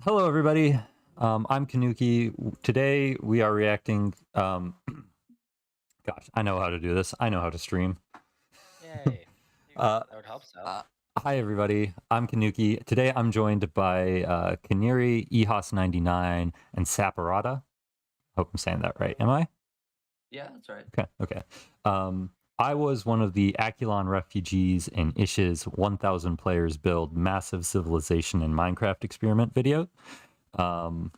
Hello, everybody. I'm KaNukei. Today we are reacting. Gosh, I know how to do this. I know how to stream. Yay. Uh, I would hope so. Hi, everybody. I'm KaNukei. Today I'm joined by Koniri, EHOS99, and Saparata. Hope I'm saying that right. Am I? Yeah, that's right. Okay. I was one of the Aculon refugees in Ish's 1,000 players build massive civilization in Minecraft experiment video. Koniri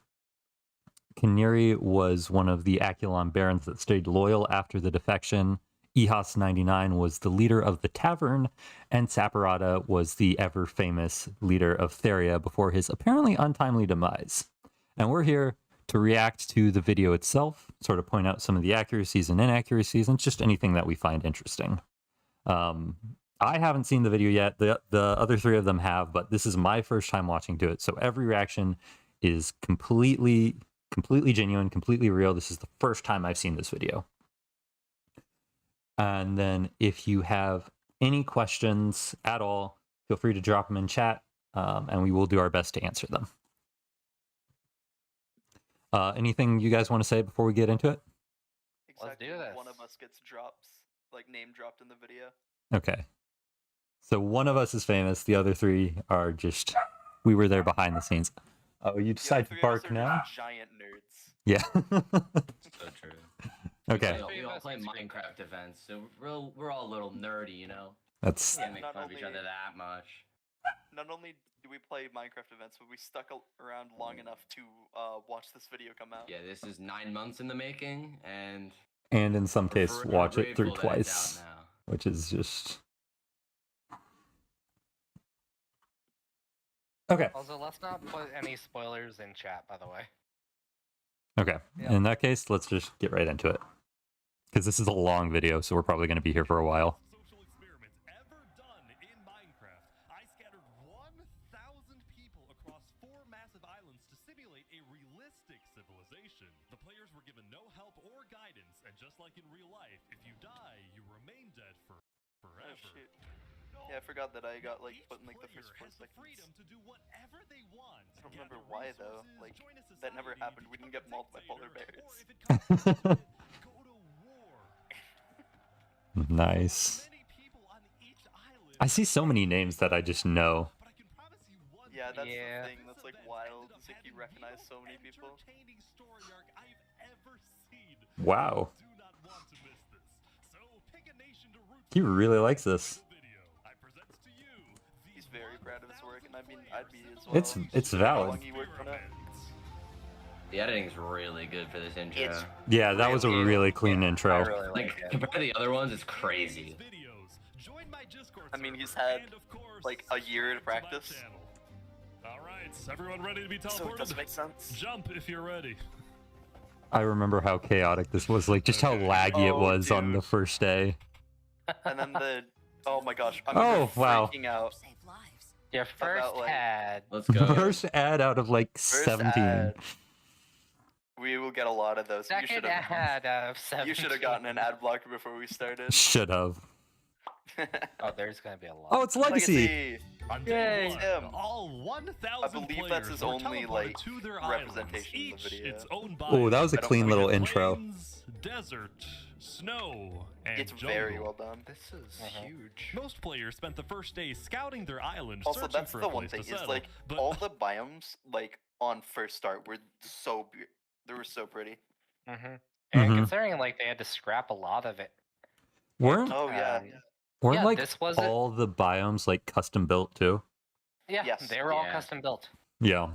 was one of the Aculon barons that stayed loyal after the defection. EHOS99 was the leader of the tavern, and Saparata was the ever-famous leader of Theria before his apparently untimely demise. And we're here to react to the video itself, sort of point out some of the accuracies and inaccuracies, and just anything that we find interesting. I haven't seen the video yet. The other three of them have, but this is my first time watching to it, so every reaction is completely genuine, completely real. This is the first time I've seen this video. And then if you have any questions at all, feel free to drop them in chat, and we will do our best to answer them. Anything you guys want to say before we get into it? Let's do this. One of us gets name dropped in the video. Okay. So one of us is famous. The other three are just, we were there behind the scenes. Oh, you decide to bark now? Giant nerds. Yeah. So true. Okay. We all play Minecraft events, so we're all a little nerdy, you know? That's Can't make fun of each other that much. Not only do we play Minecraft events, but we stuck around long enough to watch this video come out. Yeah, this is 9 months in the making, and in some case watch it through grateful that it's twice, out now. which is just okay. Also, let's not put any spoilers in chat, by the way. Okay. Yeah. In that case, let's just get right into it, because this is a long video, so we're probably going to be here for a while. Social experiments ever done in Minecraft. I scattered 1,000 people across 4 massive islands to simulate a realistic civilization. The players were given no help or guidance, and just like in real life, if you die, you remain dead forever. Oh, shit. Yeah, I forgot that I got like put in like the first 4 seconds. Freedom to do whatever they want. I don't remember why though. Like that never happened. We didn't get multipolar bears. Go to war. Nice. I see so many names that I just know. Yeah, that's the thing. That's like wild. It's like you recognize so many people. Wow. He really likes this. He's very proud of his work, and I mean, I'd be as well. It's valid. How long he worked on it. The editing's really good for this intro. Yeah, that was a really clean intro. I really like it. Compared to the other ones, it's crazy. I mean, he's had like a year to practice. Alright, everyone ready to be teleported? So it doesn't make sense. Jump if you're ready. I remember how chaotic this was, like just how laggy it was on the first day. And then oh my gosh, I'm wow. freaking out. Your first About, like- ad. Let's go. First ad out of like First 17. ad. We will get a lot of those. Second ad of 17. You should have gotten an ad blocker before we started. Should have. Oh, there's gonna be a lot. Oh, it's Legacy. On Yay, day him. one, all 1,000 I believe that's his players were only, teleported like, to their representation in the islands, video. each its own Oh, that was a I don't clean think little biome. intro. Plains, desert, snow, and It's jungle. very well done. This is huge. Most players spent the first day scouting their island, Also, searching that's for the a one place thing, to is settle, like, but all the biomes, like, on first start were they were so pretty. And Mhm. considering like they had to scrap a lot of it. Weren't Oh, yeah. weren't yeah, like this was all the biomes like custom built too? Yeah, Yes. they were all Yeah. custom built. Yeah.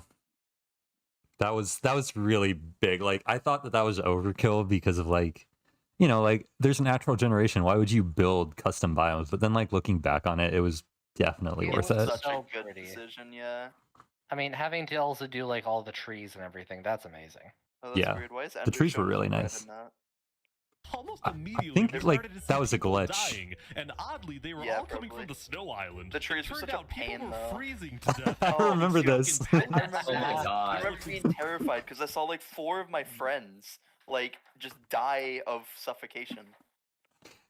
That was really big. Like I thought that was overkill because of like, you know, like there's a natural generation. Why would you build custom biomes? But then like looking back on it, it was definitely It worth was it. Such so a good pretty. decision, yeah. I mean, having to also do like all the trees and everything, that's amazing. Oh, that's Yeah. weird. Why is The Ender trees were showing really red nice. in that? almost I immediately think, they like, started to see that was a people glitch. dying, and oddly they were Yeah, all coming probably. from the snow island. The trees It were turned such a out people pain, were though. freezing to death. I Oh, remember Joking this. I remember Oh my this. God. I remember being terrified because I saw like 4 of my friends like just die of suffocation.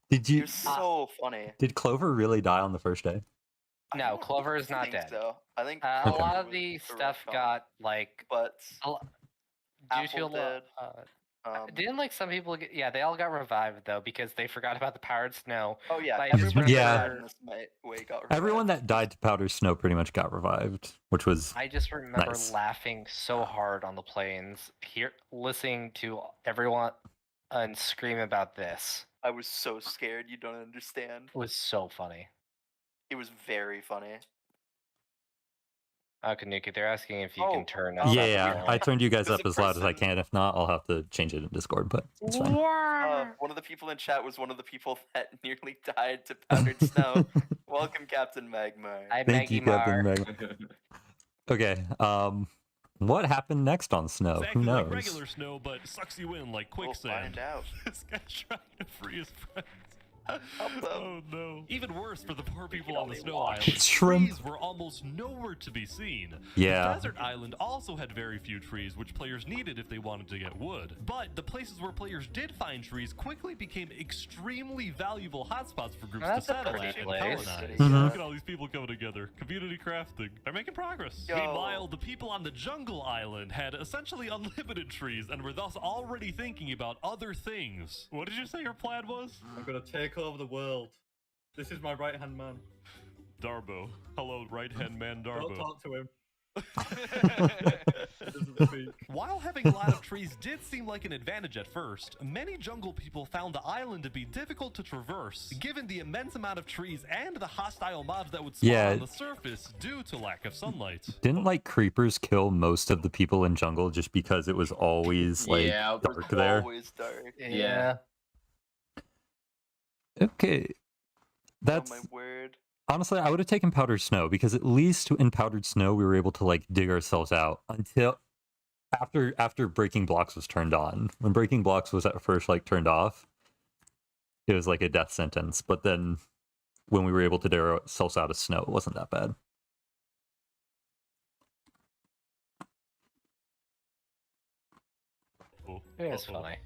Did It you? was so funny. Did Clover really die on the first day? I No, don't Clover is not think dead. So. I think A Okay. lot Clover of was the a stuff retcon, got like but due to a Apple lot. did. Didn't like some people get? Yeah, they all got revived though because they forgot about the powdered snow. Oh yeah, I everyone just that Yeah. died remember. in this way got revived. Everyone that died to powder snow pretty much got revived, which was I just remember Nice. laughing so hard on the planes, listening to everyone and scream about this. I was so scared. You don't understand. It was so funny. It was very funny. KaNukei, they're asking if you Oh, can turn oh, us yeah, up. yeah. I turned you guys There's up a as loud as I person- can. If not, I'll have to change it in Discord, but it's fine. One of the people in chat was one of the people that nearly died to powdered snow. Welcome, Captain Magmar. Hi, Thank Maggie you, Captain Mar. Mag. Okay, what happened next on snow? It's Who acting knows? like regular snow, but sucks you in like We'll quicksand. find out. This guy's trying to free his friends. Help them. Oh no. Even worse for the poor people can on the only snow watch. island. Shrimp. Trees were almost nowhere to be seen. Yeah. The desert island also had very few trees, which players needed if they wanted to get wood. But the places where players did find trees quickly became extremely valuable hotspots for groups That's to a settle pretty at and place. colonize. Mhm. Look at all these people coming together. Community crafting. They're making progress. Yo. Meanwhile, the people on the jungle island had essentially unlimited trees and were thus already thinking about other things. What did you say your plan was? I'm gonna take over the world. This is my right-hand man. Darbo. Hello, right-hand man Don't Darbo. talk to him. He doesn't speak. While having a lot of trees did seem like an advantage at first, many jungle people found the island to be difficult to traverse, given the immense amount of trees and the hostile mobs that would spawn Yeah. on the surface due to lack of sunlight. Didn't like creepers kill most of the people in jungle just because it was always like Yeah, it was dark there? Always dark. Yeah. Okay, that's Oh my word. honestly, I would have taken powdered snow because at least in powdered snow we were able to like dig ourselves out until after breaking blocks was turned on. When breaking blocks was at first like turned off, it was like a death sentence. But then when we were able to dig ourselves out of snow, it wasn't that bad. It's funny.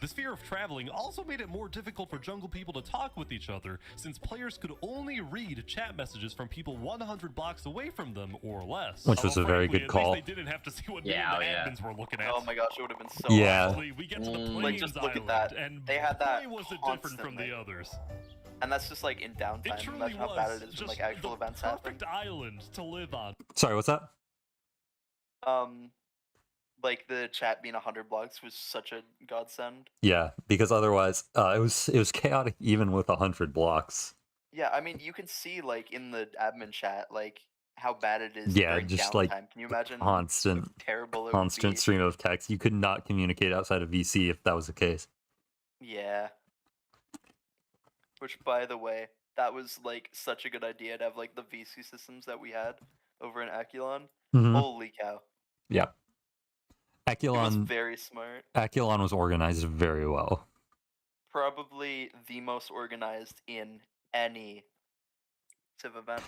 This fear of traveling also made it more difficult for jungle people to talk with each other, since players could only read chat messages from people 100 blocks away from them or less. Which was a very frankly, good at call. least they didn't have to see what Yeah, the yeah. admins were looking at. Oh my gosh, it would have been so Yeah. awesome. Finally, we get to the Like, Plains just look at Island, that. and They had that boy, was it different from constantly. the others. And that's just like in It downtime. truly Imagine how bad was it is just when like actual the events happen. perfect island to live on. Sorry, what's that? Like the chat being 100 blocks was such a godsend. Yeah, because otherwise it was chaotic even with 100 blocks. Yeah, I mean you can see like in the admin chat like how bad it is. Yeah, during just, downtime. like, Can you imagine Constant how terrible it would constant be? stream of text. You could not communicate outside of VC if that was the case. Yeah. Which, by the way, that was like such a good idea to have like the VC systems that we had over in Aculon. Mhm. Holy cow! Yeah. It was Aculon very smart. Aculon was organized very well. Probably the most organized in any civ event.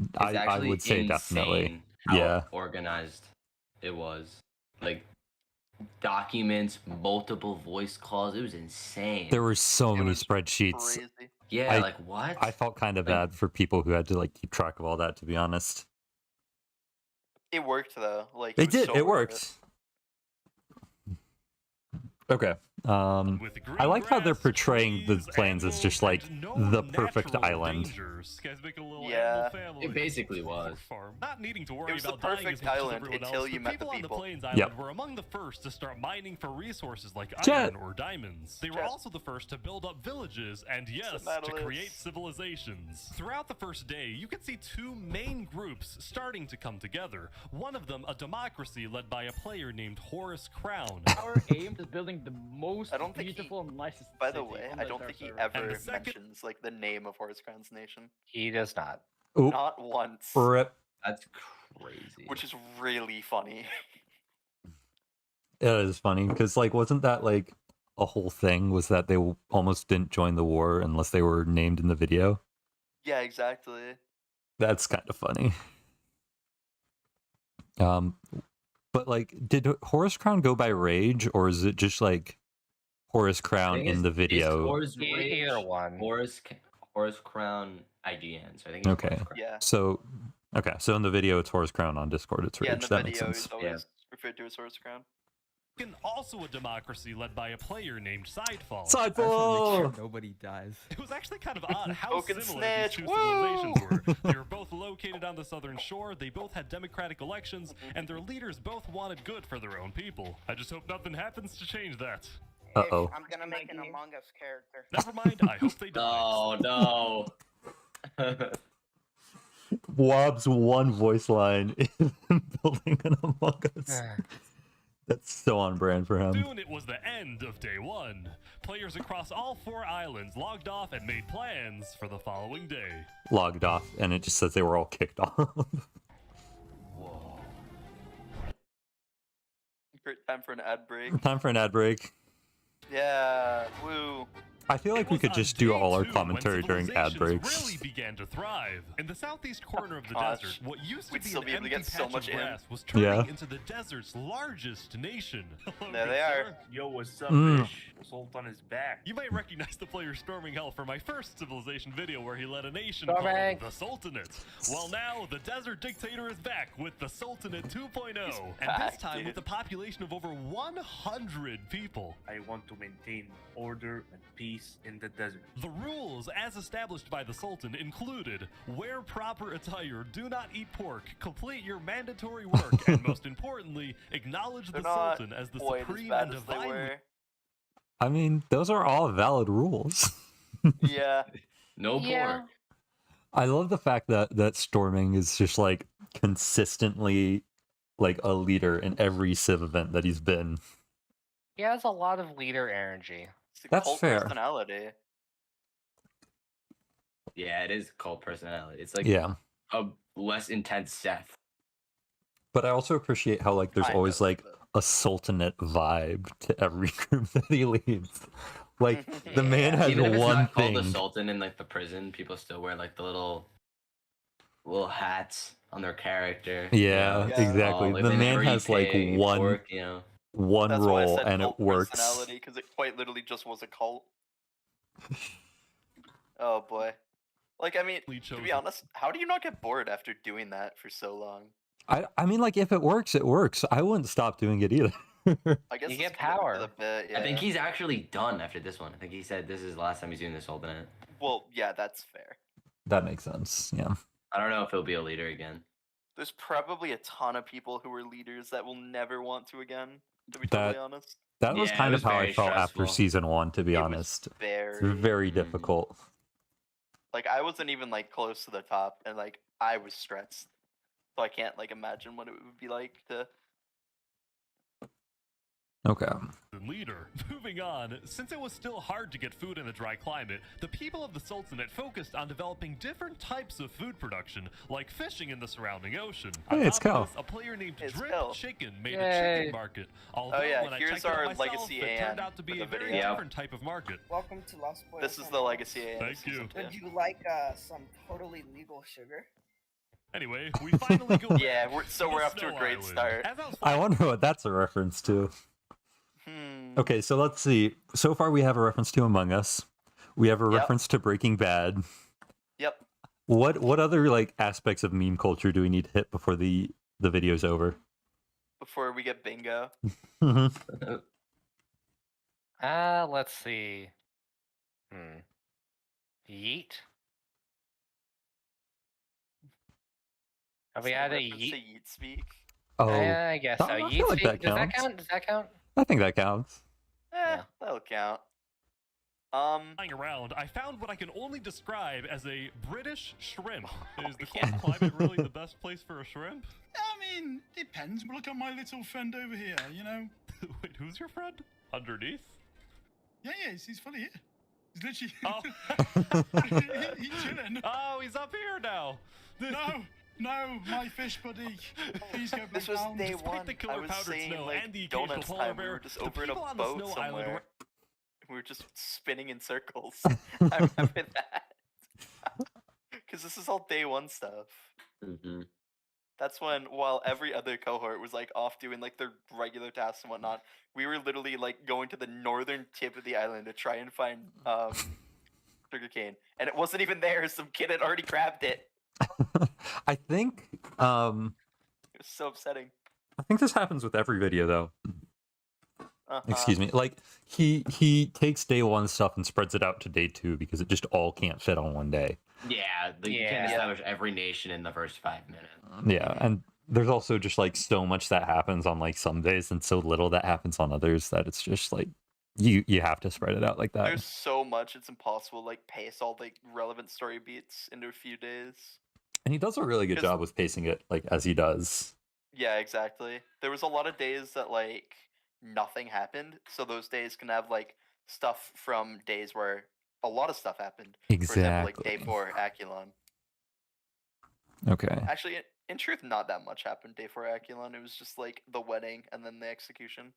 It's I actually would say definitely. insane how Yeah. organized it was. Like documents, multiple voice calls. It was insane. There were so It many was spreadsheets. Crazy. yeah, I- like what? I felt kind of Like- bad for people who had to like keep track of all that, to be honest. It worked though. Like It was did. so It worth worked. Okay. With I like how they're grass, portraying the trees, plains as just like animals, and the no perfect natural island. dangers. Guys make a little Yeah. animal family. It basically It's a was. farm. Not needing to worry was the about dying as perfect much as island everyone until else, you the met the people on the people. Plains Yep. Island were among the first to start mining for resources like Jet. iron or diamonds. They were Jet. also the first to build up villages and, yes, to Saparata. create civilizations. Throughout the first day, you could see two main groups starting to come together. One of them a democracy led by a player named Horace Crown. Our aim is building the most I don't think he- beautiful and nicest By the city way, on I the don't entire think he server. ever And the second- mentions like the name of Horus Crown's nation. He does not. Ooh, Not once. rip. That's crazy. Which is really funny. It is funny because like wasn't that like a whole thing? Was that they almost didn't join the war unless they were named in the video? Yeah, exactly. That's kind of funny. But like, did Horus Crown go by rage, or is it just like Horus Crown Thing in is- the is video? Horus Either Rage, one. Horus Crown IGN. So I think he's Okay. Horus Crown. Yeah. So in the video it's Horus Crown, on Discord it's Yeah, in Rage. the That makes video, sense. he's always referred to as Horus Crown. And also a democracy led by a player named Sidefall. Sidefall! Nobody dies. It was actually kind of odd how Token similar snitch, these two woo! civilizations were. They were both located on the southern shore, they both had democratic elections, and their leaders both wanted good for their own people. I just hope nothing happens to change that. Uh-oh. I'm gonna make an Among Us character. Never mind, I hope they die. Oh no. Wob's one voice line is building an Among Us. That's so on brand for him. Soon it was the end of day one. Players across all 4 islands logged off and made plans for the following day. Logged off, and it just says they were all kicked off. Time for an ad break. Time for an ad break. Yeah, woo. I feel like It we was could on just do day all our 2 when commentary during ad civilizations breaks. really began to thrive. In the southeast corner of the gosh. desert, what used to We'd be still an be able to empty get so patch much of in. grass was turning Yeah. into the desert's largest nation. Hello, There good they are. sir. Yo, what's up, Mm. Fish? Sultan is back. You might recognize the player storming hell from my first civilization video where he led a nation Storming. called the Sultanate. Well, now the desert dictator is back with the Sultanate 2.0, and back, this time dude. with a population of over 100 people. I want to maintain order and peace in the desert. The rules, as established by the Sultan, included wear proper attire, do not eat pork, complete your mandatory work, and most importantly, acknowledge They're the not Sultan as the quite as supreme bad and as they divine. were. I mean, those are all valid rules. Yeah. No pork. I love the fact that Storming is just like consistently like a leader in every civ event that he's been. He has a lot of leader energy. It's a That's cult fair. personality. Yeah, it is cult personality. It's like Yeah. a less intense Seth. But I also appreciate how like there's Kind always of, like but- a sultanate vibe to every group that he leads. Like the man has Even if it's one not thing. called the Sultan in like the prison, people still wear like the little hats on their character. Yeah, Yeah. exactly. Like, the they man never has eat like pig, one pork, you know. one That's why I role said and it cult works. personality, because it quite literally just was a cult. Oh boy. Like, I mean, to be Chosen. honest, how do you not get bored after doing that for so long? I mean like if it works, it works. I wouldn't stop doing it either. I guess You it's get kind of power. for the bit, I think yeah. he's actually done after this one. I think he said this is the last time he's doing the Sultanate. Well, yeah, that's fair. That makes sense. Yeah. I don't know if he'll be a leader again. There's probably a ton of people who were leaders that will never want to again, to be That- totally honest. That was Yeah, it kind was of how I very felt after stressful. season 1, to be It was honest. very, Very Mhm. difficult. like, I wasn't even, like, close to the top, and, like, I was stressed. So I can't, like, imagine what it would be like to... Okay. Leader. Moving on, since it was still hard to get food in the dry climate, the people of the Sultanate focused on developing different types of food production, like fishing in the surrounding ocean. Hey, On it's top of Cal. this, a player named It's Drip Cal. Chicken made a Yay. chicken market. Although yeah, when I here's checked it our out myself, legacy it turned AN out to be for a the very video. Yeah. different type of market. Welcome to Lost Boys. This is the legacy AN. Thank you. Would you like some totally legal sugar? Anyway, we finally go. Yeah, back we're to we're the off to a Snow great Island. start. As I was I wonder what that's a reference to. Okay, so let's see. So far we have a reference to Among Us. We have a Yep. reference to Breaking Bad. Yep. What other like aspects of meme culture do we need to hit before the video's over? Before we get bingo. Let's see. Yeet. Have we had a Reference yeet? to Yeet speak? Oh, I guess so. I Yeet feel like speak. that Does that counts. count? Does that count? I think that counts. Eh, that'll count. flying around, I found what I can only describe as a British shrimp. Is the cold climate really the best place for a shrimp? I mean, depends. Look at my little friend over here, you know? Wait, who's your friend? Underneath? Yeah, he's fully here. He's literally... Oh. he's chilling. Oh, he's up here now. No, my fish buddy. Please go back This was down. day Despite one. the killer I was powdered saying, snow like, and the occasional donuts polar time. We bear, were just the over in a people on the boat snow island somewhere. were... We were just spinning in circles. I remember that. Because this is all day one stuff. Mm-hmm. That's when, while every other cohort was like off doing like their regular tasks and whatnot, we were literally like going to the northern tip of the island to try and find sugarcane, and it wasn't even there. Some kid had already grabbed it. I think It was so upsetting. I think this happens with every video though. Uh-huh. Excuse me. Like he takes day one stuff and spreads it out to day two because it just all can't fit on one day. Yeah, you Yeah. can't establish every nation in the first 5 minutes. Yeah, and there's also just like so much that happens on like some days and so little that happens on others that it's just like you have to spread it out like that. There's so much, it's impossible to like pace all the relevant story beats into a few days. And he does a really good 'Cause- job with pacing it like as he does. Yeah, exactly. There was a lot of days that like nothing happened, so those days can have like stuff from days where a lot of stuff happened. For example, like day Exactly. 4, Aculon. Okay. Actually, in truth, not that much happened day 4 Aculon. It was just like the wedding and then the execution.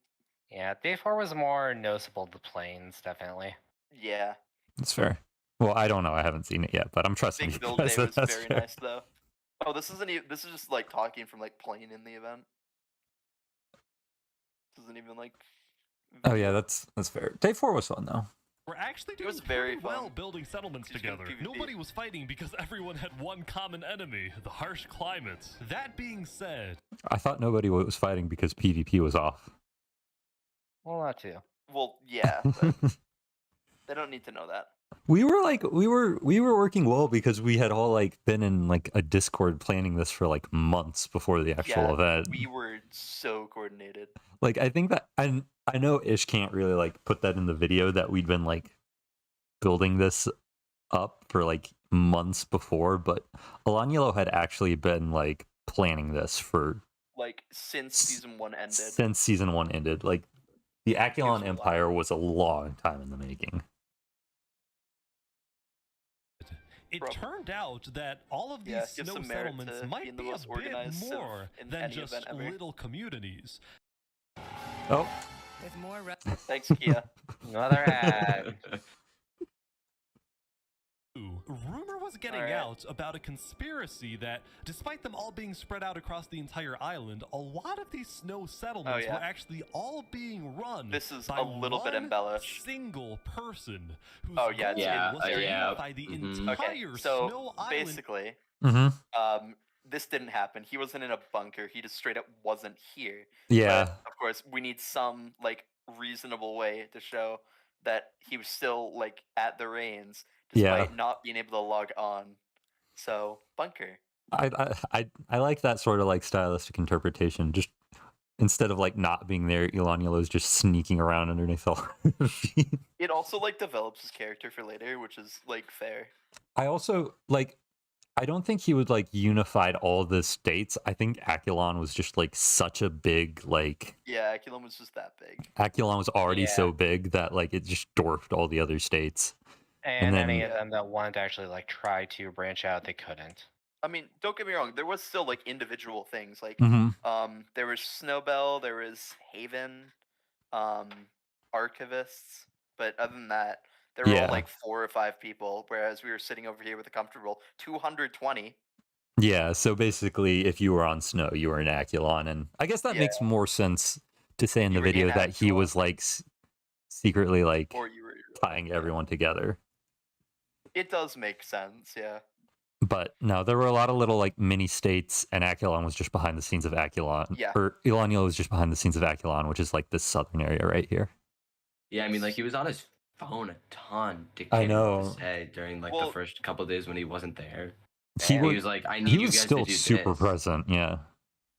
Yeah, day 4 was more noticeable. The planes, definitely. Yeah, That's fair. Well, I don't know. I haven't seen it yet, but I'm trusting big you build guys day that was that's very fair. nice though. Oh, this isn't even. This is just like talking from like playing in the event. This isn't even like. Oh yeah, that's fair. Day 4 was fun though. We're actually It doing was very pretty well fun. building settlements Just good together. PvP. Nobody was fighting because everyone had one common enemy, the harsh climate. That being said, I thought nobody was fighting because PvP was off. Well, not too. Well, yeah, but they don't need to know that. we were working well because we had all like been in like a Discord planning this for like months before the actual Yeah, event. we were so coordinated. Like I think that I know Ish can't really like put that in the video that we'd been like building this up for like months before, but Alanyalo had actually been like planning this for Like since season 1 ended. since season 1 ended. Like the Aculon a Empire was a long time in the making. it Bro. turned out that all of these Yeah, give snow some merit settlements to might being the be a most bit organized civ more in than any just event ever. little communities. Oh, With more Thanks, Kia. Another ad. Rumor was getting Alright. out about a conspiracy that, despite them all being spread out across the entire island, a lot of these snow settlements yeah. were actually all being run This is by a little bit one embellished. single person whose Oh, yeah, goal Yeah, was to yeah. unify the Mhm. entire Okay, so snow island. basically, mm-hmm. this didn't happen. He wasn't in a bunker. He just straight up wasn't here. Yeah. But, of course, we need some like reasonable way to show that he was still like at the reins despite Yeah. not being able to log on. So bunker. I like that sort of like stylistic interpretation. Just instead of like not being there, Elanialo's just sneaking around underneath all the feet. It also like develops his character for later, which is like fair. I also like I don't think he would like unified all the states. I think Aculon was just like such a big like Yeah, Aculon was just that big. Aculon was already Yeah. so big that like it just dwarfed all the other states. And then- any of them that wanted to actually like try to branch out, they couldn't. I mean, don't get me wrong. There was still like individual things. Like, Mm-hmm. there was Snowbell, there was Haven, Archivists, but other than that, there were Yeah. all like 4 or 5 people. Whereas we were sitting over here with a comfortable 220. Yeah, so basically if you were on Snow, you were in Aculon, and I guess that makes more sense to say in You the were in video that he Aculon. was like secretly like Or you were. tying everyone together. It does make sense, yeah. But no, there were a lot of little like mini states, and Aculon was just behind the scenes of Aculon. Yeah. Or Elaniel was just behind the scenes of Aculon, which is like this southern area right here. Yeah, I mean, like he was on his phone a ton to I Kim know. to say during like Well- the first couple days when he wasn't there. He And was, he was like, "I need he you was guys still to do super this." present, yeah.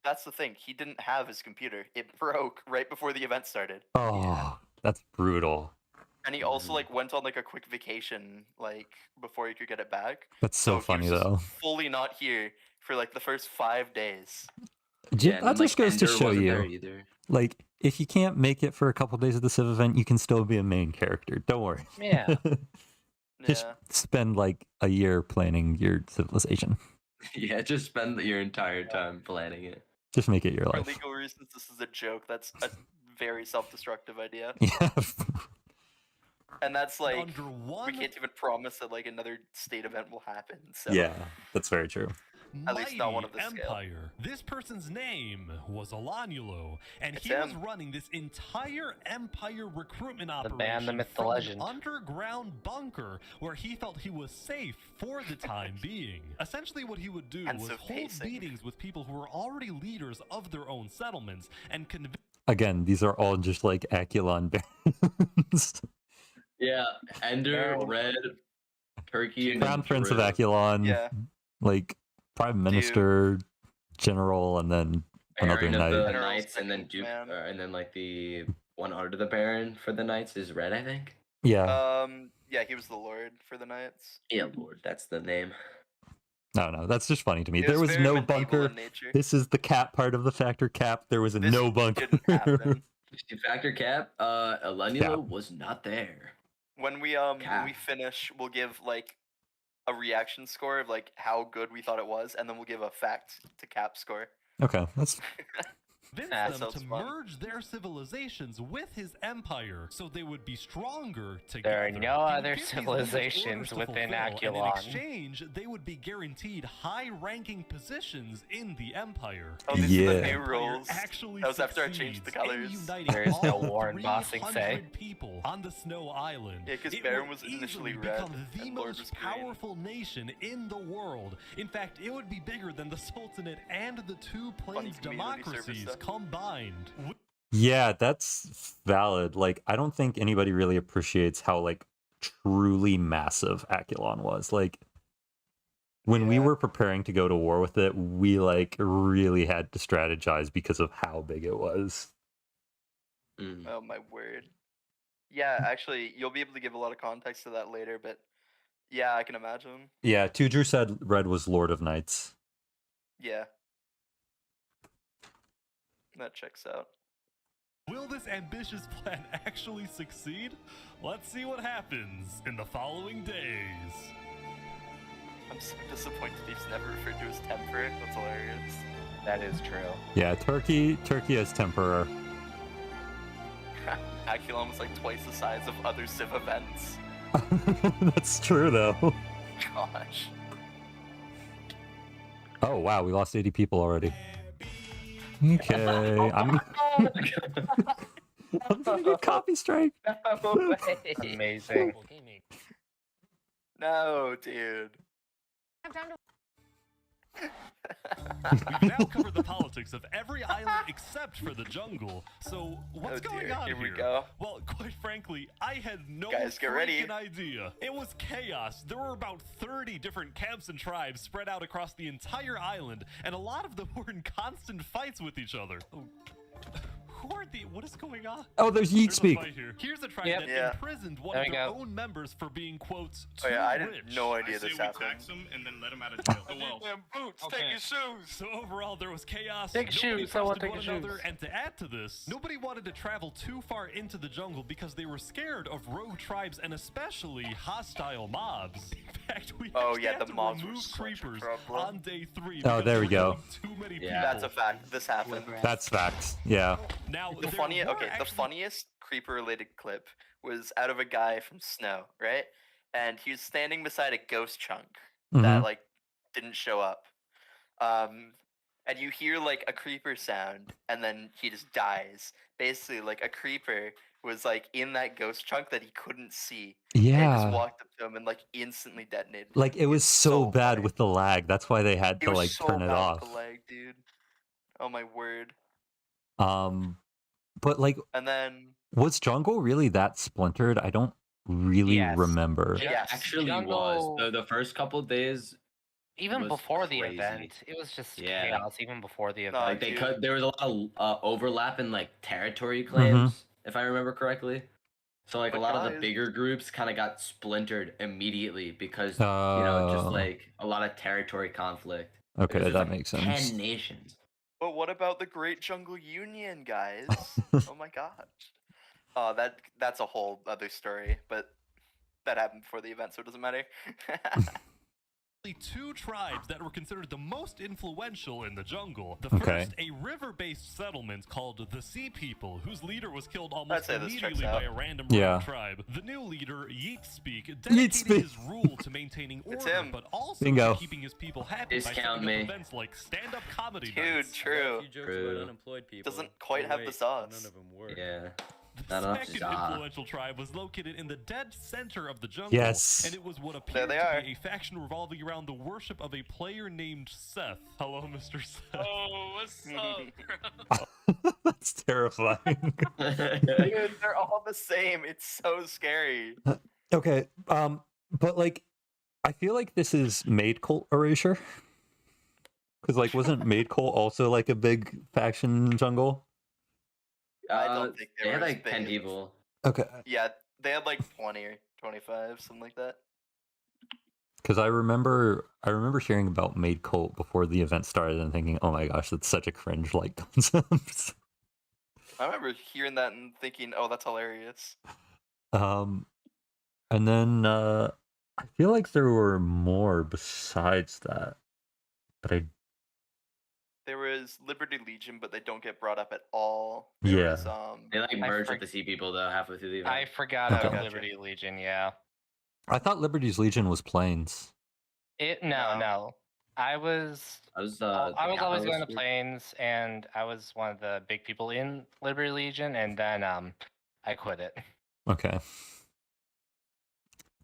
That's the thing. He didn't have his computer. It broke right before the event started. Oh, that's brutal. And he also like went on like a quick vacation like before he could get it back. That's so he funny was just though. fully not here for like the first 5 days. Yeah, and That then, just goes to Ender show wasn't there you, either. like, if you can't make it for a couple days of the Civ event, you can still be a main character. Don't worry. Yeah. Just Yeah. spend like a year planning your civilization. Yeah, just spend your entire time planning it. Just make it your For life. legal reasons, this is a joke. That's a very self-destructive idea. Yeah. And that's like Under one we can't even promise that like another state event will happen. So Yeah, that's very true. At least not one of the scale. empire. This person's name was Alanulo, and It's he was him. running this entire empire recruitment The operation man, the myth, the from legend. an underground bunker where he felt he was safe for the time being. Essentially, what he would do And was so hold pacing. meetings with people who were already leaders of their own settlements and convince Again, these are all just like Aculon barons. Yeah, Ender, No. Red, Turkey, and Crown then Prince of Drew. Aculon, Yeah. like Prime Minister, General, and then another Baron of knight. the General Knights, and then second Duke, man. and then like the one under the Baron for the Knights is Red, I think. Yeah. Yeah, he was the Lord for the Knights. Yeah, Lord, that's the name. No, that's just funny to me. It There was very no medieval bunker. in nature. This is the cap part of the factor cap. There was This no bunker. didn't happen. Factor cap, Alanulo Yeah. was not there. When we Cap. finish, we'll give like a reaction score of like how good we thought it was, and then we'll give a fact to Cap score. Okay, that's them That to sounds fun. merge their civilizations with his empire so they would be stronger together. There are no He would other give these leaders civilizations orders to within fulfill, and in Aculon. exchange, they would be guaranteed high-ranking positions in the empire. Oh, If these are the the new empire rules. actually That was after I changed the succeeds in colors. uniting There is no all Warren Bossing say. 300 people on the Snow Island. Yeah, 'cause it Baron would was initially easily red become the and Lord most was green. powerful nation in the world. In fact, it would be bigger than the Sultanate and the two Plains community service democracies stuff. combined. yeah, that's valid. Like, I don't think anybody really appreciates how like truly massive Aculon was. Like, when we Yeah. were preparing to go to war with it, we like really had to strategize because of how big it was. Mm. Oh my word. Yeah, actually, you'll be able to give a lot of context to that later, but yeah, I can imagine. Yeah, Tudor said Red was Lord of Knights. Yeah. That checks out. Will this ambitious plan actually succeed? Let's see what happens in the following days. I'm so disappointed he's never referred to as Temper. That's hilarious. That is true. Yeah, Turkey as Temperer. Aculon was like twice the size of other Civ events. That's true though. Gosh. Oh wow, we lost 80 people already. Okay, I'm gonna get copy strike. Amazing. No, dude. We've now covered the politics of every island except for the jungle. So what's Oh, going dear. on Here here? we go. Well, quite frankly, I had no Guys, get ready. freaking idea. It was chaos. There were about 30 different camps and tribes spread out across the entire island, and a lot of them were in constant fights with each other. Oh, who are the? What is going on? Oh, there's Yeet There's a Speak. fight here. Here's a tribe Yep. that Yeah. imprisoned one There of we their go. own members for being, quote, Oh yeah, I too didn't rich. no I idea say this we happened. tax him and then let him out of jail. Oh, well. Them boots, Okay. take your shoes. So overall, there was chaos. Take Nobody shoes, I want trusted take one shoes. another, and to add to this, nobody wanted to travel too far into the jungle because they were scared of rogue tribes and especially hostile mobs. In fact, we Oh, actually yeah, had the to mobs were remove such a creepers problem. on day 3. Oh, because there we were go. killing Too many Yeah. people. That's a fact. This happened. That's facts. Yeah. Now, The there funniest, were okay, the actually- funniest creeper-related clip was out of a guy from Snow, right? And he was standing beside a ghost chunk that Mhm. like didn't show up. And you hear like a creeper sound, and then he just dies. Basically, like a creeper was like in that ghost chunk that he couldn't see. And he just Yeah. walked up to him and like instantly detonated. Like it was so bad funny. with the lag. That's why they had It to was like so turn it bad off. with the lag, dude. Oh my word. But like, And then was Jungle really that splintered? I don't really Yes. remember. It Yes. actually Jungle- was. The first couple days, Even was before the crazy. event, it was just Yeah. chaos. Even before the No, event. like they dude. cut. There was a lot of overlap in like territory claims, if I remember correctly. So like But a lot of the guys- bigger groups kind of got splintered immediately because you know just Oh. like a lot of territory conflict. Okay, There's that like makes 10 sense. nations. But what about the Great Jungle Union, guys? Oh my gosh. Oh, that's a whole other story, but that happened before the event, so it doesn't matter. two tribes that were considered the most influential in the jungle. The Okay. first, a river-based settlement called the Sea People, whose leader was killed I'd almost say this checks immediately by out. a random Yeah. rogue tribe. The new leader, Yeatspeak, dedicated Yeatspeak. his rule to maintaining It's order, him. but also Bingo. to keeping his people happy by Discount setting me. up events like stand-up comedy Dude, nights. true. True. Doesn't quite have the sauce. None of them work. Yeah. The Not enough second za. influential tribe was located in the dead center of the jungle, Yes. and it was what appeared they to are. be a faction revolving around the worship of a player named Seth. Hello, Mr. Seth. Oh, what's up, bro? That's terrifying. Dude, they're all the same. It's so scary. Okay, but like, I feel like this is Maid Cult erasure. Because like, wasn't Maid Cult also like a big faction jungle? I don't think they had were like 10 big. people. Okay, Yeah, they had like 20 or 25, something like that. because I remember hearing about Maid Cult before the event started and thinking, oh my gosh, that's such a cringe like concept. I remember hearing that and thinking, oh, that's hilarious. And then I feel like there were more besides that, but There was Liberty Legion, but they don't get brought up at all. Yeah. There was, They like merged for- with the Sea People though halfway through the event. I forgot Okay. about Gotcha. Liberty Legion. Yeah. I thought Liberty's Legion was planes. No. I was I was always going to capitalist. planes, and I was one of the big people in Liberty Legion, and then I quit it. Okay.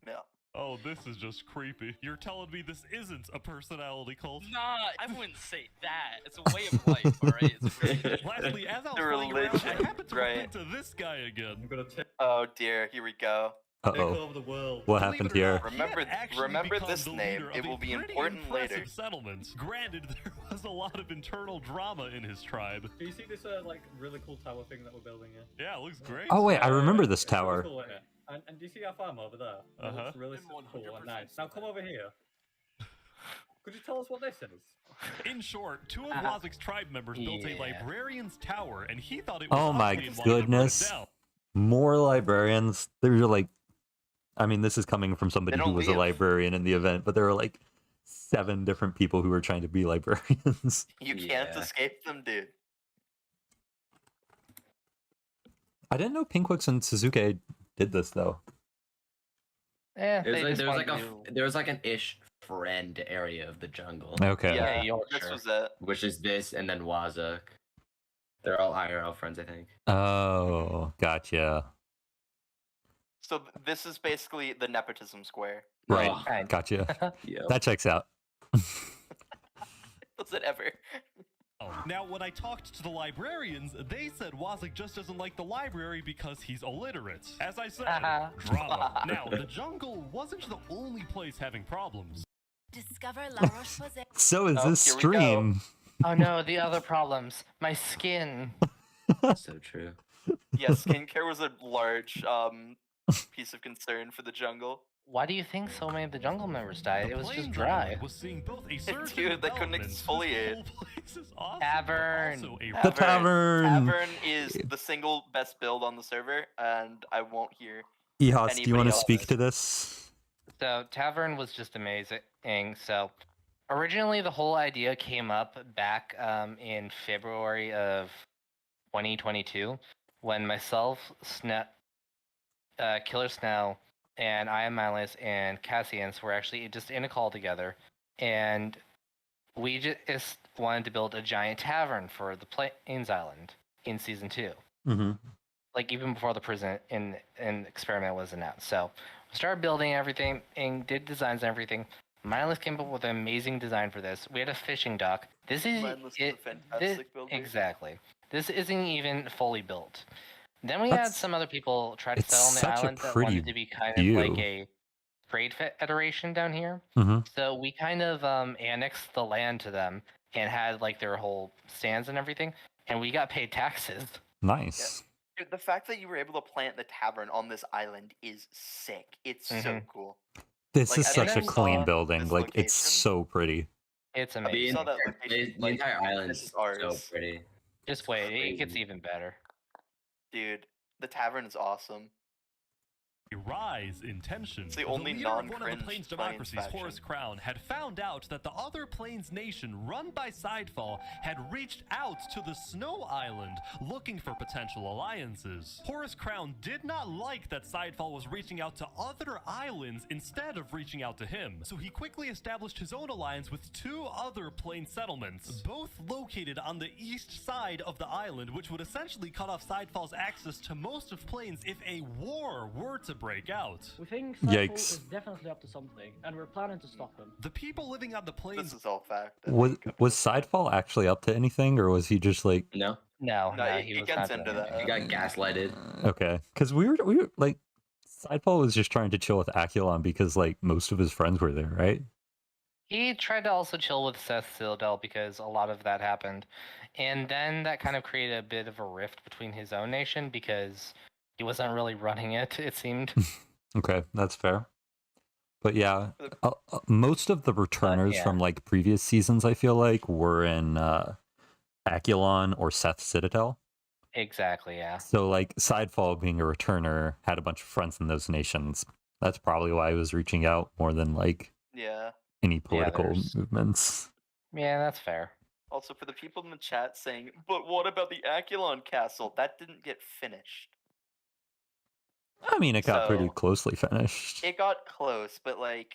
yeah. Oh, this is just creepy. You're telling me this isn't a personality cult? Nah, I wouldn't say that. It's a way of life, alright? It's a religion. Lastly, as I was The flying around, religion, I happened to run right. into this guy again. I'm gonna take Oh dear, here we go. Uh-oh. over the world. What Believe happened it or here? not, he had Remember- actually remember become this the name. leader It of a will be pretty important later. impressive settlement. Granted, there was a lot of internal drama in his tribe. Do you see this like really cool tower thing that we're building here? Yeah, it looks great. Oh wait, I remember this It's really tower. cool, isn't it? And do you see our farm over there? It Uh-huh. looks really I'm cool and 100% nice. Now come over here. Could you tell us what this is? In short, two of Wazik's tribe members built a Yeah. librarian's tower, and he thought it was Oh my ugly and wanted to put it goodness. down. More librarians. There's like, I mean, this is coming from somebody They who don't was a leave. librarian in the event, but there were like 7 different people who were trying to be librarians. You can't Yeah. escape them, dude. I didn't know Pinkwix and Suzuki did this though. Yeah, There was like an ish friend area of the jungle, Okay. Yeah, Yeah, this Yorkshire. was it. which is this and then Wazak. They're all IRL friends, I think. Oh, gotcha. So this is basically the nepotism square. Right. Oh, Kind. Gotcha. yeah. That checks out. Was it ever? Now, when I talked to the librarians, they said Wazik just doesn't like the library because he's illiterate. As I said, drama. Now, the jungle wasn't the only place having problems. Discover La Roche-Posay. So is Oh, this here we go. stream. Oh no, the other problems. My skin. So true. Yeah, skincare was a large piece of concern for the jungle. Why do you think so many of the jungle members died? The It was just Plains dry. Island was seeing both a surge Dude, in they couldn't development. This exfoliate. whole place is awesome, but Tavern. also a The tavern. Tavern is the single best build on the server, and I won't hear. Ehas, do you want Anybody to speak else? to this? So Tavern was just amazing. So originally the whole idea came up back in February of 2022 when myself, Killer Snow, and I Am Mindless and Cassians were actually just in a call together, and we just wanted to build a giant tavern for the Plains Island in season 2. Mm-hmm. Like even before the prison in experiment was announced. So we started building everything and did designs and everything. Mindless came up with an amazing design for this. We had a fishing dock. This is Mindless is a fantastic builder. exactly. This isn't even fully built. Then we had That's- some other people try to it's settle on the such a island that pretty wanted to be kind view. of like a trade federation down here. Mm-hmm. So we kind of annexed the land to them and had like their whole stands and everything, and we got paid taxes. Nice. Dude, the fact that you were able to plant the tavern on this island is sick. It's so Mhm. cool. This Like, is I such a never clean saw building. this Like it's location. so pretty. It's The, amazing. saw that entire, location, the like, entire island this is is so ours. pretty. Just wait, it gets crazy. even better. Dude, the tavern is awesome. rise in tension. It's the only leader of one of the non-cringe Plains Plains democracies, faction. Horus Crown, had found out that the other Plains nation, run by Sidefall, had reached out to the Snow Island looking for potential alliances. Horus Crown did not like that Sidefall was reaching out to other islands instead of reaching out to him, so he quickly established his own alliance with 2 other Plains settlements, both located on the east side of the island, which would essentially cut off Sidefall's access to most of Plains if a war were to break out. We think Sidefall Yikes. is definitely up to something, and we're planning to stop him. The people living on the Plains. This is all fact. I Was think. was Sidefall actually up to anything, or was he just like No, No, No, no, he was gets not into doing that. anything. he got gaslighted. okay? Because we were like Sidefall was just trying to chill with Aculon because like most of his friends were there, right? He tried to also chill with Seth Citadel because a lot of that happened. And then that kind of created a bit of a rift between his own nation because he wasn't really running it, it seemed. Okay, that's fair. But yeah, most of the returners yeah. from like previous seasons, I feel like, were in Aculon or Seth Citadel. Exactly, yeah. So like Sidefall being a returner had a bunch of friends in those nations. That's probably why he was reaching out more than like Yeah. any political there's- movements. Yeah, that's fair. Also, for the people in the chat saying, but what about the Aculon castle? That didn't get finished. I mean, it got pretty So- closely finished. It got close, but like,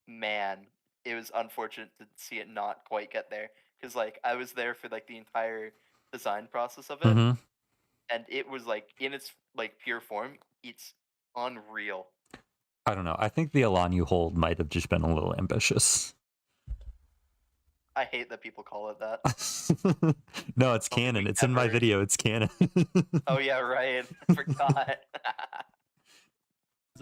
man, it was unfortunate to see it not quite get there. Because like, I was there for like the entire design process of it, Mhm. and it was like in its like pure form, it's unreal. I don't know. I think the Elan you hold might have just been a little ambitious. I hate that people call it that. No, it's Only canon. we It's in my ever- video. It's canon. Oh yeah, right. I forgot.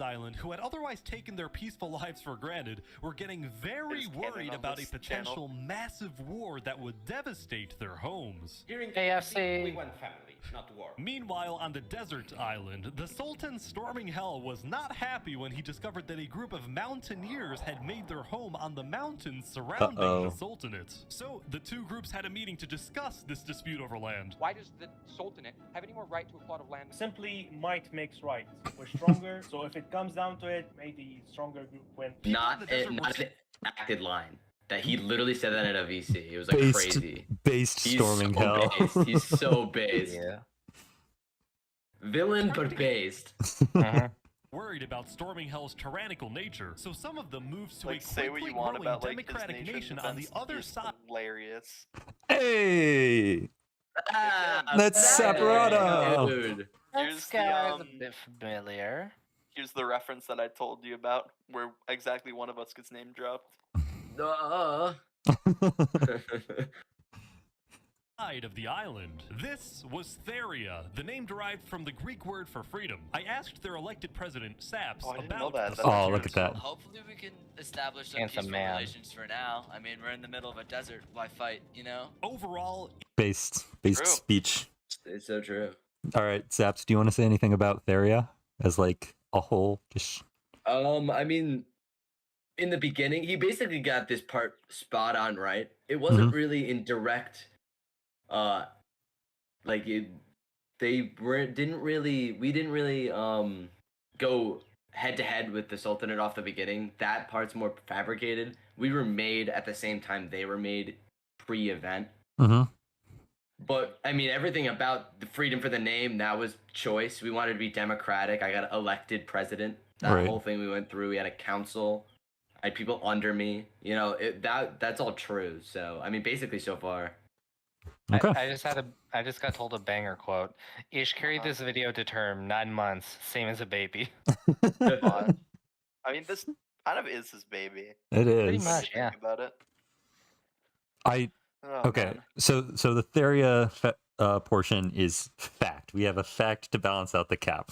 Island, who had otherwise taken their peaceful lives for granted, were getting very There's canon worried on about a this potential massive war that would devastate their homes. During AFC. we went family, not war. Meanwhile, on the desert island, the Sultan storming hell was not happy when he discovered that a group of mountaineers had made their home on the mountains surrounding Uh-oh. the Sultanate. So, the 2 groups had a meeting to discuss this dispute over land. Why does the Sultanate have any more right to a plot of land? Simply, might makes right. We're stronger, so if it comes down to it, may the stronger group win. People in the desert were Not an acted line. That he literally said that at a VC. It was like based, crazy. based He's storming so hell. based. He's so based. Yeah. Villain but based. Mhm. worried about storming hell's tyrannical nature, so some of them moved to Like, a say what quickly you want growing about like his democratic nation nation on the defense, other it's side. hilarious. Hey, Ah, That's dang, Saparata. dude. Here's This the, guy's a bit familiar. Here's the reference that I told you about, where exactly one of us gets name dropped. Side of the island. This was Theria, the name derived from the Greek word for freedom. I asked their elected president, Saps, Oh, I didn't know about that. the That's Oh, look at subject. that. Hopefully we can establish some Handsome peaceful man. relations for now. I mean, we're in the middle of a desert. Why fight, you know? Overall, based True. speech. It's so true. All right, Zaps, do you want to say anything about Theria as like a whole? Just I mean, in the beginning, he basically got this part spot on right. It wasn't really in direct, like it. We didn't really go head to head with the Sultanate off the beginning. That part's more fabricated. We were made at the same time they were made pre-event. Mhm. But I mean, everything about the freedom for the name, that was choice. We wanted to be democratic. I got elected president. That Right. whole thing we went through. We had a council. I had people under me. You know, that's all true. So I mean, basically, so far. Okay. I just got told a banger quote. Ish carried this video to term 9 months, same as a baby. But, I mean, this kind of is his baby. It Pretty is. much, yeah. Think about it. Oh, Okay, man. so the Theria portion is fact. We have a fact to balance out the cap.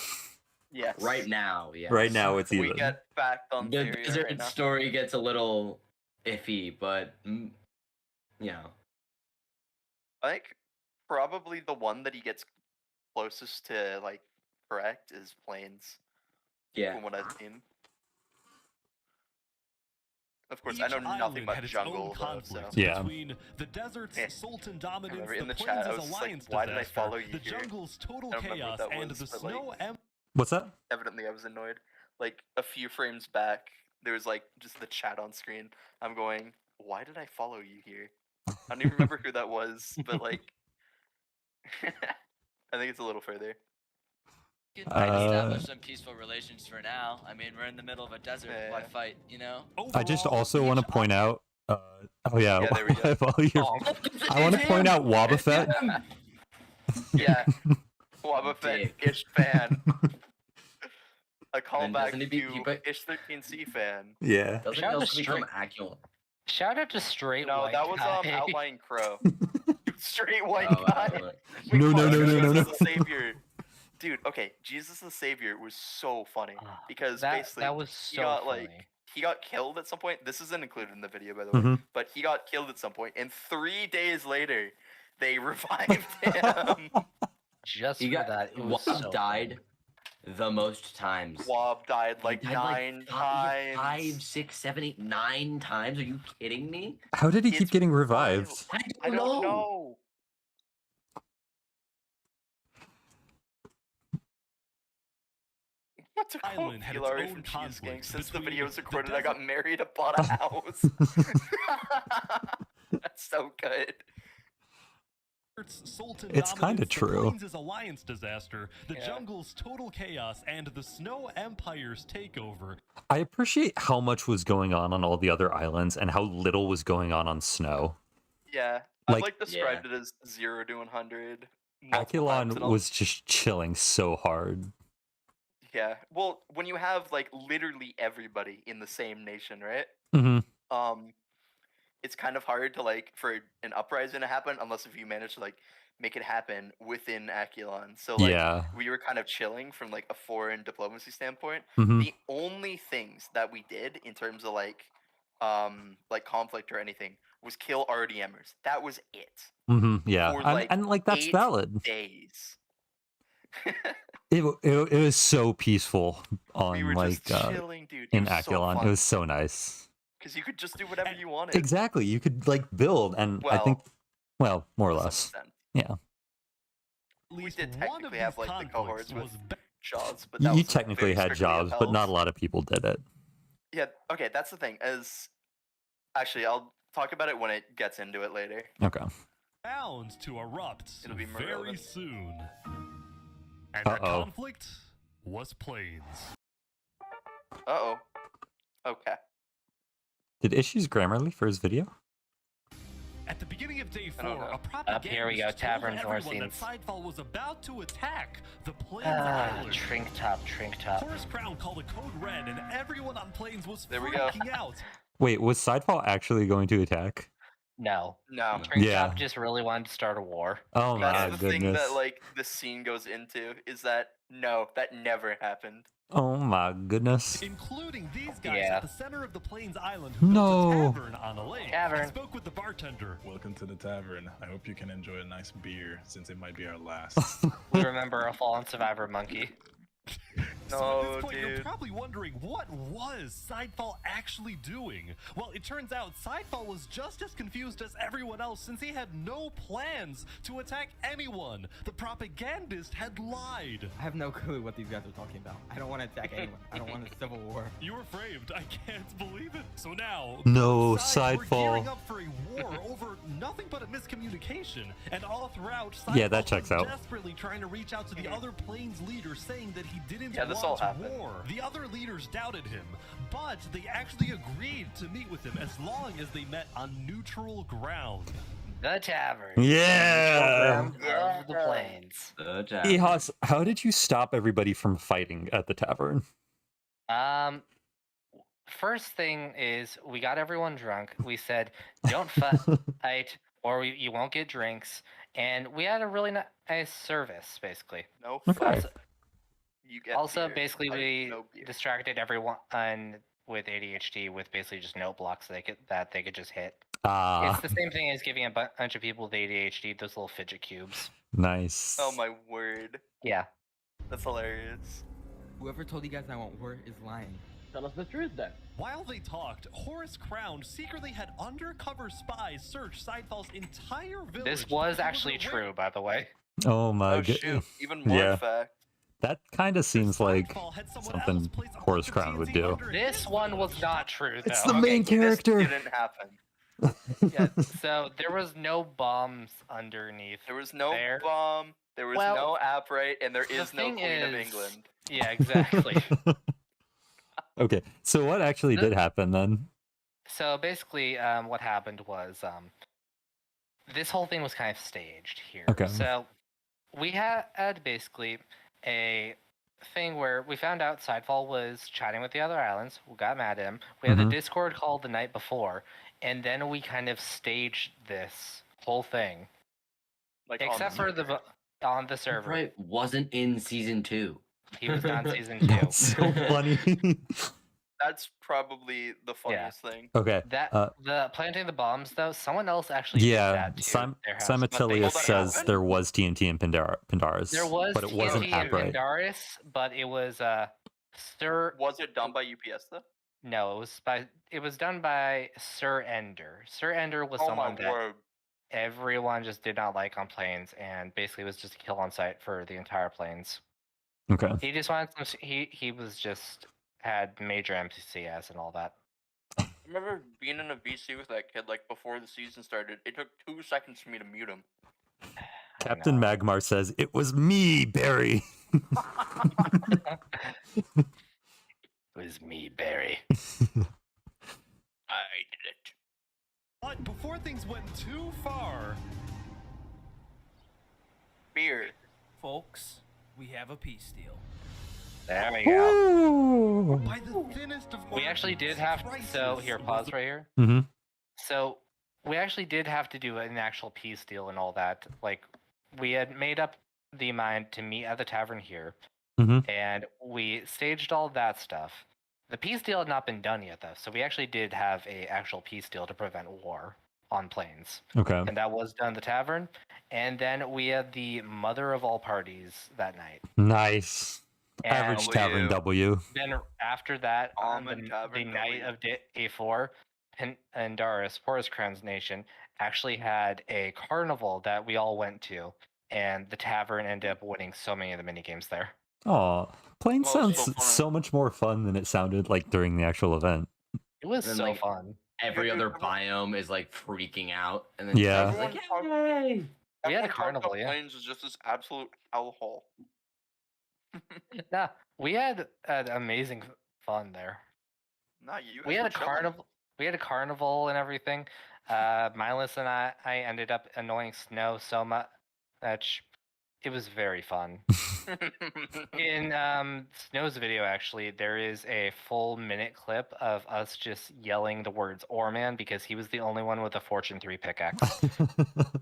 Yes. Right now, yeah. Right now, it's We even. get fact on The theory desert right now. story gets a little iffy, but you know. I think probably the one that he gets closest to like correct is Plains. Yeah. From what I've seen. Of course, I each know nothing island about had its jungle own though, so. conflict Yeah. between the desert's Yeah. sultan I dominance, remember the in the plains' chat, I was just like, alliance why did I disaster, follow you the here? jungle's total I don't remember what chaos, that and was, the but, snow What's that? Evidently, I was annoyed. Like a few frames back, there was like just the chat on screen. I'm going, why did I follow you here? I don't even remember who that was, but like, I think it's a little further. You can establish some peaceful relations for now. I mean, we're in the middle of a desert. Why Yeah. fight, you know? I just also want to point out. Oh yeah, Yeah, there we go. I want to point out Wobbuffet. Yeah, Wobbuffet Ish fan. A And callback doesn't he be- to Ish 13C fan. Yeah. Doesn't he Shout out also to become Straight- Aculon? Shout out to Straight No, White that was Guy. Outlying Crow. Straight white Oh, guy. Aculon. No. Jesus the Savior. Dude, okay, Jesus the Savior was so funny because basically that was he so got funny. he got killed at some point. This isn't included in the video, by the way, Mhm. but he got killed at some point, and 3 days later, they revived him. Just He for got that, it Wob was so died the most times. Wob died He like died 9 times. 5, 6, 7, 8, 9 times. Are you kidding me? How did he keep It's getting revived? I don't know. What to quote Island had its Hilary own from Cheese conflicts Gang, since the between video was the recorded, I desert- got married and bought a house. That's so good. Sultan It's kinda dominance, true. The Plains' alliance disaster, the Yeah. jungle's total chaos, and the Snow Empire's takeover. I appreciate how much was going on all the other islands and how little was going on Snow. Yeah, Like- I've described it as 0 to 100. multiple times, Aculon and I'll- was just chilling so hard. Yeah, well, when you have like literally everybody in the same nation, right? Mm-hmm. It's kind of hard to like for an uprising to happen unless if you manage to like make it happen within Aculon. So like Yeah. we were kind of chilling from like a foreign diplomacy standpoint. Mhm. The only things that we did in terms of like conflict or anything was kill RDMers. That was it. Mm-hmm. Yeah. For, And like that's 8 valid. days. It was so peaceful on We were like just chilling, dude. It in was so Aculon. fun. It was so nice. Because you could just do whatever you wanted. Exactly. You could like build, and I think, well, more or to some less. extent. Yeah. We least did one technically of have these like the cohorts conflicts with was jobs, but You that was technically very had strictly jobs, but upheld. not a lot of people did it. Yeah, okay, that's the thing. Actually, I'll talk about it when it gets into it later. Okay. bound to erupt It'll be more very relevant. soon. And that Uh-oh. conflict was Plains. Uh-oh. Okay. Did Issues Grammarly for his video? At the beginning of day I don't 4, know. a propagandist here we go, told taverns and everyone that scenes. Sidefall was about to attack the Plains Island. Trink top. Horus Crown called a code red, and everyone on Plains was There we go. freaking out. Wait, was Sidefall actually going to attack? No. No. Trink Yeah. top just really wanted to start a war. Oh my That's the goodness. thing that like the scene goes into is that no, that never happened. Oh my goodness. Including these guys Yeah. at the center of the Plains Island who built No. a tavern on a lake. Tavern. I spoke with the bartender. Welcome to the tavern. I hope you can enjoy a nice beer since it might be our last. We remember a fallen survivor monkey. So at No, this point, you're dude. probably wondering, what was Sidefall actually doing? Well, it turns out Sidefall was just as confused as everyone else since he had no plans to attack anyone. The propagandist had lied. I have no clue what these guys are talking about. I don't want to attack anyone. I don't want a civil war. You were framed. I can't believe it. So now, No, both sides were gearing Sidefall. up for a war over nothing but a miscommunication. And all throughout, Yeah, that Sidefall checks was out. desperately trying to reach out to the other Plains leaders, saying that he didn't Yeah, this want all happened. war. The other leaders doubted him, but they actually agreed to meet with him as long as they met on neutral ground. The tavern. Yeah. Of the plains. The tavern. Ehas, how did you stop everybody from fighting at the tavern? First thing is we got everyone drunk. We said, don't fight or you won't get drinks. And we had a really nice service, basically. No Okay. fuss. You get Also, beer. basically, I we no beer. distracted everyone with ADHD with basically just note blocks that they could just hit. Ah, It's the same thing as giving a bunch of people with ADHD those little fidget cubes. nice. Oh my word. Yeah. That's hilarious. Whoever told you guys I want war is lying. Tell us the truth then. While they talked, Horus Crown secretly had undercover spies search Sidefall's entire village. This to was see actually where- true, by the way. Oh my Oh goodness. shoot. Even more Yeah. fact. That kind of seems like something Horus Crown would do. This one was not true, though. It's the main character. This didn't happen. Yeah, so there was no bombs underneath. There was no there. bomb. There was no apparate, and there is no Queen of England. Yeah, exactly. Okay, so what actually did happen then? So basically, what happened was this whole thing was kind of staged here. Okay. So we had basically a thing where we found out Sidefall was chatting with the other islands. We got mad at him. We had the Discord call the night before, and then we kind of staged this whole thing. Like except for on the server. Right, wasn't in season 2. He was on season 2. That's so funny. That's probably the funniest thing. Okay. The planting the bombs though, someone else actually did that to their house. Simultaneous says there was TNT in Pandaris. There was but it wasn't TNT in Aberrate. Pandaris, but it was Sir. Was it done by UPS though? No, it was done by Sir Ender. Sir Ender was someone that everyone just did not like on planes, and basically was just a kill on sight for the entire planes. Okay. He just wanted some. He was just had major MCS and all that. I remember being in a VC with that kid like before the season started. It took 2 seconds for me to mute him. Captain Magmar says, "It was me, Barry." It was me, Barry. I did it. But before things went too far, beer, folks, we have a peace deal. There we go. by the thinnest of We actually did have so here, pause right here. Mm-hmm. So we actually did have to do an actual peace deal and all that. Like we had made up the mind to meet at the tavern here, and we staged all that stuff. The peace deal had not been done yet, though, so we actually did have a actual peace deal to prevent war on planes. Okay. And that was done at the tavern, and then we had the mother of all parties that night. Nice. Average Tavern W. Then after that, on the night of day 4, Pandaris, Horus Crown's nation, actually had a carnival that we all went to, and the tavern ended up winning so many of the mini games there. Aw, Plane sounds so much more fun than it sounded like during the actual event. It was And so like, fun. Every other biome is like freaking out, and then Yeah. it's like, yay! We had a carnival, yeah. Planes is just this absolute hellhole. Nah, we had amazing fun there. Not you. We had a carnival. We had a carnival and everything. Miles and I ended up annoying Snow so much. It was very fun. In Snow's video, actually, there is a full minute clip of us just yelling the words "Orman" because he was the only one with a Fortune 3 pickaxe.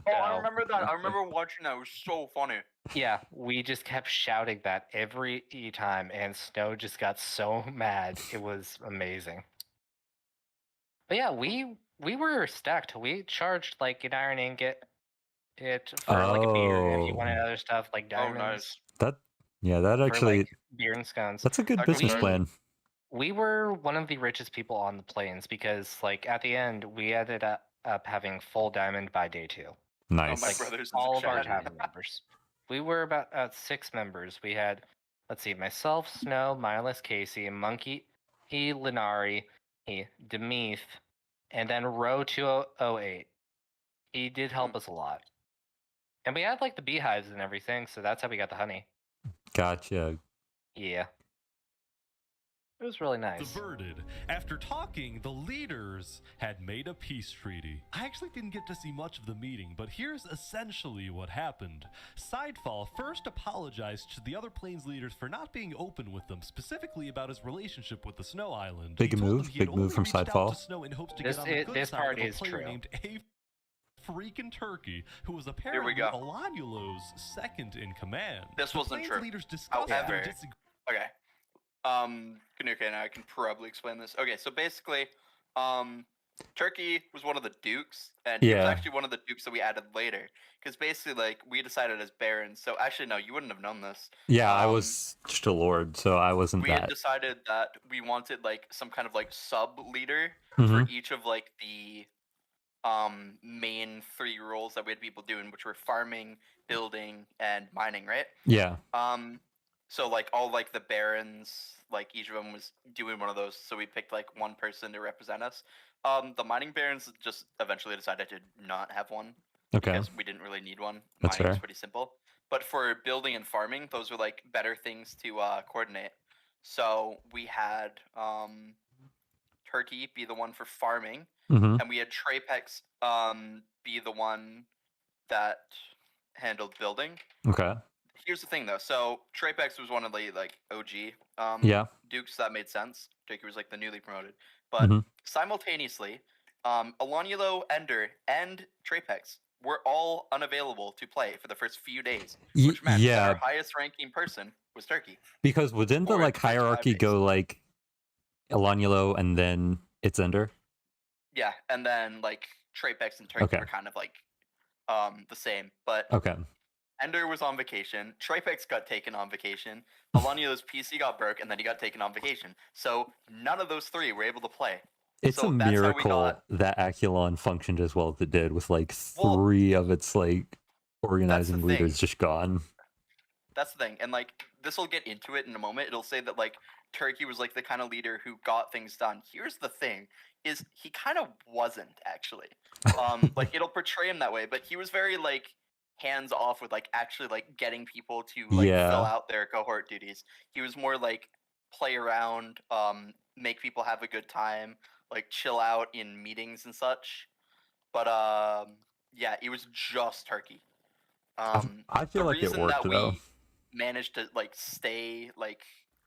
Oh, I remember that. I remember watching that. It was so funny. Yeah, we just kept shouting that every time, and Snow just got so mad. It was amazing. But yeah, we were stacked. We charged like an iron ingot for like a beer, and if you wanted other stuff like diamonds. That for, actually like, beer and scones. That's a good business plan. We were one of the richest people on the plains because, like, at the end, we ended up having full diamond by day 2. Nice. Like, my brothers all of our tavern members. We were about 6 members. We had, let's see, myself, Snow, Miles, Casey, Monkey, Linari, Demeath, and then Row 208. He did help us a lot. And we had, like, the beehives and everything, so that's how we got the honey. Gotcha. Yeah. It was really nice. Diverted. After talking, the leaders had made a peace treaty. I actually didn't get to see much of the meeting, but here's essentially what happened. Sidefall first apologized to the other Plains leaders for not being open with them, specifically about his relationship with the Snow Island. Big move from Sidefall. This part is true. Named freaking Turkey, who was apparently Olanulo's second in command. This wasn't true. Leaders discussed their disagreement. Okay. KaNukei and I can probably explain this. Okay, so basically, Turkey was one of the dukes, and he was actually one of the dukes that we added later. Because basically, like, we decided as barons. So actually, no, you wouldn't have known this. Yeah, I was just a lord, so I wasn't we that. had decided that we wanted like some kind of like sub leader for each of like the main 3 roles that we had people doing, which were farming, building, and mining, right? Yeah. So like all like the barons, like each of them was doing one of those. So we picked like one person to represent us. The mining barons just eventually decided to not have one Okay. because we didn't really need one. That's Mining is fair. pretty simple. But for building and farming, those were like better things to coordinate. So we had Turkey be the one for farming, Mm-hmm. and we had Trapex be the one that handled building. Okay. Here's the thing though. So Trapex was one of the like OG Yeah. dukes, that made sense. Turkey was like the newly promoted. But Mhm. simultaneously, Alonilo, Ender, and Trapex were all unavailable to play for the first few days, which meant that our highest ranking person was Turkey. Because within the for like the first 5 hierarchy days. go like Alanyulo and then it's Ender. Yeah, and then like Trapex and Turkey Okay. were kind of like the same, but Okay. Ender was on vacation. Trapex got taken on vacation. Alanilo's PC got broke, and then he got taken on vacation. So none of those three were able to play. It's So a that's how we miracle got- that Aculon functioned as well as it did with like 3 of its like organizing leaders just gone. That's the thing, and like this will get into it in a moment. It'll say that like Turkey was like the kind of leader who got things done. Here's the thing: is he kind of wasn't actually. Like it'll portray him that way, but he was very like hands off with like actually like getting people to like fill out their cohort duties. He was more like play around, make people have a good time, like chill out in meetings and such. But yeah, it was just Turkey. I feel the like it reason worked that though. we managed to like stay like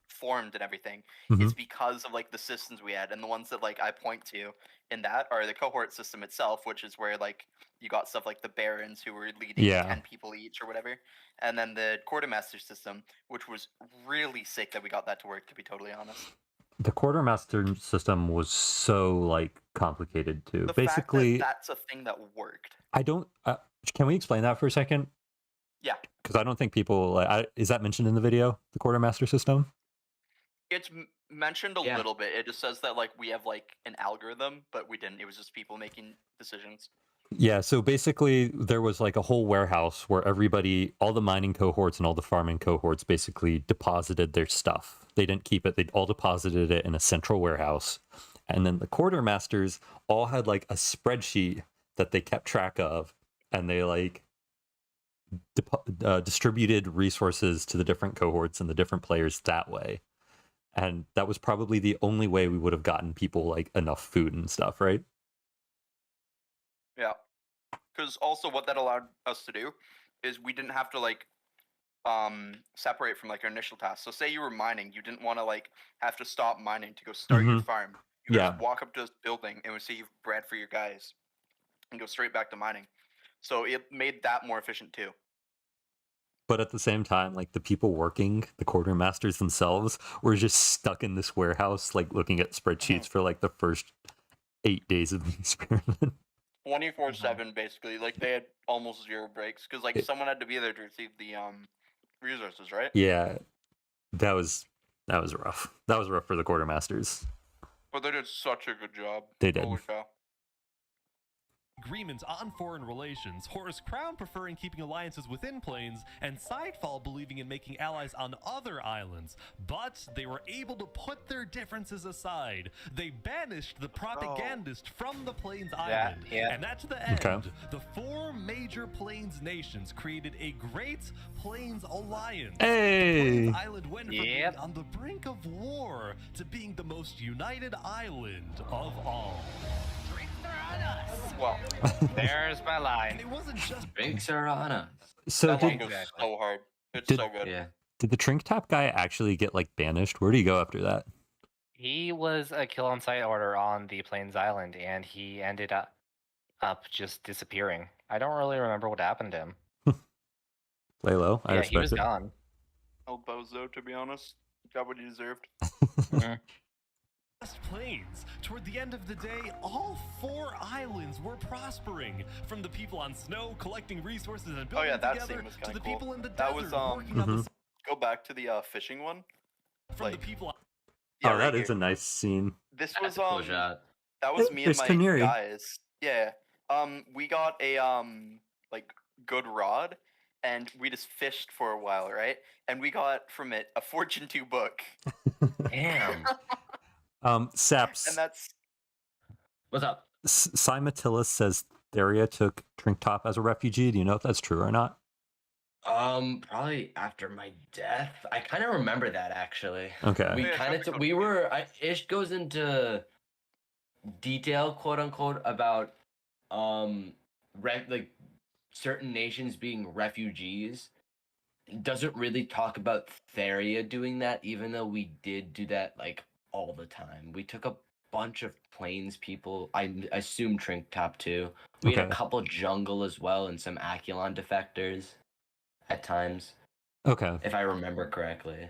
formed and everything Mhm. is because of like the systems we had, and the ones that like I point to in that are the cohort system itself, which is where like you got stuff like the barons who were leading Yeah. 10 people each or whatever, and then the quartermaster system, which was really sick that we got that to work, to be totally honest. The quartermaster system was so like complicated too. The Basically, fact that that's a thing that worked. I don't. Can we explain that for a second? Yeah. Because I don't think people. Is that mentioned in the video? The quartermaster system. It's mentioned a little bit. It just says that like we have like an algorithm, but we didn't. It was just people making decisions. Yeah, so basically there was like a whole warehouse where everybody, all the mining cohorts and all the farming cohorts basically deposited their stuff. They didn't keep it, they all deposited it in a central warehouse. And then the quartermasters all had like a spreadsheet that they kept track of, and they like distributed resources to the different cohorts and the different players that way. And that was probably the only way we would have gotten people like enough food and stuff, right? Yeah, because also what that allowed us to do is we didn't have to like separate from like our initial task. So say you were mining, you didn't want to like have to stop mining to go start your farm. You could just walk up to this building and receive bread for your guys and go straight back to mining. So it made that more efficient too. But at the same time, like the people working, the quartermasters themselves, were just stuck in this warehouse, like looking at spreadsheets for like the first 8 days of the experiment. 24/7 basically. Like they had almost zero breaks because like someone had to be there to receive the resources, right? Yeah, that was rough. That was rough for the quartermasters. But they did such a good job. They did. Holy cow. Agreements on foreign relations, Horus Crown preferring keeping alliances within planes, and Sidefall believing in making allies on other islands. But they were able to put their differences aside. They banished the propagandist from the Plains Island. And at the end, the 4 major Plains nations created a great Plains alliance. Hey! The Plains Island went from being on the brink of war to being the most united island of all. Well, there's my line. It wasn't just drinks are on us. So that did, one goes so hard. It's did- so good. Yeah. did the Trink Tap guy actually get like banished? Where did he go after that? He was a kill on sight order on the Plains Island, and he ended up just disappearing. I don't really remember what happened to him. Lay low. I Yeah, respect he was it. gone. El Bozo, to be honest. Got what he deserved. Plains. Toward the end of the day, all 4 islands were prospering. From the people on snow collecting resources and building that together scene was to kind the of cool. people in the That desert was working on the Go back to the fishing one. from the people. Oh, that is a nice scene. This was Cool shot. that was me and There's my Koniri. guys. Yeah. We got a like good rod, and we just fished for a while, right? And we got from it a Fortune 2 book. Damn. Saps. And that's What's up? Simatilis says Theria took Trinktop as a refugee. Do you know if that's true or not? Probably after my death. I kind of remember that actually. Okay. We Yeah, kind of we were. Ish goes into detail, quote unquote, about like certain nations being refugees. Doesn't really talk about Theria doing that, even though we did do that like all the time. We took a bunch of plains people. I assume Trinktop too. We had a Okay. couple jungle as well, and some Aculon defectors at times, Okay. if I remember correctly.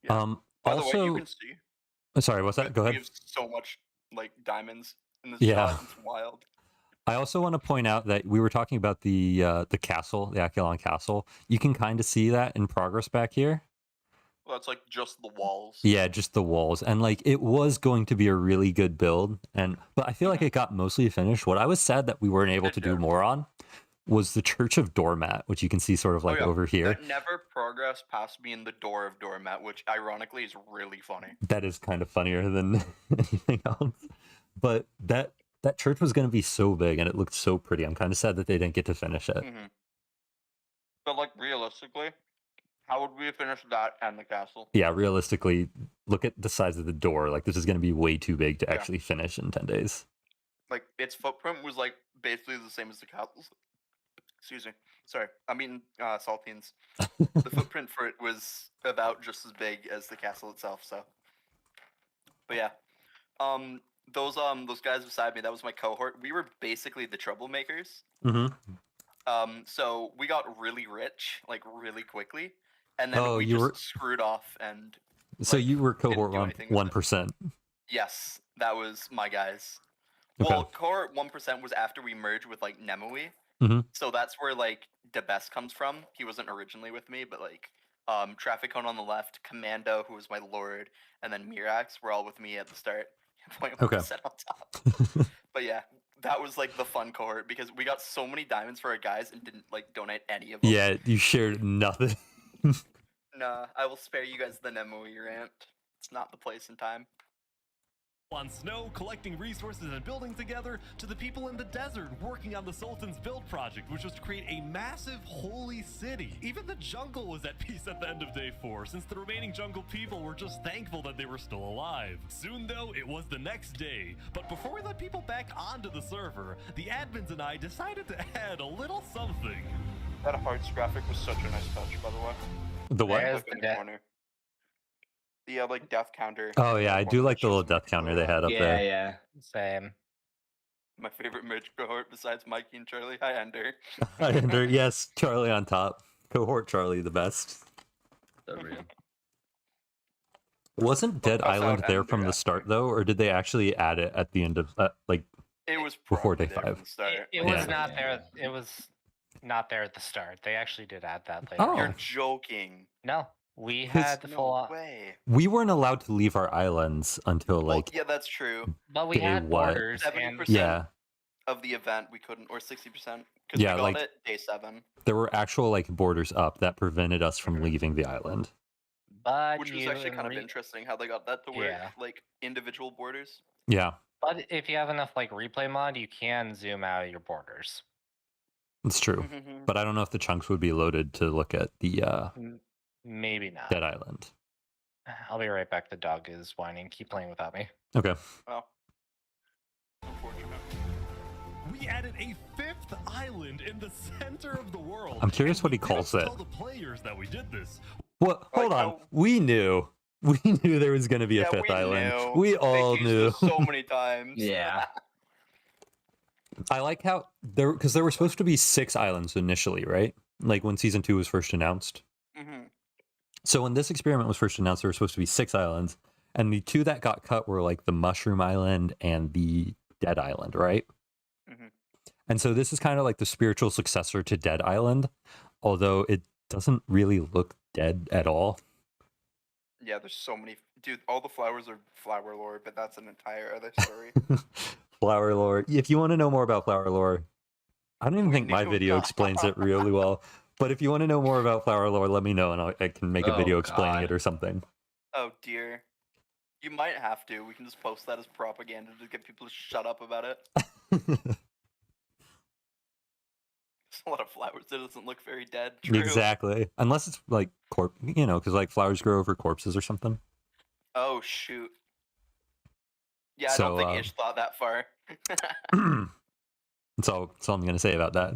Yeah. By the way, you Also, can see sorry, what's that? Go we ahead. have so much like diamonds in this Yeah. shot. It's wild. I also want to point out that we were talking about the castle, the Aculon castle. You can kind of see that in progress back here. Well, it's like just the walls. Yeah, just the walls. And like it was going to be a really good build, but I feel like it got mostly finished. What I was sad that we weren't able to do more on was the Church of Doormat, which you can see sort of like over here. That never progressed past being the Door of Doormat, which ironically is really funny. That is kind of funnier than anything else. But that church was going to be so big and it looked so pretty. I'm kind of sad that they didn't get to finish it. Mm-hmm. But like realistically, how would we finish that and the castle? Yeah, realistically, look at the size of the door. Like this is going to be way too big to actually finish in 10 days. Like its footprint was like basically the same as the castle's. Excuse me. Sorry. I mean saltines. The footprint for it was about just as big as the castle itself, so. But yeah. Those guys beside me, that was my cohort. We were basically the troublemakers. Mm-hmm. So we got really rich, like really quickly, and then we you just were screwed off and. So like, you were cohort didn't do anything with it. 1%. Yes, that was my guys. Okay. Well, cohort 1% was after we merged with like Nemui. Mm-hmm. So that's where like the best comes from. He wasn't originally with me, but like Trafficon on the left, Commando, who was my lord, and then Mirax were all with me at the start. 0.1% on top. But yeah, that was like the fun cohort because we got so many diamonds for our guys and didn't like donate any of them. Yeah, you shared nothing. Nah, I will spare you guys the Nemui rant. It's not the place and time. On snow, collecting resources and building together, to the people in the desert working on the Sultan's build project, which was to create a massive holy city. Even the jungle was at peace at the end of day 4, since the remaining jungle people were just thankful that they were still alive. Soon though, it was the next day, but before we let people back onto the server, the admins and I decided to add a little something. That hearts graphic was such a nice touch, by the way. The what? Look in the corner. The like death counter. Oh yeah, I do like the little death counter they had up there. Yeah. Same. My favorite merge cohort besides Mikey and Charlie. Hi, Ender. Hi, Ender. Yes, Charlie on top. Cohort Charlie, the best. So real. Wasn't Dead Bust out Island there Ender from the after. start though, or did they actually add it at the end of like It was before probably day there 5? from the start. It was Yeah. not there. It was not there at the start. They actually did add that later. Oh. You're joking. No, we 'Cause- had the full. No way. We weren't allowed to leave our islands until like Well, yeah, that's true. But we day had what? borders. 70% And yeah, of the event we couldn't, or 60%, because Yeah, we got like- it day 7, there were actual like borders up that prevented us from leaving the island. but which was you actually kind of re- interesting how they got that to work, Yeah. like individual borders. Yeah, But if you have enough like replay mod, you can zoom out your borders. it's true. Mhm. But I don't know if the chunks would be loaded to look at the Maybe not. Dead Island. I'll be right back. The dog is whining. Keep playing without me. Okay. Oh. Unfortunate. We added a 5th island in the center of the world. I'm curious and what we he calls didn't it. Tell the players that we did this. What? Hold Like on. how- We knew. We knew there was going to be a Yeah, 5th we island. knew. We They all teased knew. us so many times. Yeah. I like how because there were supposed to be 6 islands initially, right? Like when season 2 was first announced. Mhm. So when this experiment was first announced, there were supposed to be 6 islands, and the 2 that got cut were like the Mushroom Island and the Dead Island, right? Mhm. And so this is kind of like the spiritual successor to Dead Island, although it doesn't really look dead at all. Yeah, there's so many. Dude, all the flowers are flower lore, but that's an entire other story. Flower lore. If you want to know more about flower lore, I don't even We think my knew video not. explains it really well. But if you want to know more about flower lore, let me know, and I can make a Oh, video explaining God. it or something. Oh dear. You might have to. We can just post that as propaganda to get people to shut up about it. There's a lot of flowers. It doesn't look very dead. True. Exactly. Unless it's like because like flowers grow over corpses or something. Oh shoot. Yeah, I So, don't think Ish thought that far. that's all I'm gonna say about that.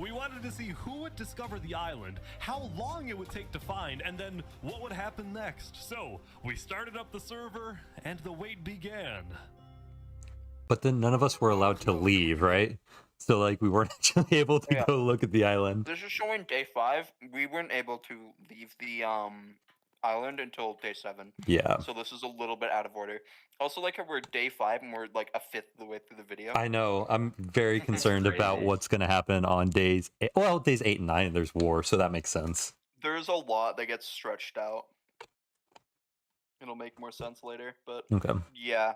We wanted to see who would discover the island, how long it would take to find, and then what would happen next. So, we started up the server, and the wait began. But then none of us were allowed to leave, right? So like we weren't actually able to go look at the island. This is showing day 5. We weren't able to leave the island until day 7. Yeah. So this is a little bit out of order. Also, like how we're day 5 and we're like a fifth of the way through the video. I know. I'm very concerned about crazy. what's gonna happen on days 8 and 9. There's war, so that makes sense. There's a lot that gets stretched out. It'll make more sense later, but Okay. yeah.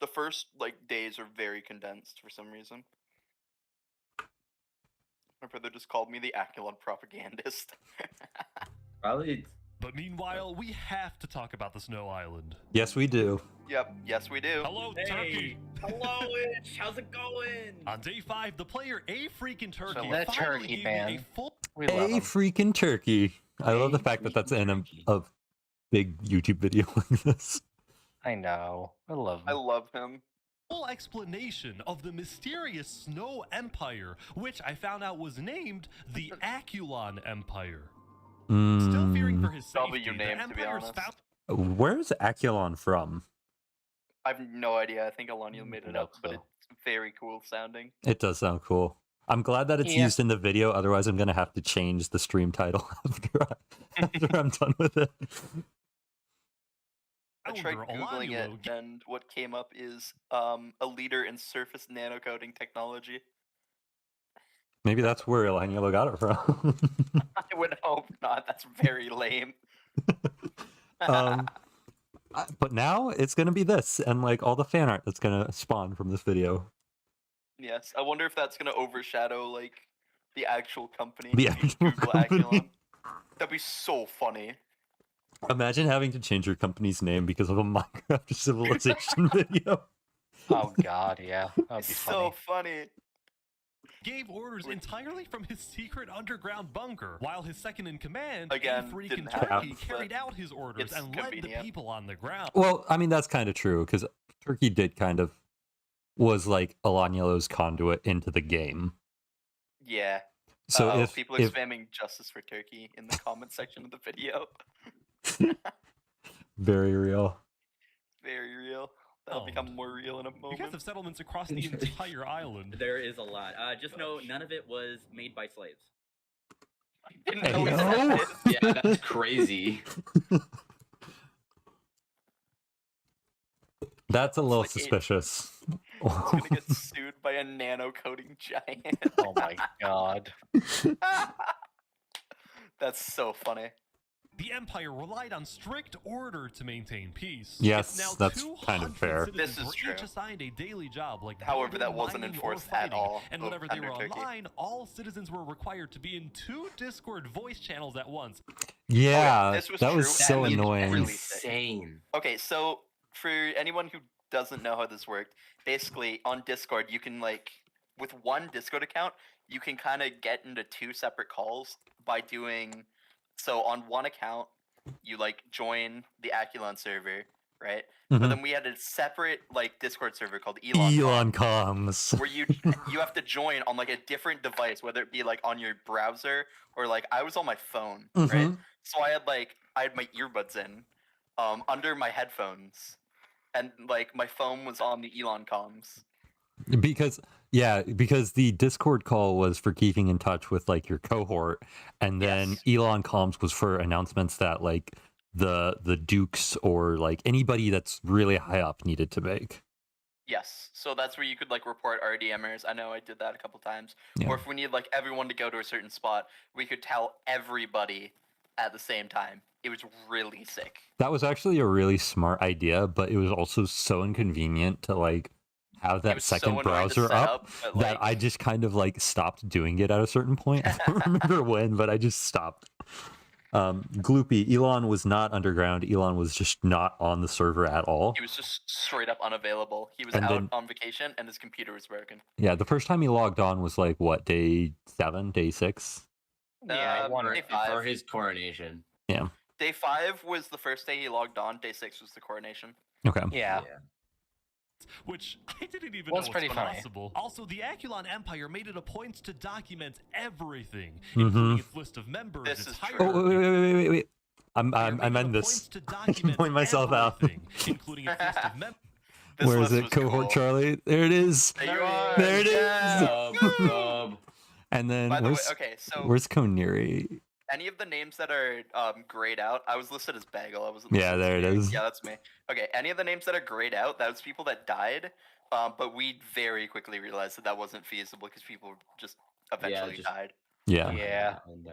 The first like days are very condensed for some reason. My brother just called me the Aculon propagandist. Probably. But meanwhile, we have to talk about the Snow Island. Yes, we do. Yep, yes we do. Hello, Turkey! Hello, Itch. How's it going? On day 5, the player A Freaking Turkey the finally Turkey gave me man. a full We love A him. freaking turkey. I love the fact that that's in a big YouTube video like this. I know. I love I him. love him. full explanation of the mysterious Snow Empire, which I found out was named the Aculon Empire. Still fearing for his safety, W name, the to be Empire's honest. Where's Aculon from? I have no idea. I think Alaniel made it No up, but clue. it's very cool sounding. It does sound cool. I'm glad that it's Yeah. used in the video. Otherwise, I'm gonna have to change the stream title after I'm done with it. I tried googling it, and what came up is a leader in surface nanocoating technology. Maybe that's where Elanielo got it from. I would hope not. That's very lame. But now it's gonna be this, and like all the fan art that's gonna spawn from this video. Yes, I wonder if that's gonna overshadow like the actual company. The if you actual Google company. Aculon. That'd be so funny. Imagine having to change your company's name because of a Minecraft Civilization video. Oh god, yeah. That'd be So funny. funny. gave orders entirely from his secret underground bunker, while his second in command, Again, Freaking didn't Turkey, happen, carried but out his orders it's and led the convenient. people on the ground. Well, I mean that's kind of true because Turkey did kind of was like Alanielo's conduit into the game. Yeah. So if people are spamming justice for Turkey in the comment section of the video. very real. Very real. That'll become more real in a moment. Because of settlements across the entire island. There is a lot. Just know none of it was made by slaves. Didn't Hey, know he no. said this. Yeah, that's crazy. That's a little like it- suspicious. He's gonna get sued by a nano coding giant. Oh my god. That's so funny. The Empire relied on strict order to maintain peace. Yes, Now that's 200 kind of fair. citizens This is were true. each assigned a daily job, like However, building, that wasn't mining, enforced or at fighting. all And whenever they under were Turkey. online, all citizens were required to be in 2 Discord voice channels at once. Yeah, this was that was true. so That was annoying. really sick. Insane. Okay, so for anyone who doesn't know how this worked, basically on Discord you can like with one Discord account you can kind of get into 2 separate calls by doing so on one account you like join the Aculon server, right? But Mhm. then we had a separate like Discord server called Elon. Elon comms. Where you have to join on like a different device, whether it be like on your browser or like I was on my phone, right? Mhm. So I had my earbuds in, under my headphones, and like my phone was on the Elon comms. Because the Discord call was for keeping in touch with like your cohort, and then Elon comms was for announcements that like the dukes or like anybody that's really high up needed to make. Yes, so that's where you could like report RDMers. I know I did that a couple times. Yeah. Or if we need like everyone to go to a certain spot, we could tell everybody at the same time. It was really sick. That was actually a really smart idea, but it was also so inconvenient to like have that was so second annoying to browser set up, up, but, that like- I just kind of like stopped doing it at a certain point. I don't remember when, but I just stopped. Gloopy, Elon was not underground. Elon was just not on the server at all. He was just straight up unavailable. He was And out then- on vacation, and his computer was broken. Yeah, the first time he logged on was like what, day 7, day 6? Yeah, Day 5. For his coronation. Yeah. Day 5 was the first day he logged on. Day 6 was the coronation. Okay. Yeah. Which I didn't even Was know pretty was funny. possible. Also, the Aculon Empire made it a point to document everything, Mhm. including its list of members, This its is true. hierarchy. Wait. I'm in this. I can point myself out. Including its list of members. This Where is list it? was Cohort cool. Charlie. There it is. There you are. There it is. Yeah. And then By the way, where's okay, so where's Koniri? any of the names that are grayed out, I was listed as Bagel. I wasn't. Yeah, listed as there it Koniri. is. Yeah, that's me. Okay, any of the names that are grayed out, that was people that died. But we very quickly realized that that wasn't feasible because people just eventually just- died. Yeah. Yeah. And,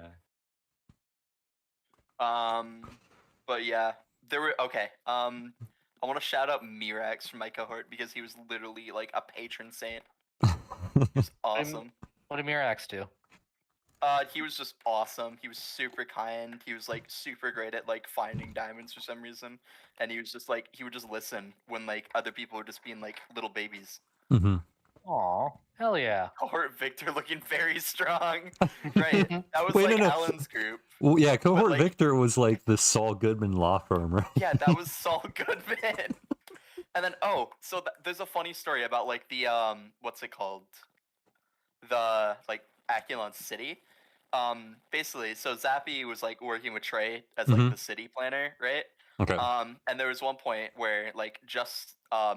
But yeah, there were okay. I want to shout out Mirax from my cohort because he was literally like a patron saint. Awesome. What did Mirax do? He was just awesome. He was super kind. He was like super great at like finding diamonds for some reason, and he was just like he would just listen when like other people were just being like little babies. Mm-hmm. Aw, hell yeah. Cohort Victor looking very strong. Right, that was Wait, like no. Alan's group. Well, yeah, Cohort like- Victor was like the Saul Goodman law firm, right? Yeah, that was Saul Goodman. And then so there's a funny story about like the what's it called? The like Aculon City. Basically, so Zappy was like working with Trey as like the city planner, right? Okay. And there was one point where like just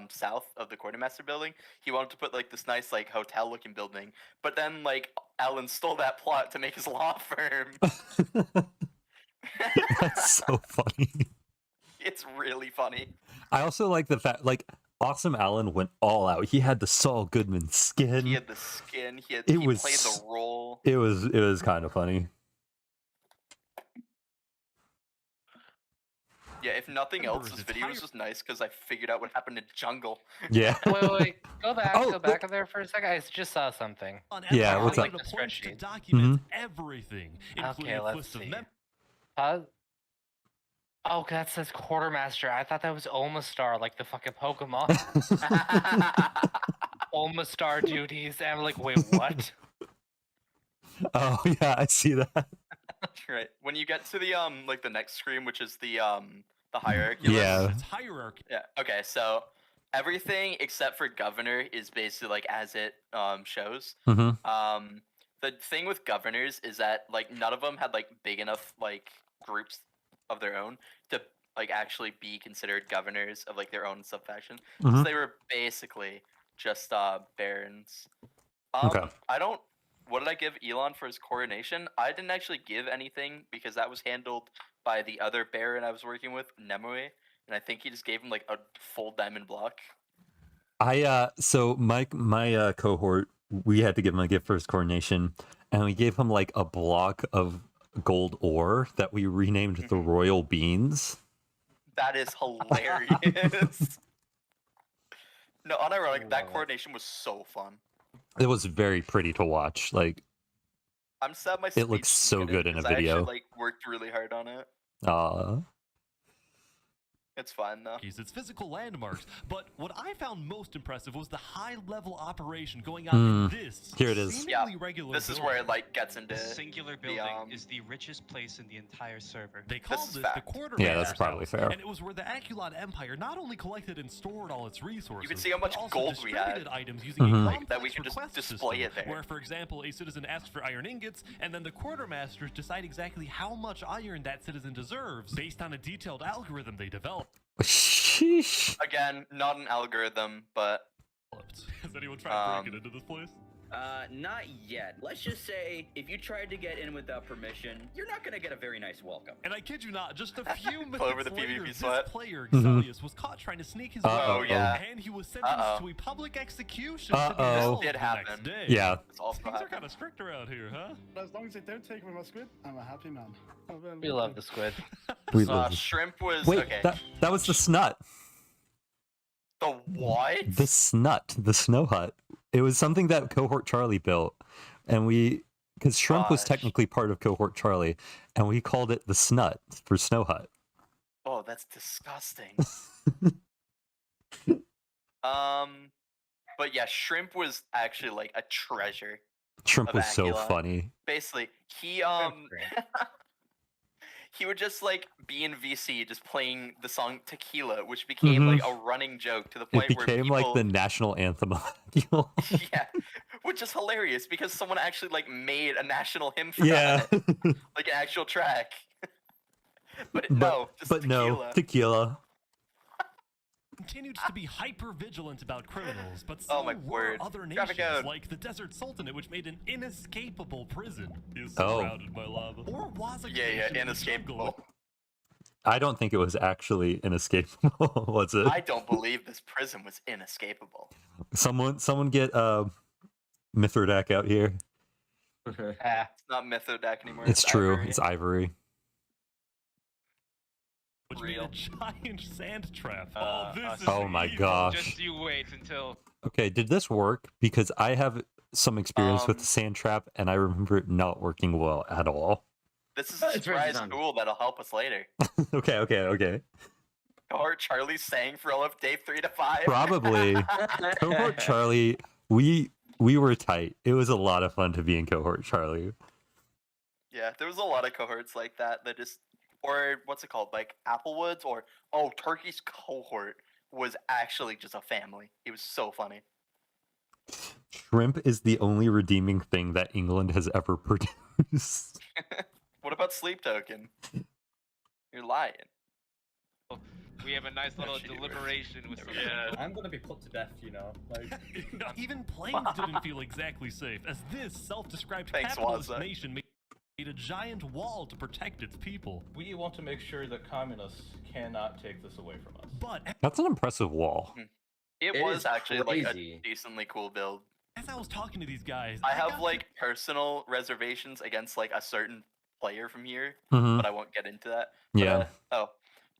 south of the quartermaster building, he wanted to put like this nice like hotel looking building, but then like Alan stole that plot to make his law firm. That's so funny. It's really funny. I also like the fact, like, Awesome Allen went all out. He had the Saul Goodman skin. He had the skin. He It played was- the role. It was kind of funny. Yeah, if nothing else, Members, this it's video was higher- just nice because I figured out what happened to Jungle. Yeah. Wait. Go back. Oh, Go back up there for a second. I just saw something. On Yeah, Empire what's made up? it a point to Spreadsheet. document everything, including Okay, its let's list of see. members. Oh, that says Quartermaster. I thought that was Omastar, like the fucking Pokemon. Omastar duties. And I'm like, wait, what? Oh yeah, I see that. Right. When you get to the like the next screen, which is the hierarchy Yeah. list. It's hierarchy. Yeah. Okay, so everything except for governor is basically like as it shows. Mm-hmm. The thing with governors is that like none of them had like big enough like groups of their own to like actually be considered governors of like their own subfaction. So Mhm. they were basically just barons. Okay. What did I give Elon for his coronation? I didn't actually give anything because that was handled by the other baron I was working with, Nemue, and I think he just gave him like a full diamond block. So my cohort, we had to give him a gift for his coronation, and we gave him like a block of gold ore that we renamed the Royal Beans. That is hilarious. No, unironic, that coronation was so fun. It was very pretty to watch. Like, I'm sad my it looks speech so didn't, good in a 'cause I actually, video. like worked really hard on it. It's fine though. Its physical landmarks. But what I found most impressive was the high-level operation going on in this. Here it is. Yeah, seemingly regular this is building. where it like gets into Singular the, building is the richest place in the entire server. They called is this fact. the Quartermaster's Yeah, that's probably House, fair. And it was where the Aculon Empire not only collected and stored all its resources, You can see how much but also gold we had. distributed items using Mhm. a Like, complex that we could just request display system, it there. Where, for example, a citizen asks for iron ingots, and then the quartermasters decide exactly how much iron that citizen deserves based on a detailed algorithm they developed. Sheesh. Again, not an algorithm, but Has anyone tried breaking into this place? Not yet. Let's just say if you tried to get in without permission, you're not gonna get a very nice welcome. And I kid you not, just a few minutes Over the later, PvP this sweat. player, Mhm. Xelius, was caught trying to sneak his Uh-oh. way Oh, yeah. and he was sentenced Uh-oh. to a public execution to be Uh-oh. held Did the happen. next day. Yeah. it's also Things are happened. kind of strict around here, huh? As long as they don't take away my squid, I'm a happy man. We love the squid. We love this. Shrimp was Wait, okay. that was the snut. The what? The snut, the snow hut. It was something that Cohort Charlie built, and because Shrimp was technically part of Cohort Charlie, and we called it the snut for Snow Hut. Oh, that's disgusting. But yeah, Shrimp was actually like a treasure. Shrimp of was so Aculon. funny. Basically, he he would just like be in VC just playing the song Tequila, which became like a running joke to the It point where became people like the national anthem of Aculon. yeah, which is hilarious because someone actually like made a national hymn for Yeah. that, like an actual track. But no, just Tequila. Tequila. Continued to be hyper vigilant about criminals, but Oh so my were word. other Traffic nations, code. like the Desert Sultanate, which made an inescapable prison, is Oh. surrounded by lava. Or was a Yeah, creation of the inescapable. jungle. I don't think it was actually inescapable, was it? I don't believe this prison was inescapable. Someone get Mithridac out here. It's not Mythodac anymore. It's true. Ivory. It's Ivory. Which made a giant sand trap. This is Oh my evil. gosh. Just you wait until. Okay, did this work? Because I have some experience with the sand trap, and I remember it not working well at all. This is a surprise tool that'll help us later. Okay. Cohort Charlie sang for all of day 3 to 5. Probably. Cohort Charlie, we were tight. It was a lot of fun to be in Cohort Charlie. Yeah, there was a lot of cohorts like that just, or what's it called, like Applewoods, or Turkey's cohort was actually just a family. It was so funny. Shrimp is the only redeeming thing that England has ever produced. What about Sleep Token? You're lying. We have a nice little deliberation with some. I'm gonna be put to death, you know. Like Even planes didn't feel exactly safe, as this self-described Thanks, capitalist Waza. nation made a giant wall to protect its people. We want to make sure that communists cannot take this away from us. But That's an impressive wall. It It was is actually like a crazy. decently cool build. as I was talking to these guys, I have got like personal reservations against like a certain player from here, Mhm. but I won't get into that. Yeah.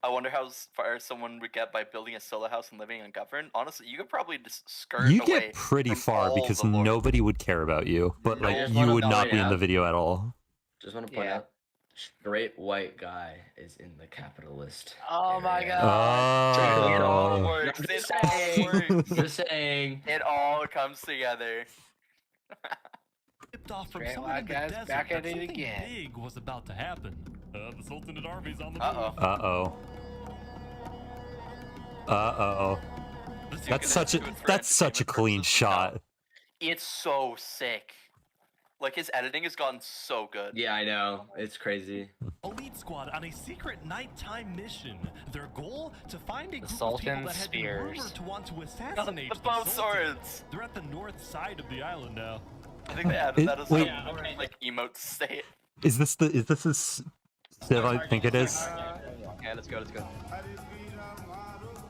I wonder how far someone would get by building a solo house and living ungoverned. Honestly, you could probably just skirt You away get pretty from far all because the lore. nobody would care about you, but I like just you wanna would not point be in the out- video at all. Just want to point Yeah. out, straight white guy is in the capitalist. Oh my area. god. It all Oh. works. I'm It just all saying. works. Just saying. It all comes together. tipped off from Straight someone white in the guys desert back that at it something again. big was about to happen. The Sultanate army's on the Uh-oh. move. Uh-oh. That's such a clean shot. It's so sick. Like his editing has gotten so good. Yeah, I know. It's crazy. Elite squad on a secret nighttime mission. Their goal to find a group of people Sultan's that had been spears. rumored to want to assassinate The bow Sultan. swords. They're at the north side of the island now. I think they added that as Wait. a like emote state. Is this still I think it is? yeah, let's go.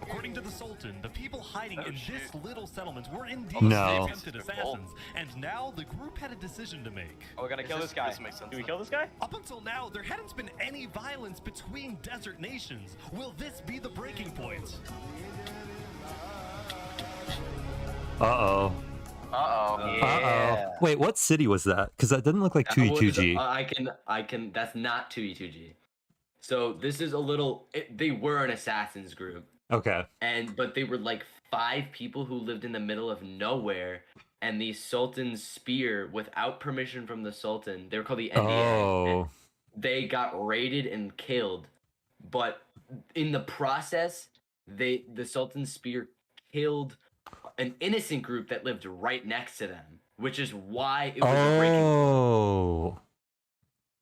According to the Sultan, the people hiding in this little settlement were indeed No. attempted assassins, and now the group had a decision to make. Oh, we're gonna kill this guy. This makes sense. Do we kill this guy? Up until now, there hadn't been any violence between desert nations. Will this be the breaking point? Uh-oh. Uh-oh. Wait, what city was that? Because that didn't look like 2E2G. I can. That's not 2E2G. So this is a little. They were an assassins group, Okay. but they were like 5 people who lived in the middle of nowhere, and the Sultan's spear, without permission from the Sultan, they were called the NDA. Oh. They got raided and killed, but in the process, the Sultan's spear killed an innocent group that lived right next to them, which is why it was a breaking point.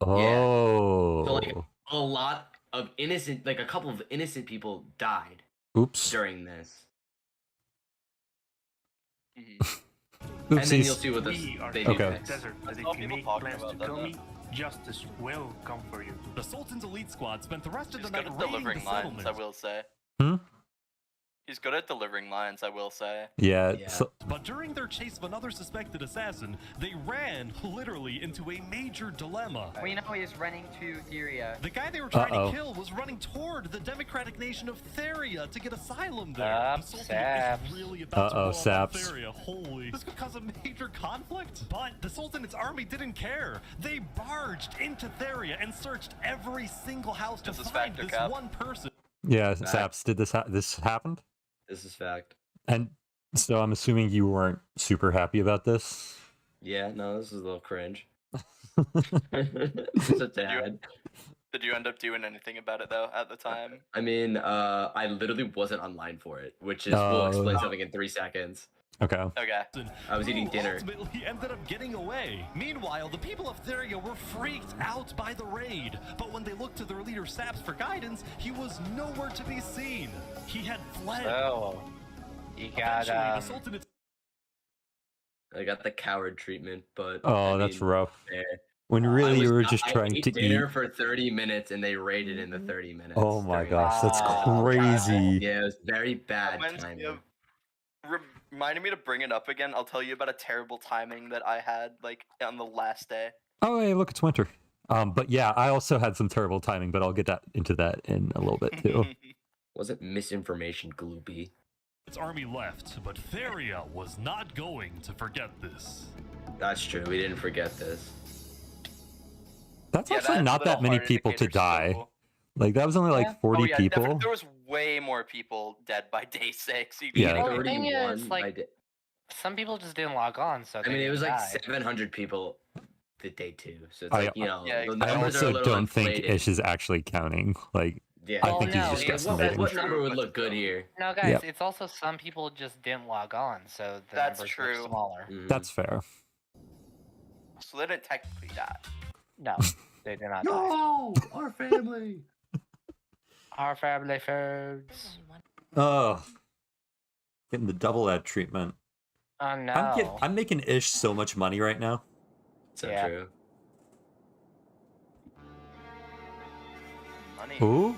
Oh. So like a lot of innocent, like a couple of innocent people died Oops. during this. Oopsies. And then you'll see what this We are they in do the next. desert, but if All you people make talking plans to about that, kill me, though. justice will come for you. The Sultan's elite squad spent the rest of He's the good night at raiding delivering the lines, settlement. I will say. He's good at delivering lines, I will say. Yeah. Yeah. So, But during their chase of another suspected assassin, they ran literally into a major dilemma. We know he is running to Theria. The guy they were trying to kill was running toward the democratic nation of Theria to get asylum there. The Sultan is really about to blow up Saps. Theria. Holy. This could cause a major conflict. But the Sultan's army didn't care. They barged into Theria and searched every single house to find this one person. yeah, Saps, did this happened? This is fact. And so I'm assuming you weren't super happy about this. Yeah, no, this is a little cringe. It's a tad. Did you end up doing anything about it though at the time? I mean, I literally wasn't online for it, which is we'll explain something in 3 seconds. Okay. Okay. I was eating dinner. Ultimately ended up getting away. Meanwhile, the people of Theria were freaked out by the raid. But when they looked to their leader Saps for guidance, he was nowhere to be seen. He had fled. So, you got The Sultan I got the coward treatment, but that's rough. eh. When really you were just I trying ate to dinner eat. for 30 minutes and they raided in the 30 minutes. Oh my during gosh, that's that. crazy. Yeah, it was very bad Reminds me timing. of- Reminding me to bring it up again. I'll tell you about a terrible timing that I had like on the last day. Oh, hey, look, it's winter. But yeah, I also had some terrible timing, but I'll get into that in a little bit too. Wasn't misinformation gloopy? Its army left, but Theria was not going to forget this. That's true. We didn't forget this. That's actually not that many people to die. Like that was only like 40 people. There was way more people dead by day 6. Yeah. Well, the thing is, like, some people just didn't log on, so I mean, it was like died. 700 people the day 2, so it's I- like, you know, the I numbers are a also little don't think inflated. Ish is actually counting. Like, Yeah. I think he's just guesstimating. What number would look good here? No, guys, Yep. it's also some people just didn't log on, so the That's numbers true. were smaller. That's fair. So they didn't technically die. No, they did not die. No, our family. Our family foods. Oh, getting the double ad treatment. Oh no. I'm making Ish so much money right now. So Yeah. true. Money. Ooh.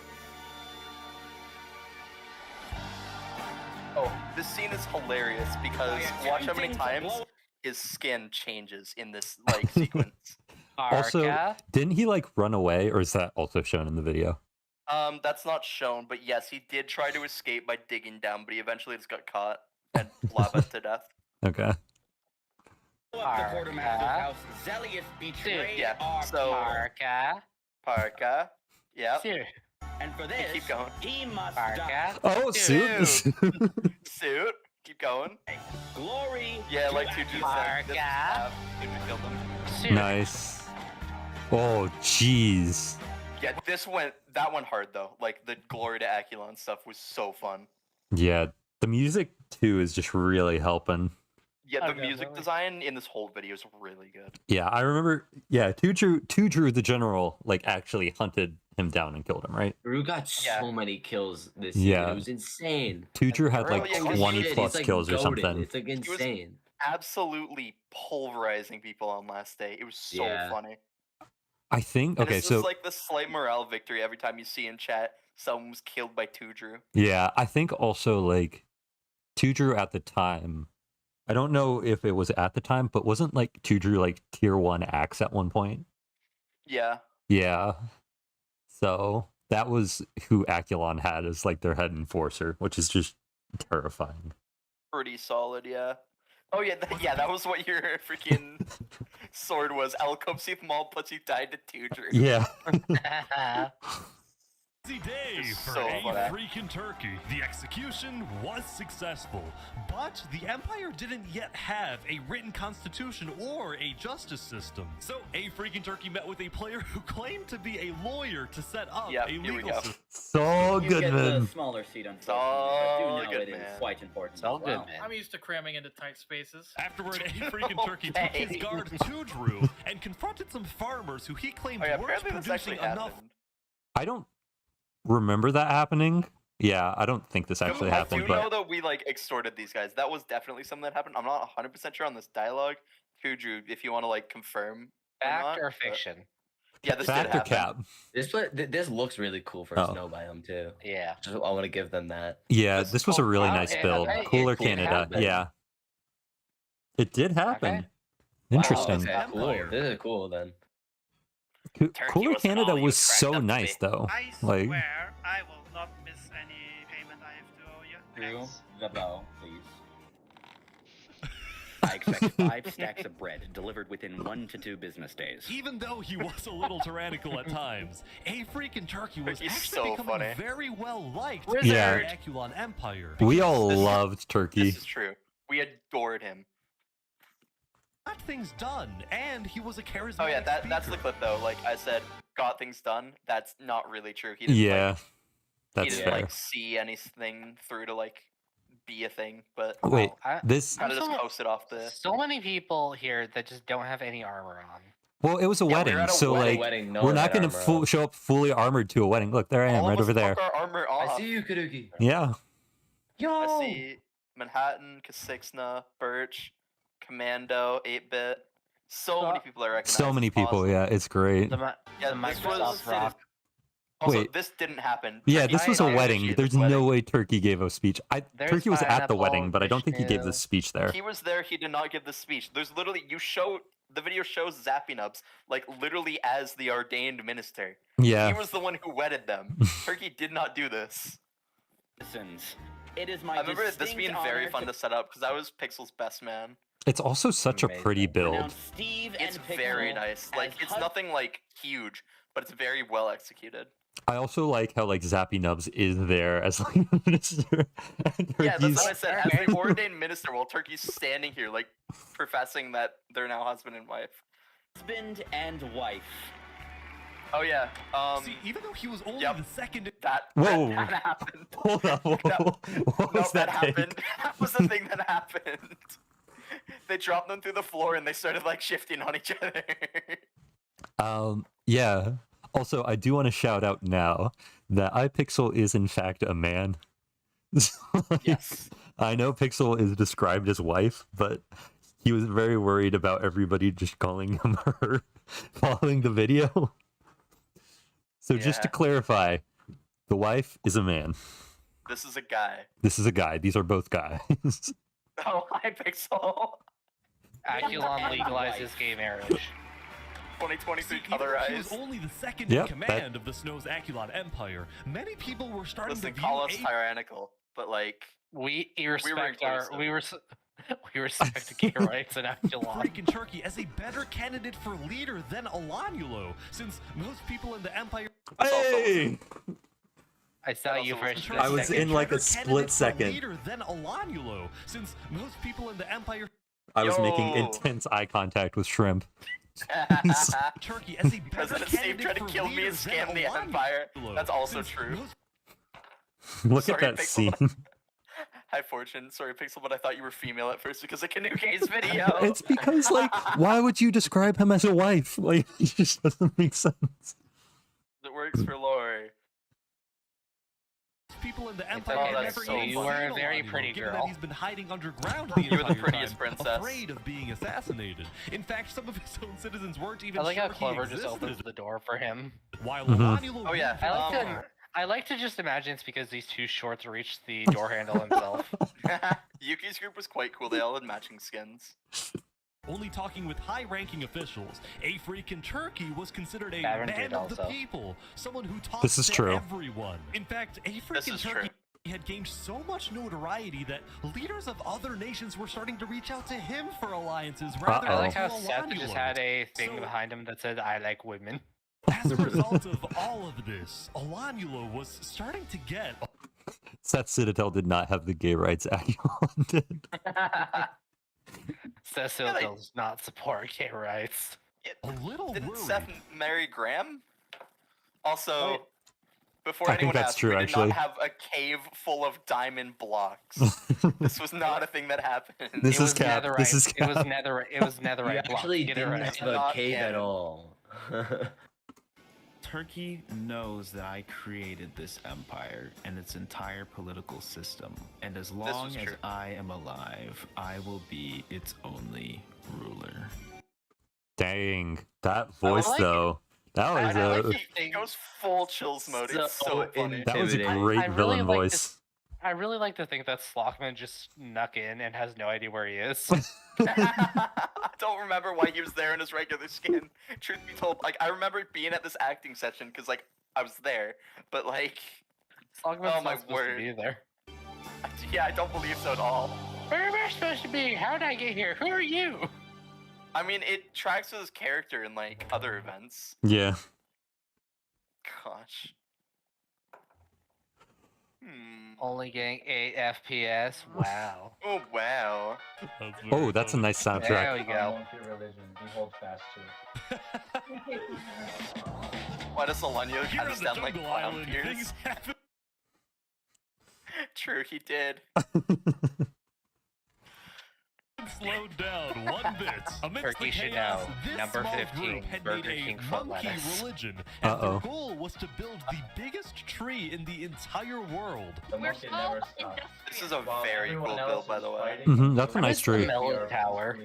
Oh, this scene is hilarious because watch how many times his skin changes in this like sequence. Also, didn't he like run away, or is that also shown in the video? That's not shown, but yes, he did try to escape by digging down, but he eventually just got caught and lava to death. Okay. The quartermaster's house, Zelius betrayed Yeah, our so Parka. Yeah. And for this, keep going. he must die. Oh, suit. Suit. Keep going. Glory. Yeah, to like Tuju said. This is half. Tuju killed him. Nice. Oh, jeez. Yeah, that went hard though. Like the Glory to Aculon stuff was so fun. Yeah, the music too is just really helping. Yeah, the music design in this whole video is really good. Yeah, I remember. Yeah, Two Drew the general like actually hunted him down and killed him, right? Drew got so many kills this season. Yeah. It was insane. Two Drew had like Really? 20 He's, plus like, kills or goated. something. It's like He was insane. absolutely pulverizing people on last day. It was so funny. I think. And Okay, it's so just like the slight morale victory every time you see in chat someone was killed by Two Drew. yeah, I think also like Two Drew at the time. I don't know if it was at the time, but wasn't like Two Drew like tier 1 axe at one point? Yeah. Yeah. So that was who Aculon had as like their head enforcer, which is just terrifying. Pretty solid, yeah. Oh yeah, that was what your freaking sword was. El Copsith Mall puts you died to Two Drew. Yeah. Easy day for so a funny. freaking turkey. The execution was successful, but the Empire didn't yet have a written constitution or a justice system. So a freaking turkey met with a player who claimed to be a lawyer to set up a legal system. So You good, get man. the smaller seat, unfortunately. I do know good, it is man. quite important. So as good, well. man. I'm used to cramming into tight spaces. Afterward, a freaking turkey took his guard to Drew and confronted some farmers who he claimed Oh yeah, weren't apparently this producing actually enough. happened. I don't remember that happening. Yeah, I don't think this actually I happened, do but know that we like extorted these guys. That was definitely something that happened. I'm not 100% sure on this dialogue. Two Drew, if you want to like confirm. Fact not, or but- fiction? Yeah, this Fact did or happen. cap? This looks really cool for a Oh. snow biome too. Yeah. Just, I want to give them that. Yeah, this was a really wow, nice yeah, build. okay, Cooler it did Canada. happen. Yeah. It did happen. Okay. Interesting. Wow, okay, cool. This is cool then. Cooler wasn't Canada all he was was cracked so up to nice be. though. I Like swear I will not miss any payment I have to owe you. Thanks. the bow, please. I expect 5 stacks of bread delivered within 1 to 2 business days. Even though he was a little tyrannical at times, A freaking Turkey was He's actually so becoming funny. very well liked Yeah. in the Aculon Empire. we all loved Turkey. This is true. We adored him. Got things done, and he was a charismatic Oh yeah, that's the speaker. clip though. Like I said, got things done. That's not really true. He didn't, Yeah. like, he That's didn't fair. like see anything through to like be a thing. But Wait, I- this kind of I'm just so- posted off the. So many people here that just don't have any armor on. well, it was a Yeah, we wedding, were at a so wedding. like Wedding, no we're one not had gonna armor on. show up fully armored to a wedding. Look, there I am, All right of us over there. took our armor off. I see you, Kanuki. Yeah. I see Manhattan, Kasixna, Birch, Commando, 8-Bit. So many people I recognize. So many It's people. awesome. Yeah, it's great. The Yeah, this was. Also, Wait. this didn't happen. Yeah, Turkey this was a did not wedding. initiate There's this wedding. no way Turkey gave a speech. There's Turkey was at the pineapple, wedding, but I don't think he gave the Vishnu. speech there. He was there. He did not give the speech. There's literally the video shows Zappy Nubs like literally as the ordained minister. Yeah. He was the one who wedded them. Turkey did not do this. Citizens, it is my I remember this distinct being very honor fun to set up because I was Pixel's best man. It's also such a pretty build. announce Steve It's and very Pixel nice. as Like it's nothing like huge, but it's very well executed. I also like how like Zappy Nubs is there as like a minister. And Yeah, that's Turkey's- what I said. As the ordained minister, while Turkey's standing here, like professing that they're now husband and wife. husband and wife. Oh yeah. See, even though he was only yep. the second. Whoa. That happened. Hold on. What No, was that that happened. take? That was the thing that happened. They dropped them through the floor and they started like shifting on each other. Yeah. Also, I do want to shout out now that iPixel is in fact a man. Yes. I know Pixel is described as wife, but he was very worried about everybody just calling him her following the video. So just to Yeah. clarify, the wife is a man. This is a guy. This is a guy. These are both guys. Oh, hi, Pixel. Aculon legalizes gay marriage. 2023 Even though he was colorized. only the second Yep, in command of the Snow's Aculon Empire, many people were starting Listen, to call view us tyrannical, but like We were respect our inclusive. we respect gay rights in Aculon. freaking Turkey as a better candidate for leader than Alanulo, since most people in the Empire. Hey! I saw you for a Turkey split I was second. in like a better split candidate for second. leader than Alanulo, since most people in the Empire. I was making Yo. intense eye contact with Shrimp. Turkey as a better President Steve candidate tried to for kill me leader and than scam the Alanulo, Empire. That's also since true. most Look Sorry, at that Pixel. scene. Hi, Fortune. Sorry, Pixel, but I thought you were female at first because of KaNukei's video. It's because, like, why would you describe him as a wife? Like, it just doesn't make sense. It works for Lori. people in the okay, Empire that's never so even you were a seen very Alanulo, pretty given girl. that he's been hiding underground the You were the entire prettiest time, princess. afraid of being assassinated. In fact, some of his own citizens weren't even I like sure how Clover he just existed. opens the door for him. While Mhm. Alanulo Oh, yeah. I like to just imagine it's because he's too short to reach the door handle himself. Yuki's group was quite cool. They all had matching skins. only talking with high-ranking officials, a freaking Turkey was considered a Tavern man did of the also. people, someone who talked This is to true. everyone. In fact, a freaking is Turkey true. had gained so much notoriety that leaders of other nations were starting to reach out to him for alliances rather I than like to how Seth just Alanulo. had a thing So- behind him that said, "I like women." As a result of all of this, Alanulo was starting to get Seth Citadel did not have the gay rights Aculon did. Seth Citadel does not support gay rights. a little Didn't worried. Seth marry Graham? Also, Oh, before I think anyone that's asks, true, we did actually. not have a cave full of diamond blocks. This was not a thing that happened. This it is was cap. netherite. This is It was cap. netherite. It was We netherite. block. actually Get it didn't right. have a Not cave at canon. all. Turkey knows that I created this empire and its entire political system, and as long was as true. I am alive, I will be its only ruler. Dang, that voice like though. That was He goes full chills mode. It's so funny. that was a great I really villain like voice. I really like to think that Slockman just snuck in and has no idea where he is. I don't remember why he was there in his regular skin. Truth be told, like I remember being at this acting session because like I was there, but like, Slockman's oh my not supposed word, to be there. Yeah, I don't believe so at all. Where am I supposed to be? How did I get here? Who are you? I mean, it tracks with his character in like other events. Yeah. Gosh. Only getting 8 FPS. Wow. Oh wow. Oh, that's a nice soundtrack. There we go. Why does Solanio kind of sound like Clown Pierce? True, he did. Slowed down one bit. Amidst Turkey the should chaos, know. this Number small 15, group had Burger made King a foot monkey lettuce. religion, and Uh-oh. their goal was to build the biggest tree in the entire world. This is a very cool build, by the way. That's a nice tree. Melon Tower.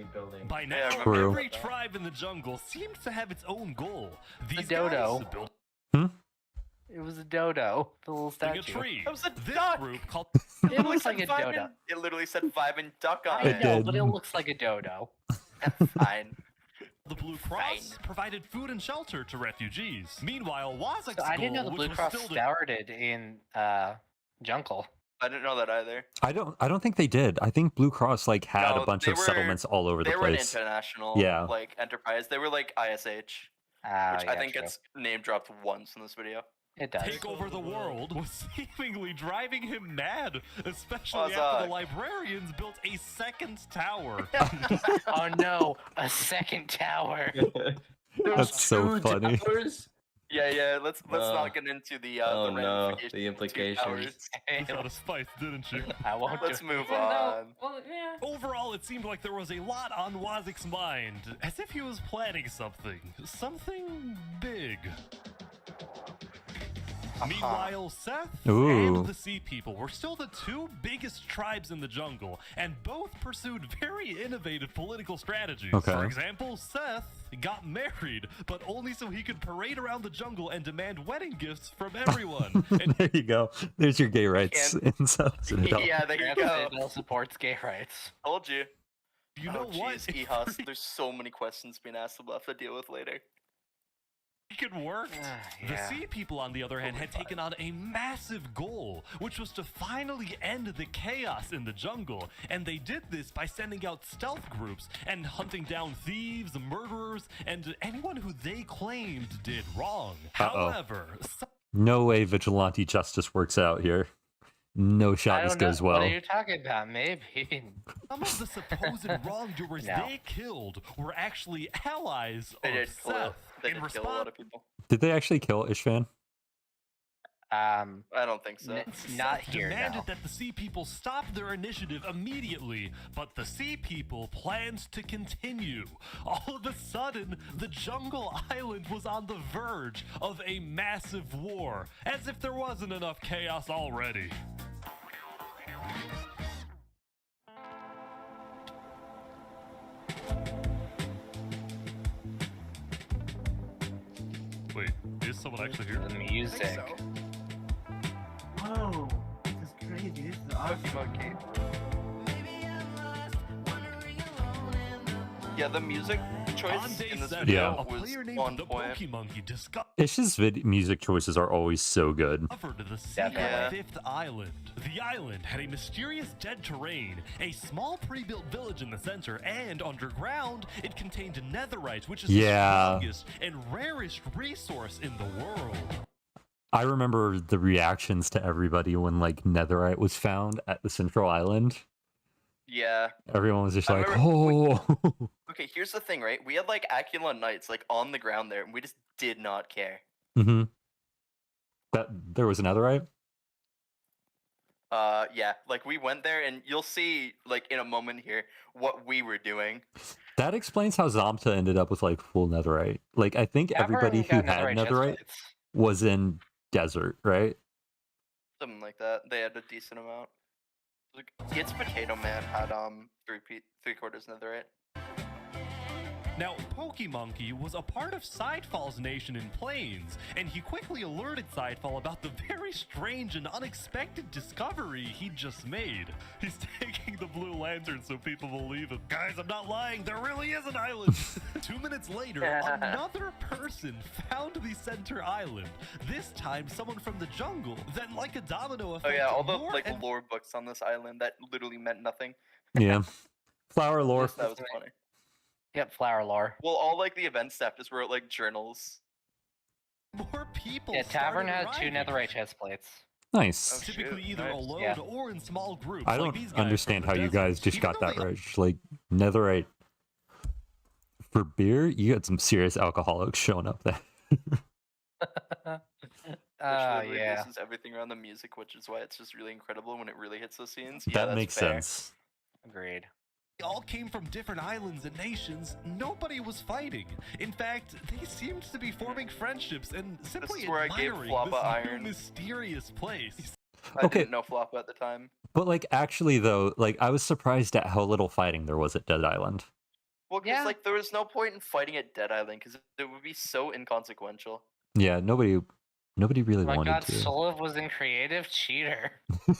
By now, Yeah, I True. every tribe in the jungle seems to have its own goal. These dodo. guys built It was a dodo. The little a statue. tree. That was a This duck. group called It looks like a dodo. It literally said vibe and duck on I it. know, did. but it looks like a dodo. Fine. the Blue Cross provided food and shelter to refugees. Meanwhile, Wazak's So I didn't know goal, the which Blue was Cross still to started in Jungle. I didn't know that either. I don't think they did. I think Blue Cross like had No, a bunch they of were- settlements all over the They were an place. international Yeah. like enterprise. They were like ISH, which I think gets name dropped once in this video. It does. take over the world was seemingly driving him mad, especially What's after up? the librarians built a second tower. Oh no, a second tower. That's so funny. Yeah. Let's not get into the ramifications the of two implications. towers. You got a spice, didn't you? I won't Let's do move Well, on. no, well, yeah. Overall, it seemed like there was a lot on Wazik's mind, as if he was planning something big. Meanwhile, Seth Ooh. and the Sea People were still the two biggest tribes in the jungle, and both pursued very innovative political strategies. Okay. For example, Seth got married, but only so he could parade around the jungle and demand wedding gifts from everyone. And There you go. There's your gay rights in South Sudan. Yeah, there you go. Bill supports gay rights. Told you. you know what? Jeez, Ehas, there's so many questions being asked we'll have to deal with later. It worked. The Yeah. Sea People, on the other hand, had taken on a massive goal, which was to finally end the chaos in the jungle. And they did this by sending out stealth groups and hunting down thieves, murderers, and anyone who they claimed did wrong. Uh-oh. However, No way vigilante justice works out here. No shot this goes well. What are you talking about? Maybe. some of the supposed wrongdoers No. they killed were actually allies They of did kill Seth. They In did kill a lot response, of people. Did they actually kill Ishvan? I don't think so. Not Seth here demanded now. that the Sea People stop their initiative immediately, but the Sea People planned to continue. All of a sudden, the jungle island was on the verge of a massive war, as if there wasn't enough chaos already. Wait, is someone actually here? The music. Oh, this is crazy. This is awesome. Yeah, the music choice On day in this 7, video a was player named on the point. Pokimonkey discovered Ish's music choices are always so good. the Definitely. Yeah. fifth island. The island had a mysterious dead terrain, a small pre-built village in the center, and underground, it contained netherite, which is Yeah. the strongest and rarest resource in the world. I remember the reactions to everybody when like netherite was found at the central island. Yeah. Everyone was just I like, remember "Oh." Okay, here's the thing, right? We had like Aculon Knights like on the ground there, and we just did not care. Mm-hmm. That there was netherite. Yeah, like we went there, and you'll see like in a moment here what we were doing. That explains how Zamta ended up with like full netherite. Like I think everybody who had netherite was in desert, right? Something like that. They had a decent amount. Like, It's Potato Man had three quarters netherite. Now, Pokemonkey was a part of Sidefall's nation in Plains, and he quickly alerted Sidefall about the very strange and unexpected discovery he'd just made. He's taking the blue lantern so people believe him. Guys, I'm not lying, there really is an island! 2 minutes later, another person found the center island. This time, someone from the jungle. Then, like a domino effect, Oh yeah, all the more like and lore books on this island that literally meant nothing. Yeah. Flower lore. That was funny. Yep, flower lore. Well, all like the event staff just wrote like journals. more people. Yeah, tavern started has 2 arriving. netherite chest plates. Nice. Typically either Nice. alone Yeah. or in small groups. I like don't these guys understand from how the you desert. guys just Even got though that they- right. Like netherite for beer, you got some serious alcoholics showing up there. Literally Yeah. bases everything around the music, which is why it's just really incredible when it really hits those scenes. That that's makes fair. sense. Agreed. They all came from different islands and nations. Nobody was fighting. In fact, they seemed to be forming friendships and simply is where I gave admiring Floppa this new iron. mysterious place. I Okay. didn't know Floppa at the time. But like actually though, like I was surprised at how little fighting there was at Dead Island. Well, because like there was no point in fighting at Dead Island because it would be so inconsequential. Yeah, nobody really Oh my wanted god, to. Solov was in creative cheater.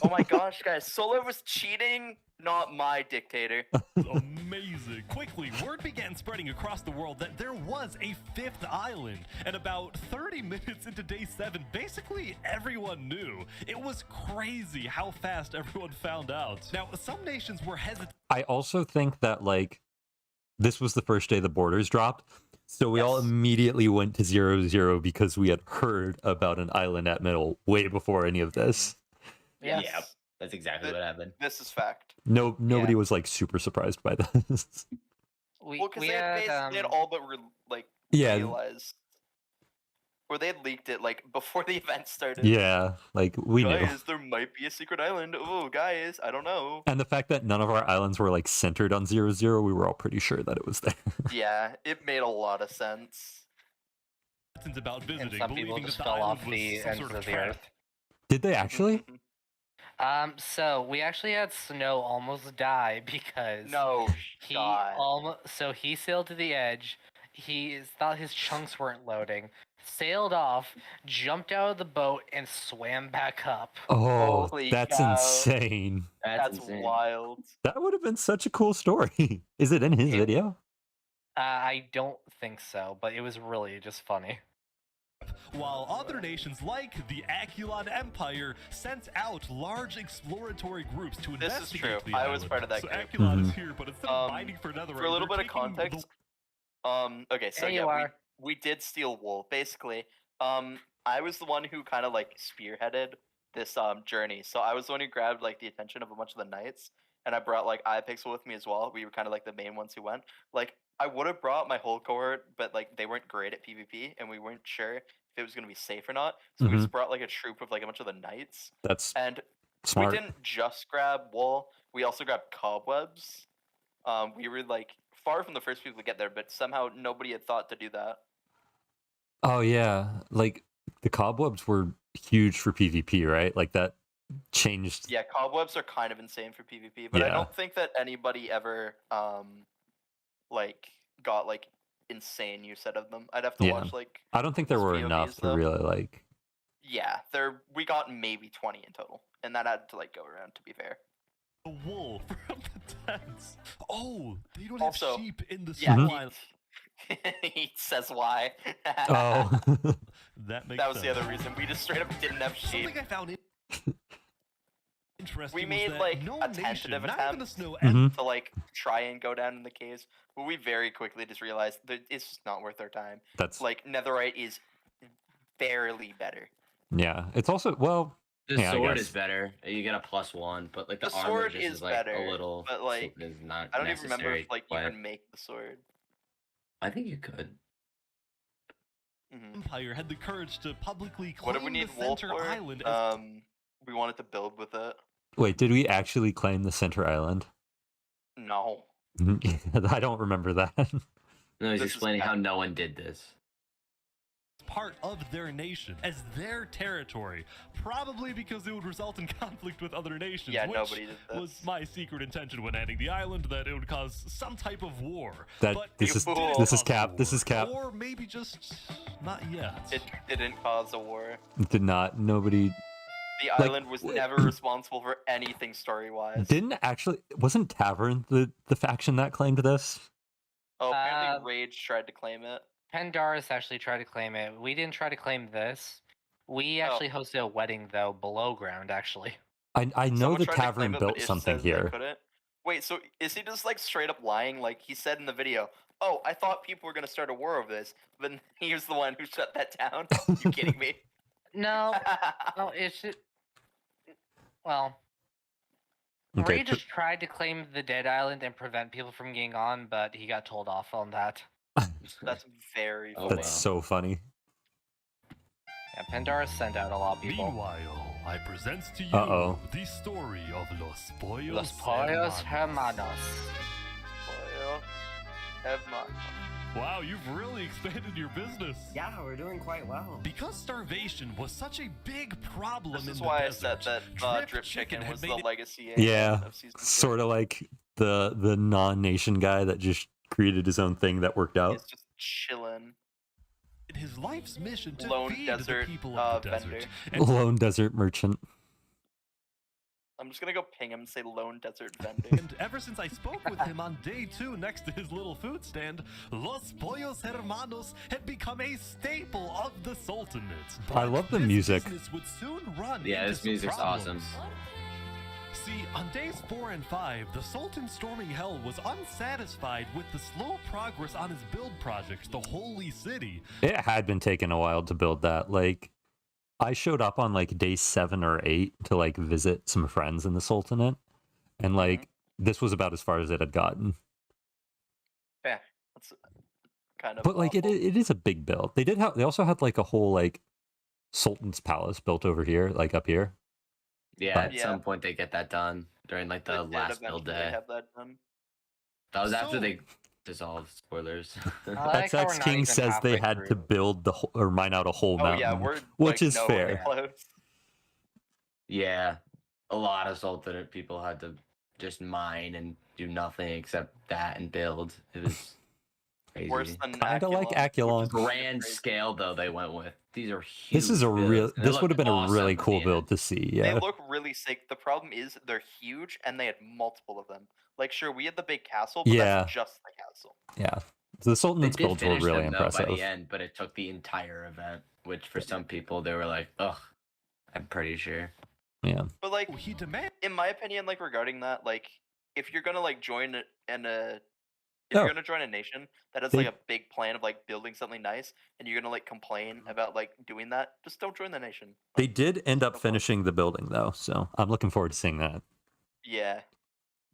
Oh my gosh, guys, Solar was cheating, not my dictator. Amazing. Quickly, word began spreading across the world that there was a 5th island. And about 30 minutes into day 7, basically everyone knew. It was crazy how fast everyone found out. Now, some nations were hesitant. I also think that like this was the first day the borders dropped. So we all immediately went to 0-0 because we had heard about an island at middle way before any of this. Yes. Yeah, that's exactly what happened. This is fact. Nobody was like super surprised by this. We, Well, because we they had, had all but Yeah. realized, or they had leaked it like before the event started. Yeah, like we knew. Guys, there might be a secret island. Oh, guys, I don't know. And the fact that none of our islands were like centered on 0-0, we were all pretty sure that it was there. Yeah, it made a lot of sense. About visiting, and some people believing just that the fell island off was the some ends sort of the trap. earth. Did they actually? So we actually had Snow almost die because he so he sailed to the edge. He thought his chunks weren't loading, sailed off, jumped out of the boat, and swam back up. Oh, Holy that's cow. insane. That's wild. That would have been such a cool story. Is it in his video? I don't think so, but it was really just funny. While other nations like the Aculon Empire sent out large exploratory groups to This is investigate true. the I was island. part of that So group. Aculon is here, but instead of mining for netherite, For a little they're bit of taking the- context, okay, so There you yeah, are. we did steal wool. Basically, I was the one who kind of like spearheaded this journey. So I was the one who grabbed like the attention of a bunch of the knights, and I brought like iPixel with me as well. We were kind of like the main ones who went. Like I would have brought my whole cohort, but like they weren't great at PvP, and we weren't sure if it was gonna be safe or not. So we just brought like a troop of like a bunch of the knights. That's And smart. we didn't just grab wool. We also grabbed cobwebs. We were like far from the first people to get there, but somehow nobody had thought to do that. Oh yeah, like the cobwebs were huge for PvP, right? Like that changed. Yeah, cobwebs are kind of insane for PvP, but I Yeah. don't think that anybody ever like got like insane use out of them. I'd have to Yeah. watch like I don't think there were POVs, enough to though. really like. Yeah, we got maybe 20 in total, and that had to like go around. To be fair. The wool from the tents. Oh, they don't Also, have sheep in the yeah, snow he- island. he says why. Oh. That makes That was sense. the other reason. We just straight up didn't have sheep. Something I found interesting We was made that like no a nation, tentative not even the attempt snow to like try and go down in the caves, but we very quickly just realized that it's just not worth our time. That's Like netherite is barely better. Yeah, it's also well. The yeah, I sword guess. is better. You get a +1, but like the, The armor sword just is like better, a little. but like is not I don't even remember necessary if like you quite. can make the sword. I think you could. Empire had the courage to publicly What do we claim need the wool center for? island as We wanted to build with it. Wait, did we actually claim the center island? No. I don't remember that. No, he's This is explaining how bad. no one did this. part of their nation as their territory, probably because it would result in conflict with other nations, Yeah, which nobody did this. was my secret intention when adding the island, that it would cause some type of war. That But this it is didn't this is cause a cap. This war. is cap. Or maybe just not yet. It didn't cause a war. Did not. Nobody The Like, island was never responsible for anything story-wise. didn't actually. Wasn't Tavern the faction that claimed this? Oh, apparently Rage tried to claim it. Pandaris actually tried to claim it. We didn't try to claim this. We actually hosted a wedding though below ground. Actually, I know Someone the tried to Tavern claim it, built but Ish something says they here. couldn't. Wait, so is he just like straight up lying? Like he said in the video, "Oh, I thought people were gonna start a war over this, but he was the one who shut that down." You kidding me? no, no, it's well. Okay, Ray just tried to claim the dead island and prevent people from getting on, but he got told off on that. That's very. That's so funny. Yeah, Pandaris sent out a lot of people. Meanwhile, I present to you Uh-oh. the story of Los Pollos, Los Pollos Hermanos. Pollos Hermanos. Wow, you've really expanded your business. Yeah, we're doing quite well. Because starvation was such a big problem This in is the why desert, I said that Drip Chicken had was the made it- legacy. Yeah, of season 2. sort of like the non-nation guy that just created his own thing that worked out. He's just chilling. his life's mission to Lone feed desert, the people of the vendor. desert. And Lone desert merchant. I'm just gonna go ping him and say Lone Desert Vendor. And ever since I spoke with him on day 2 next to his little food stand, Los Pollos Hermanos had become a staple of the Sultanate. I love the This music. business would soon run Yeah, into this some music's problems. awesome. See, on days 4 and 5, the Sultan storming hell was unsatisfied with the slow progress on his build project, the Holy City. It had been taking a while to build that. Like, I showed up on like day 7 or 8 to like visit some friends in the Sultanate, and like this was about as far as it had gotten. Yeah, that's kind of. But like it is a big build. They also had like a whole like Sultan's Palace built over here, like up here. Yeah, at some point they get that done during like the They did last build eventually day. have that done. That was after So- they dissolved. Spoilers. like how we're XX not King even says they halfway had to through. build the or mine out a whole Oh mountain, yeah, we're which like, is nowhere fair. close. Yeah, a lot of Sultanate people had to just mine and do nothing except that and build. It was crazy. Worse than Kind of like Aculon. Grand scale though they went with. These are huge. This is a builds, real. and they This look would have been a awesome really at cool the build end. to see. They Yeah. look really sick. The problem is they're huge and they had multiple of them. Like sure, we had the big castle, but Yeah. that's just the castle. Yeah. The They Sultan's did builds were finish really them, though, impressive. by the end, but it took the entire event, which for some people they were like, ugh, I'm pretty sure. Yeah. But like, He demanded in my opinion, like regarding that, like if you're gonna like join if Oh. you're gonna join a nation that has They- like a big plan of like building something nice, and you're gonna like complain about like doing that, just don't join the nation. They did end up finishing the building though, so I'm looking forward to seeing that. Yeah.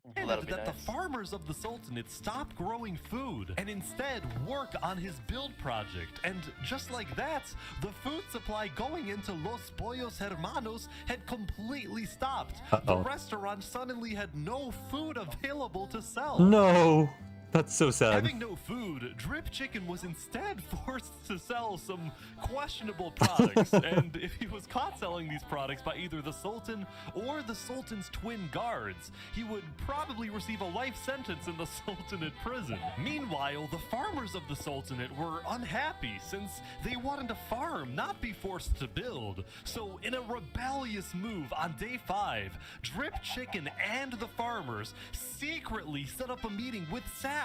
Well, that'll be that nice. the farmers of the Sultanate stop growing food and instead work on his build project. And just like that, the food supply going into Los Pollos Hermanos had completely stopped. The Uh-oh. restaurant suddenly had no food available to sell. No, that's so sad. Having no food, Drip Chicken was instead forced to sell some questionable products, and if he was caught selling these products by either the Sultan or the Sultan's twin guards, he would probably receive a life sentence in the Sultanate prison. Meanwhile, the farmers of the Sultanate were unhappy since they wanted to farm, not be forced to build. So, in a rebellious move on day 5, Drip Chicken and the farmers secretly set up a meeting with Saps,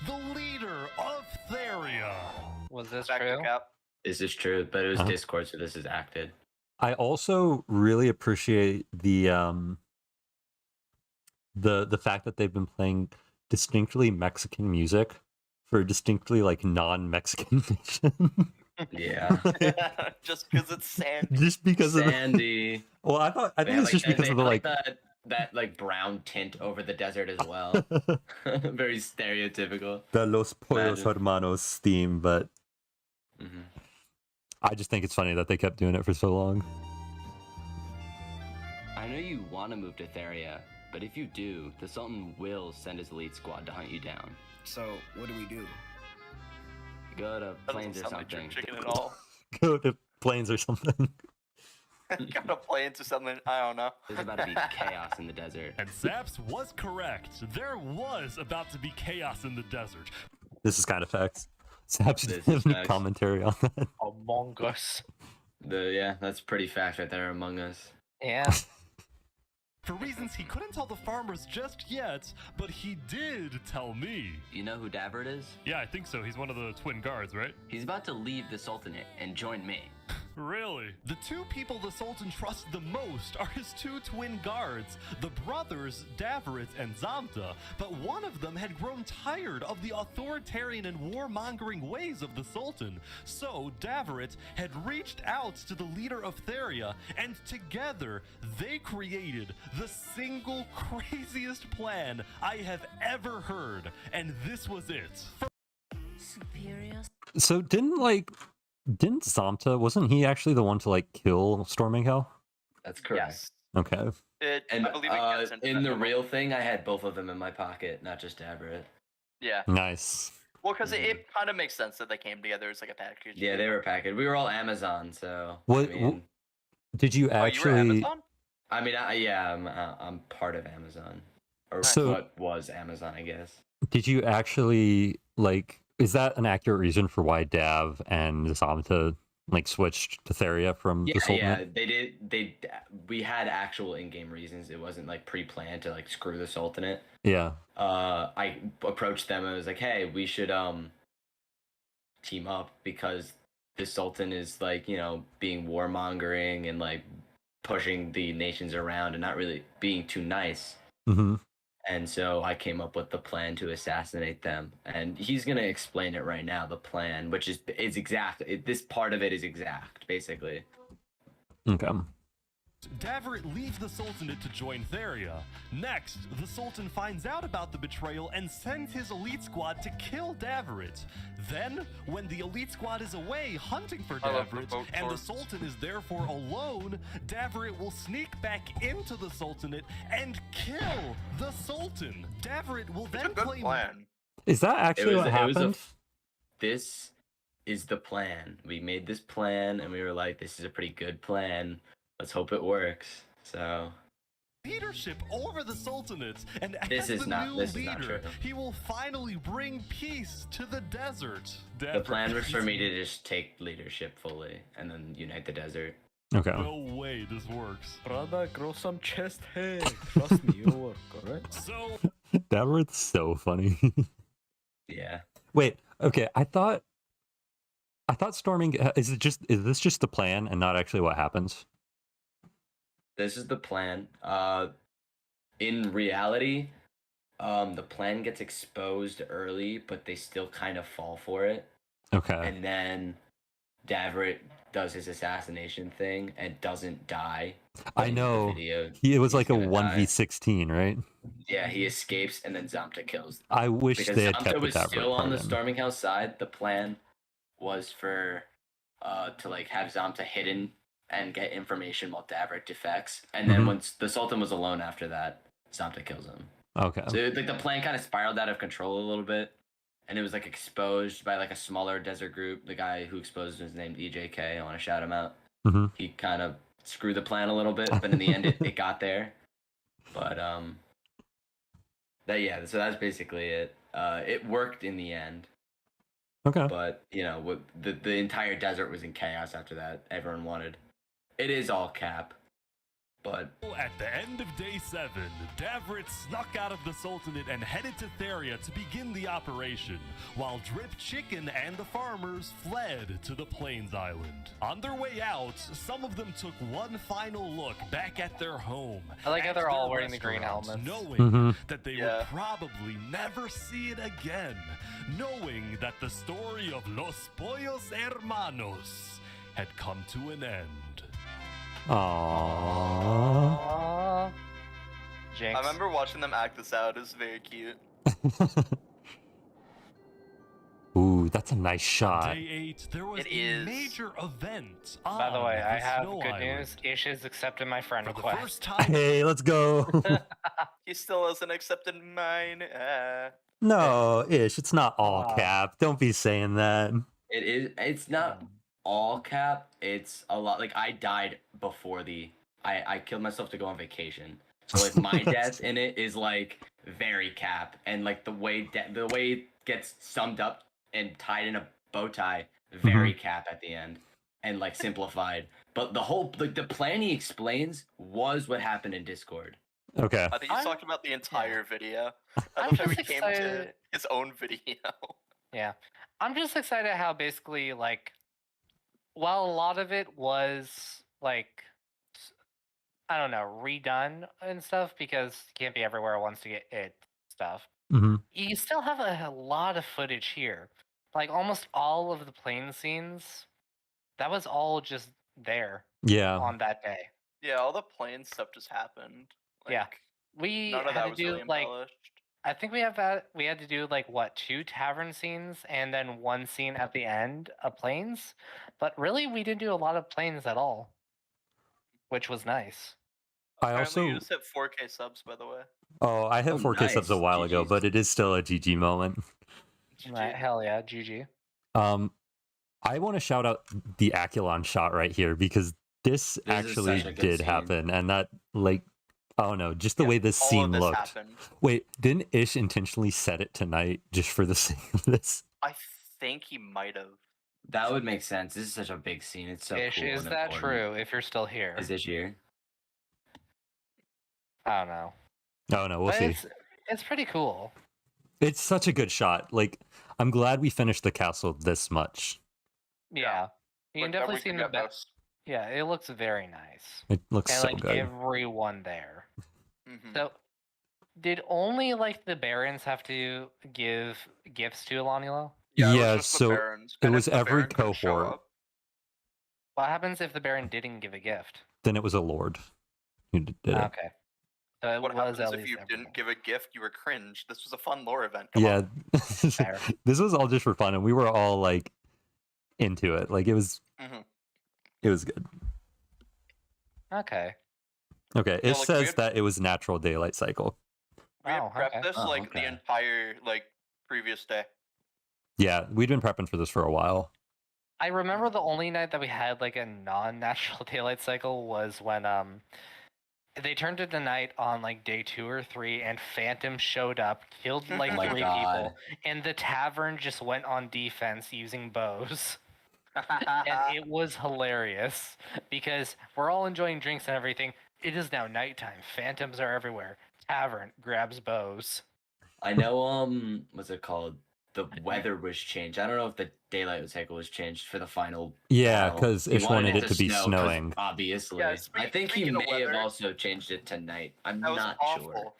the leader of Theria. Was this Back to true? Cap. This is true, but it was Uh-huh. Discord, so this is acted. I also really appreciate the fact that they've been playing distinctly Mexican music for a distinctly like non-Mexican nation. Yeah. Just because it's sand. Just because of Sandy. well, I They think have, it's just and because they of the have, like that like brown tint over the desert as well. Very stereotypical. the Los Pollos Imagine. Hermanos theme, but Mhm. I just think it's funny that they kept doing it for so long. I know you want to move to Theria, but if you do, the Sultan will send his elite squad to hunt you down. So, what do we do? Go to That plains doesn't or sound like something. Drip Chicken at all. go to planes or something. Gotta play into something. I don't know. There's about to be chaos in the desert. And Zaps was correct. There was about to be chaos in the desert. This is kind of facts. Saps This have is any facts. commentary on that? Among Us. Yeah, that's pretty fact right there, Among Us. Yeah. For reasons he couldn't tell the farmers just yet, but he did tell me. You know who Davert is? Yeah, I think so. He's one of the twin guards, right? He's about to leave the Sultanate and join me. Really? The two people the Sultan trusts the most are his two twin guards, the brothers Davrit and Zamta, but one of them had grown tired of the authoritarian and warmongering ways of the Sultan. So Davrit had reached out to the leader of Theria, and together they created the single craziest plan I have ever heard, and this was it. Superior. So didn't Zamta, wasn't he actually the one to like kill Storming Hell? That's correct. Yes. Okay. And I believe it gets into in that the level. real thing, I had both of them in my pocket, not just Everett. Yeah. Nice. Well, because it kind of makes sense that they came together as like a package. Yeah, they were packaged. We were all Amazon, so. What? I mean, Did you Oh, you were actually? Amazon? I mean, I'm part of Amazon, or So- what was Amazon, I guess. Did you actually like? Is that an accurate reason for why Dav and Zamta like switched to Theria from the Yeah, Sultanate? they did. We had actual in-game reasons. It wasn't like pre-planned to like screw the Sultanate. Yeah. I approached them and was like, "Hey, we should team up because the Sultan is like, you know, being warmongering and like pushing the nations around and not really being too nice." Mm-hmm. And so I came up with the plan to assassinate them. And he's going to explain it right now, the plan, which is exact. This part of it is exact, basically. Okay. Davrit leaves the Sultanate to join Theria. Next, the Sultan finds out about the betrayal and sends his elite squad to kill Davrit. Then, when the elite squad is away hunting for I love the Davrit, boat and the sword. Sultan is therefore alone, Davrit will sneak back into the Sultanate and kill the Sultan. Davrit will It's then a good claim... plan. Is that actually what happened? This is the plan. We made this plan and we were like, this is a pretty good plan. Let's hope it works. So leadership over the Sultanate, and This as is the not- new this is not leader, true. he will finally bring peace to the desert. the plan was for me to just take leadership fully and then unite the desert. Okay. No way this works. Brother, grow some chest hair. Trust me, it'll work, alright? So Davrit's so funny. Yeah. Wait. Okay. I thought storming. Is this just the plan and not actually what happens? This is the plan. In reality, the plan gets exposed early, but they still kind of fall for it. Okay. And then Davrit does his assassination thing and doesn't die. I in the know. video. It was like a He's gonna die. 1v16, right? Yeah, he escapes and then Zamta kills. I wish Because they had Zamta kept the was Davrit still on part the in. Storming House side. The plan was for to like have Zamta hidden and get information while Davrit defects. And then Mhm. once the Sultan was alone after that, Zamta kills him. Okay. So like the plan kind of spiraled out of control a little bit, and it was like exposed by like a smaller desert group. The guy who exposed was named EJK. I want to shout him out. Mhm. He kind of screwed the plan a little bit, but in the end, it got there. But so that's basically it. It worked in the end. Okay. But you know, the entire desert was in chaos after that. Everyone wanted. It is all cap, but at the end of day 7, Davrit snuck out of the Sultanate and headed to Theria to begin the operation, while Drip Chicken and the farmers fled to the Plains Island. On their way out, some of them took one final look back at their home. I like how at they're all their wearing the green restaurant, helmets. knowing Mhm. that they Yeah. would probably never see it again, knowing that the story of Los Pollos Hermanos had come to an end. Aww. Jinx. I remember watching them act this out. It was very cute. Ooh, that's a nice shot. Day 8, there was It a is. major event. By the way, I have Snow good Island. news. Ish has accepted my friend For the request. first time, Hey, let's go. He still hasn't accepted mine. No, Ish, it's not all Wow. cap. Don't be saying that. it is. It's not all cap, it's a lot. Like I died before I killed myself to go on vacation. So like my death in it is like very cap, and like the way it gets summed up and tied in a bow tie, very cap at the end, and like simplified. But the whole the plan he explains was what happened in Discord. Okay. I think he's talking about the entire video. I I'm love how just he came to excited. his own video. Yeah. I'm just excited how basically, like, while a lot of it was, like, I don't know, redone and stuff because you can't be everywhere at once to get it stuff, you still have a lot of footage here. Like, almost all of the plane scenes, that was all just there Yeah. on that day. Yeah, all the plane stuff just happened. Like, Yeah. We none of had that to was do, really like, embellished. I think we had to do like what 2 tavern scenes and then 1 scene at the end of planes, but really we didn't do a lot of planes at all, which was nice. I Apparently also you just hit 4K subs, by the way. I hit 4K subs a while ago, but it is still a GG moment. Right, hell yeah, GG. I want to shout out the Aculon shot right here because this actually such a good did scene. happen, and that like I don't know, just the way this scene this looked. happened. Wait, didn't Ish intentionally set it tonight just for the sake of this? I think he might have. That would make sense. This is such a big scene. It's so Ish, cool. is and that important. true? If you're still here, Is Ish here? I don't know. Oh no, we'll But see. It's pretty cool. It's such a good shot. Like, I'm glad we finished the castle this much. Yeah, you can Look, definitely we see can the get back. this. Yeah, it looks very nice. It looks and so like good. everyone there. Mhm. So, did only like the barons have to give gifts to Elanulo? Yeah, it was Yeah, just the so barons. it And was if the every baron couldn't show cohort. up- What happens if the baron didn't give a gift? Then it was a lord who did it. Okay, so it What was happens at if least you everyone. didn't give a gift? You were cringe. This was a fun lore event. Come Yeah, on. Fair. this was all just for fun, and we were all like into it. Like it was good. Okay. Okay, Yeah, it like, we says had- that it was natural daylight cycle. We had Oh, prepped okay. this Oh, like okay. the entire like previous day. Yeah, we'd been prepping for this for a while. I remember the only night that we had like a non-natural daylight cycle was when they turned it to night on like day 2 or 3, and Phantom showed up, killed like Oh my 3 God. people, and the tavern just went on defense using bows. And it was hilarious because we're all enjoying drinks and everything. It is now nighttime. Phantoms are everywhere. Tavern grabs bows. I know. What's it called? The weather was changed. I don't know if the daylight cycle was changed for the final. Yeah, battle. 'cause He Ish wanted it to be snow 'cause snowing. Obviously, Yeah, I think he speaking of may have weather- also changed it to night. I'm That was not awful. sure.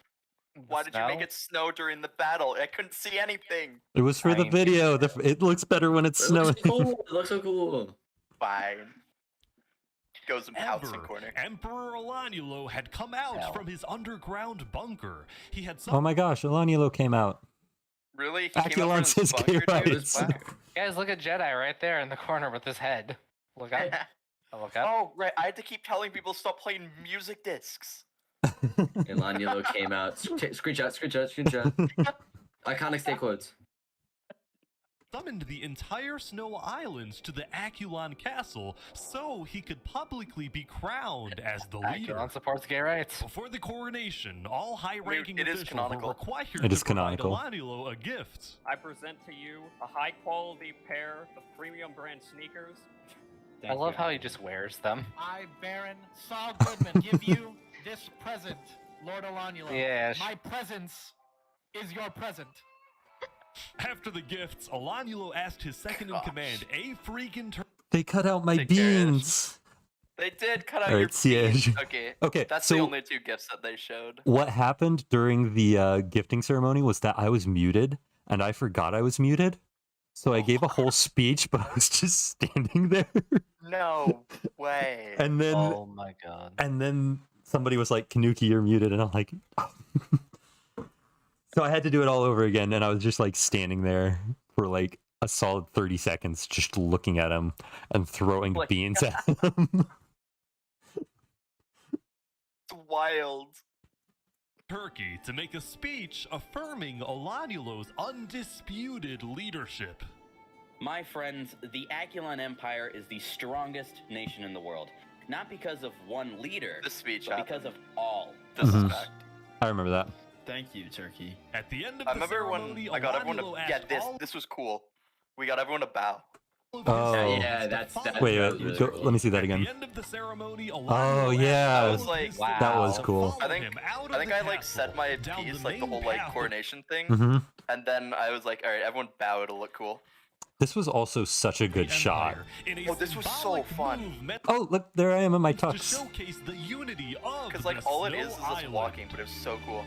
Why did you make snow? it snow during the battle? I couldn't see anything. It was for the mean, video. It looks better when it's It snowing. looks cool. It looks so cool. Fine. Goes and pouts in Ever, corner. Emperor Elanulo had come out Hell. from his underground bunker. He had Oh my gosh, Elanulo came out. Really? He came up Aculon from says his bunker, dude? rights. Wow. Guys, look at Jedi right there in the corner with his head. Look up. Look up. Oh, right. I had to keep telling people to stop playing music discs. Elanulo came out. Screenshot. Iconic stay quotes. summoned the entire Snow Islands to the Aculon Castle so he could publicly be crowned as the leader. Aculon supports gay rights. Before the coronation, all high-ranking it is officials were canonical. required It is to provide canonical. Elanulo a gift. I present to you a high quality pair of premium brand sneakers. I love how he just wears them. I, Baron Saul Goodman, give you this present, Lord Elanulo. Yes. My presence is your present. After the gifts, Elanulo asked his second-in-command, a freaking They cut out my beans. They did cut out Alright, your Siege. beans. Okay. Okay, That's so- the only 2 gifts that they showed. What happened during the gifting ceremony was that I was muted, and I forgot I was muted. So I gave a whole speech, but I was just standing there. No way. And then, Oh my god. and then somebody was like, "KaNukei, you're muted," and I'm like, oh. So I had to do it all over again, and I was just like standing there for like a solid 30 seconds, just looking at him and throwing Like- beans at him. It's wild. Turkey to make a speech affirming Elanulo's undisputed leadership. My friends, the Aculon Empire is the strongest nation in the world. Not because of one leader, The speech but because of happened. all. Disrespect. I remember that. Thank you, Turkey. At the end of I the remember ceremony, when I got everyone to Alanilo yeah. asked This was cool. We got everyone to bow. Oh. Wait, really go, cool. let me see that At again. the end of the ceremony, Oh Alanilo yeah, That was like that was cool. I think I like said my piece, like the whole like coronation thing, Mhm. and then I was like, all right, everyone bow. It'll look cool. This was also such a good shot. Oh, this was so fun. Oh, look, there I am in my to tux. showcase the unity of Because like the all it Snow is us Island. walking, but it was so cool.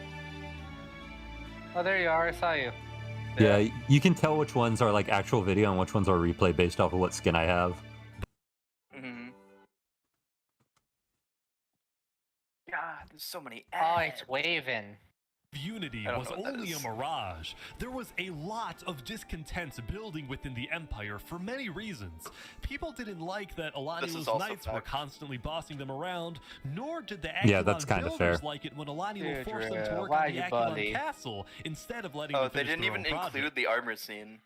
Oh, there you are. I saw you. Yeah, you can tell which ones are like actual video and which ones are replay based off of what skin I have. Mm-hmm. God, there's so many Oh, ads. it's waving. Unity I don't was know what that only a is. mirage. There was a lot of discontent building within the Empire for many reasons. People didn't like that This is Alanilo's also knights were fact. constantly bossing them around, nor did the Yeah, Aculon that's kinda builders fair. like it when Alanilo Dude, forced them to work why on the you Aculon buddy? castle instead of letting Oh, them they finish didn't their even own project. include the armor scene.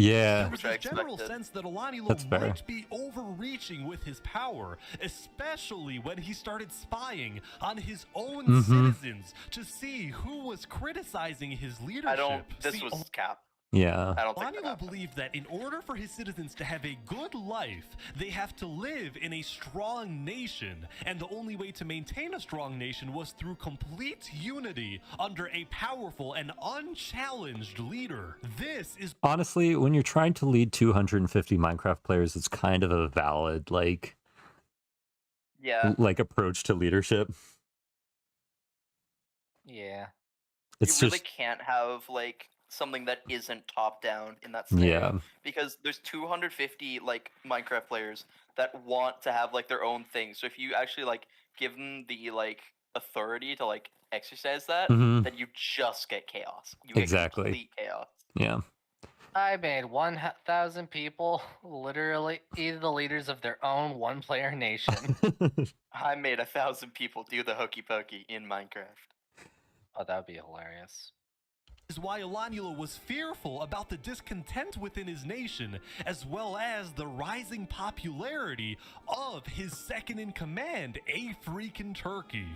Yeah. There was Which I this general expected. sense that Alanilo That's fair. might be overreaching with his power, especially when he started spying on his own Mhm. citizens to see who was criticizing his leadership. I don't. This See, was cap. Yeah. I don't think that Alanilo happened. believed that in order for his citizens to have a good life, they have to live in a strong nation, and the only way to maintain a strong nation was through complete unity under a powerful and unchallenged leader. This is Honestly, when you're trying to lead 250 Minecraft players, it's kind of a valid like Yeah. approach to leadership. Yeah. It's You really just can't have like something that isn't top down in that scenario. yeah. Because there's 250 like Minecraft players that want to have like their own thing. So if you actually like give them the like authority to like exercise that, Mhm. then you just get chaos. You Exactly. get complete chaos. Yeah. I made 1,000 people literally either the leaders of their own one-player nation. I made 1,000 people do the hokey pokey in Minecraft. Oh, that would be hilarious. is why Alanilo was fearful about the discontent within his nation, as well as the rising popularity of his second-in-command, A Freakin' Turkey.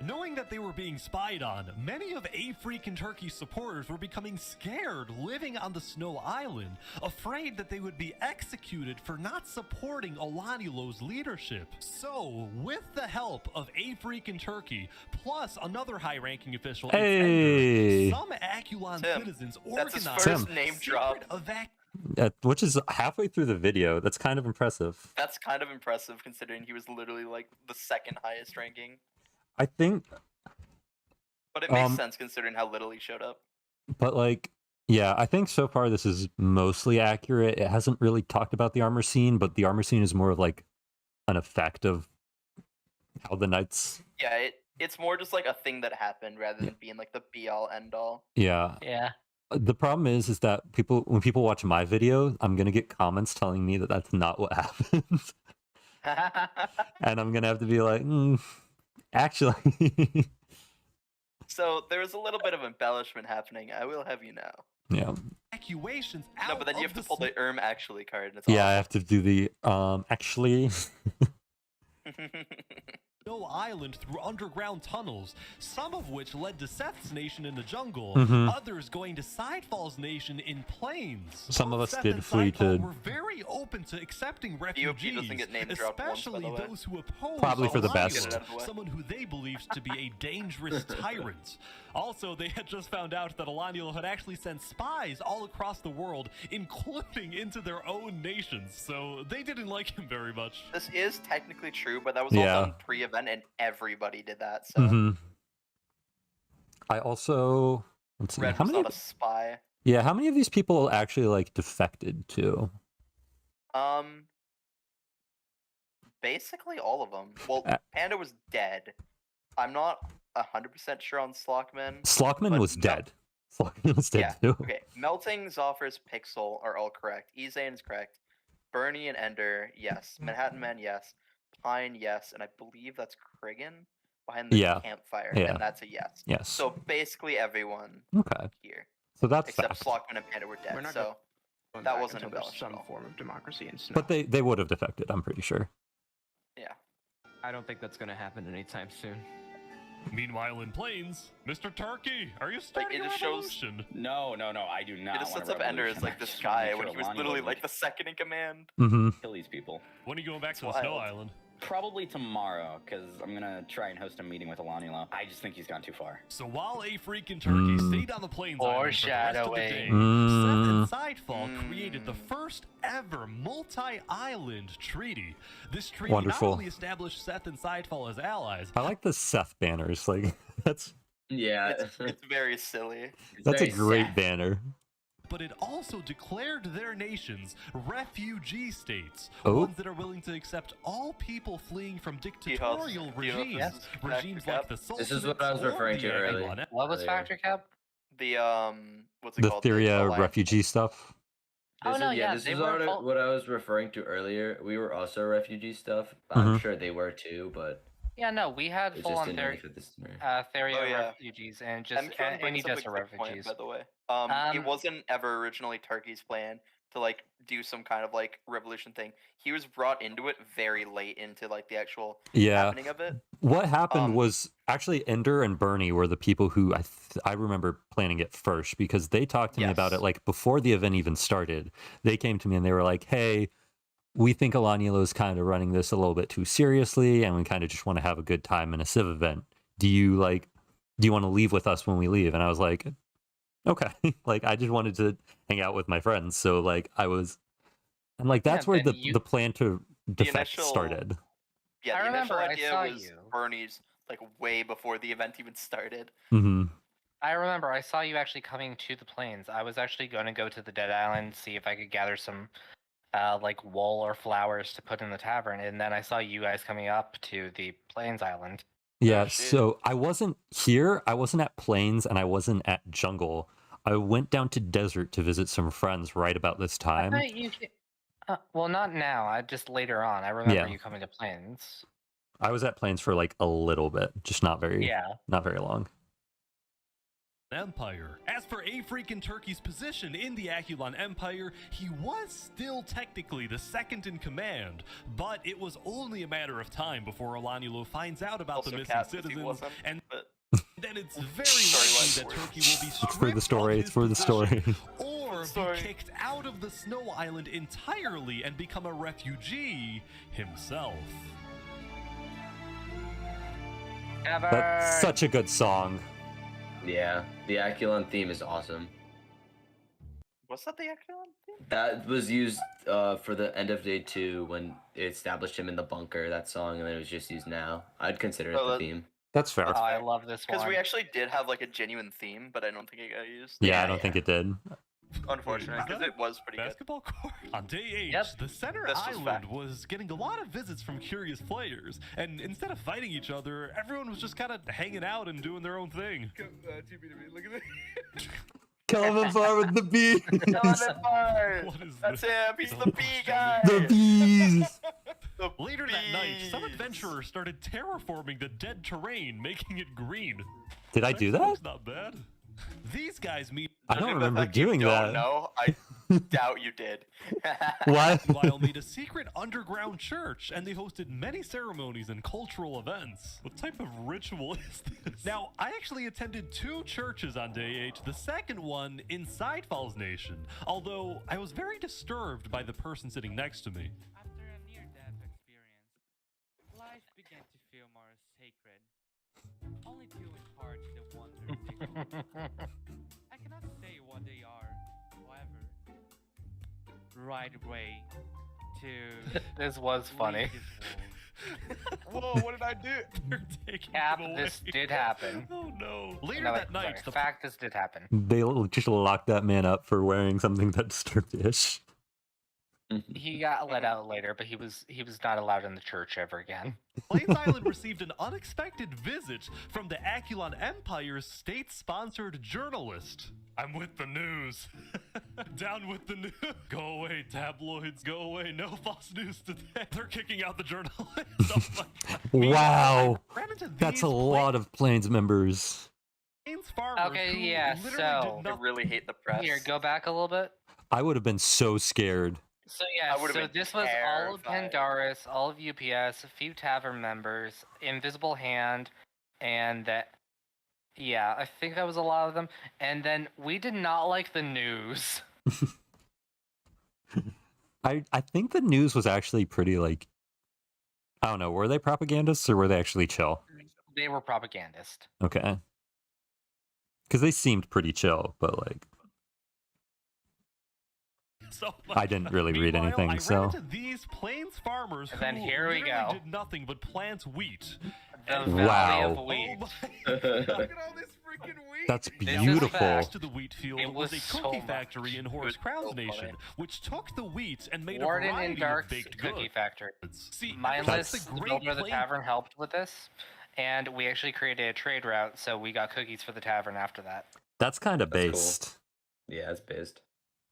Knowing that they were being spied on, many of A Freakin' Turkey's supporters were becoming scared living on the Snow Island, afraid that they would be executed for not supporting Alanilo's leadership. So, with the help of A Freakin' Turkey, plus another high-ranking official, Hey. some Aculon citizens That's his organized first name drop. Which is halfway through the video. That's kind of impressive. That's kind of impressive considering he was literally like the second highest ranking. I think, But it makes sense considering how little he showed up. but like, yeah, I think so far this is mostly accurate. It hasn't really talked about the armor scene, but the armor scene is more of like an effect of how the knights. Yeah, it's more just like a thing that happened rather than being like the be all end all. Yeah. Yeah. The problem is that when people watch my video, I'm gonna get comments telling me that that's not what happened, and I'm gonna have to be like, actually. So there was a little bit of embellishment happening. I will have you know. Yeah. Evacuations No, but then you have to pull the actually card. And it's Yeah, I have to do the actually. Snow Island through underground tunnels, some of which led to Seth's nation in the jungle, Mhm. others going to Sidefall's nation in plains. Some of us Seth did and flee Sidefall to- were very open to accepting doesn't refugees, get name dropped once, by especially the way. those who oppose Probably for the Alanilo, best. Get it out of the way. someone who they believed to be a dangerous tyrant. Also, they had just found out that Alanilo had actually sent spies all across the world, including into their own nations, so they didn't like him very much. This is technically true, but that was Yeah. all done pre-event, and everybody did that. So Mhm. I also let's see Red how was many. not a spy. Yeah, how many of these people actually like defected to? Basically all of them. Well, Uh, Panda was dead. I'm not 100% sure on Slockman. Slockman but was dead. Slockman was dead too. Okay, Melting, Zoffers, Pixel are all correct. Ezane is correct. Bernie and Ender, yes. Manhattan Man, yes. Pine, yes. And I believe that's Krigan behind the Yeah. campfire. Yeah. And that's a yes. Yes. So basically everyone Okay. here. So that's Except fact. Slockman and Panda were dead. We're not So That wasn't until there's embellished some at all. form of democracy in snow. But they would have defected, I'm pretty sure. Yeah. I don't think that's gonna happen anytime soon. Meanwhile, in Plains, Mr. Turkey, are you starting it a just shows- revolution? No, I do not. It just want a sets up Ender as revolution. like I this just wanna guy make when sure he was Alani literally would, like the second in command. kill these people. When are you going back to the wild. Snow Island? Probably tomorrow, because I'm gonna try and host a meeting with Alanilo. I just think he's gone too far. So while a freaking turkey stayed on the Plains Island for the rest of the day, Foreshadowing. Seth and Sidefall created the first ever multi-island treaty. This treaty Wonderful. not only established Seth and Sidefall as allies, I like the Seth banners. Like that's It's very silly. that's a great banner. but it also declared their nations refugee states, Oh. ones that are willing to accept all people fleeing from dictatorial regimes, regimes like the Sultanate. This is what I was referring to earlier. What was Factor Cap? The what's it The called? Theria Alliance. refugee stuff. Oh, no, yeah, this they is were what I was referring to earlier. We were also refugee stuff. I'm Mhm. sure they were too, but Yeah, no, we had it full just on didn't make it this scenario. Theria Oh, yeah. refugees and just M2 any brings up a desert good point, refugees. by the way. It wasn't ever originally Turkey's plan to like do some kind of like revolution thing. He was brought into it very late into like the actual happening of it. What happened was actually Ender and Bernie were the people who I remember planning it first, because they talked to me about it like before the event even started. They came to me and they were like, "Hey, we think Alanilo's kind of running this a little bit too seriously, and we kind of just want to have a good time in a civ event. Do you want to leave with us when we leave?" And I was like, okay. Like I just wanted to hang out with my friends, so like and like that's where the plan to defect started. Yeah, I the initial remember I idea saw was you. Bernie's like way before the event even started. Mm-hmm. I remember I saw you actually coming to the plains. I was actually going to go to the Dead Island, see if I could gather some like wool or flowers to put in the tavern, and then I saw you guys coming up to the Plains Island. Yeah, so I wasn't here, I wasn't at Plains, and I wasn't at Jungle. I went down to Desert to visit some friends right about this time. I thought you well, not now. Just later on. I remember Yeah. you coming to Plains. I was at Plains for like a little bit, just not very long. Empire. As for a freaking Turkey's position in the Aculon Empire, he was still technically the second in command, but it was only a matter of time before Alanilo finds out about the missing citizens, and then it's very likely that Turkey will be It's for the story, it's for the story. or be kicked out of the Snow Island entirely and become a refugee himself. That's such a good song. Yeah, the Aculon theme is awesome. Was that the Aculon theme? That was used for the end of day 2 when it established him in the bunker, that song, and then it was just used now. I'd consider it the theme. That's fair. I love this one. Because we actually did have like a genuine theme, but I don't think it got used. Yeah, I don't think it did. Unfortunately, because it was pretty Basketball court. On day 8, the center This was island fact. was getting a lot of visits from curious players, and instead of fighting each other, everyone was just kind of hanging out and doing their own thing. Look at this. Calvin Farr with the bees. That's him. He's the bee guy. The bees. Later that night, some adventurers started terraforming the dead terrain, making it green. Did I do that? Looks not bad. These guys meet. I don't remember doing that. No, I doubt you did. What? Meanwhile, made a secret underground church, and they hosted many ceremonies and cultural events. What type of ritual is this? Now, I actually attended 2 churches on day 8, the second one in Sidefall's Nation, although I was very disturbed by the person sitting next to me. After a near-death experience, life began to feel more sacred. Only due in part to the wonder they hold. I cannot say what they are, however. Right way to This was funny. leave this world. Whoa, what did I do? Cap, this did happen. Oh no. Later No, that wait, night, sorry. Fact, this did happen. They just locked that man up for wearing something that disturbed Ish. He got let out later, but he was not allowed in the church ever again. Plains Island received an unexpected visit from the Aculon Empire's state-sponsored journalist. I'm with the news. Down with the news. Go away, tabloids. Go away. No false news today. They're kicking out the journalist. Oh my God. Wow. Ran into That's a these lot of Plains members. Plains farmers Okay, who yeah, literally so did I really hate the press. here, go back a little bit. I would have been so scared. So yeah, I would've so been this was all of terrified. Pandaris, all of UPS, a few tavern members, Invisible Hand, and that. Yeah, I think that was a lot of them. And then we did not like the news. I think the news was actually pretty like, I don't know, were they propagandists or were they actually chill? They were propagandist. Okay. Because they seemed pretty chill, but like, So I didn't really read Meanwhile, anything, I so. ran into these plains farmers And then who here we literally go. did nothing but plant wheat. The And- Valley Wow. of Wheat. Look at all this freaking wheat. That's This is beautiful. fact. To the wheat field It was was a so cookie much. factory in Horus Crown's nation, which took the wheat and made Warden a variety and Dark's of baked Cookie goods. Factory. See, Mindless, that's the the great builder of the plain- tavern, helped with this, and we actually created a trade route, so we got cookies for the tavern after that. That's kind of That's cool. based. Yeah, it's based.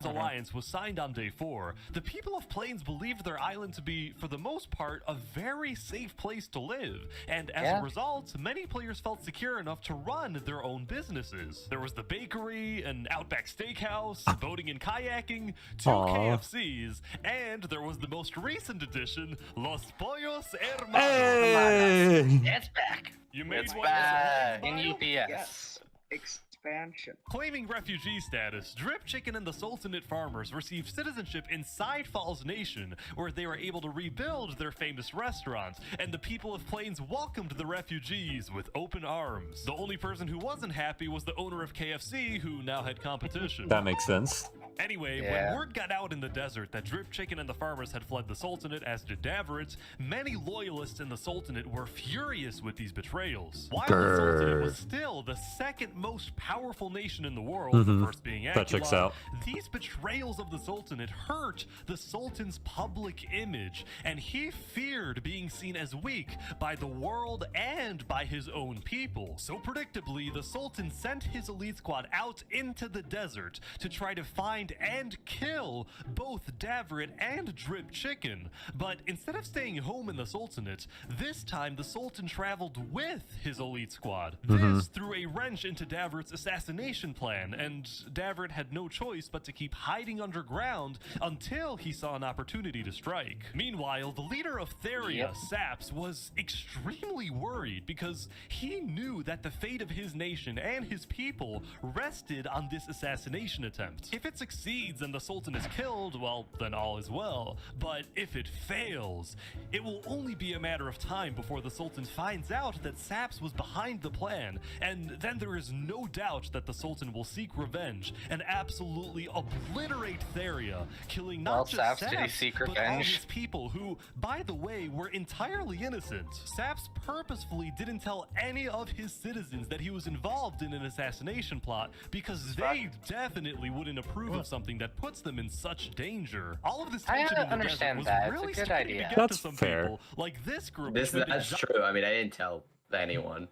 Alliance was signed on day 4, the people of Plains believed their island to be, for the most part, a very safe place to live, and as Yeah. a result, many players felt secure enough to run their own businesses. There was the bakery, an Outback Steakhouse, boating and kayaking, 2 Aw. KFCs, and there was the most recent addition, Los Pollos Hermanos. Hey! It's back! You made It's one back. In bio? UPS. Expansion. Claiming refugee status, Drip Chicken and the Sultanate farmers received citizenship inside Falls Nation, where they were able to rebuild their famous restaurant, and the people of Plains welcomed the refugees with open arms. The only person who wasn't happy was the owner of KFC, who now had competition. That makes sense. Anyway, Yeah. when word got out in the desert that Drip Chicken and the farmers had fled the Sultanate, as did Davrit, many loyalists in the Sultanate were furious with these betrayals. While the Sultanate was still the second most powerful nation in the world, the first being Aculon, That checks out. these betrayals of the Sultanate hurt the Sultan's public image, and he feared being seen as weak by the world and by his own people. So predictably, the Sultan sent his elite squad out into the desert to try to find and kill both Davrit and Drip Chicken. But instead of staying home in the Sultanate, this time the Sultan traveled with his elite squad. This threw a wrench into Davrit's assassination plan, and Davrit had no choice but to keep hiding underground until he saw an opportunity to strike. Meanwhile, the leader of Theria, Saps, was extremely worried because he knew that the fate of his nation and his people rested on this assassination attempt. If it succeeds and the Sultan is killed, well, then all is well. But if it fails, it will only be a matter of time before the Sultan finds out that Saps was behind the plan, and then there is no doubt that the Sultan will seek revenge and absolutely obliterate Theria, killing not just Saps, did he Saps, seek but all revenge? his people who, by the way, were entirely innocent. Saps purposefully didn't tell any of his citizens that he was involved in an assassination plot because they definitely wouldn't approve of something that puts them in such danger. All of this I tension in the understand desert that. was It's a really good starting idea. to get That's to some fair. people, like this group. That's who had been true. I mean, I didn't tell anyone.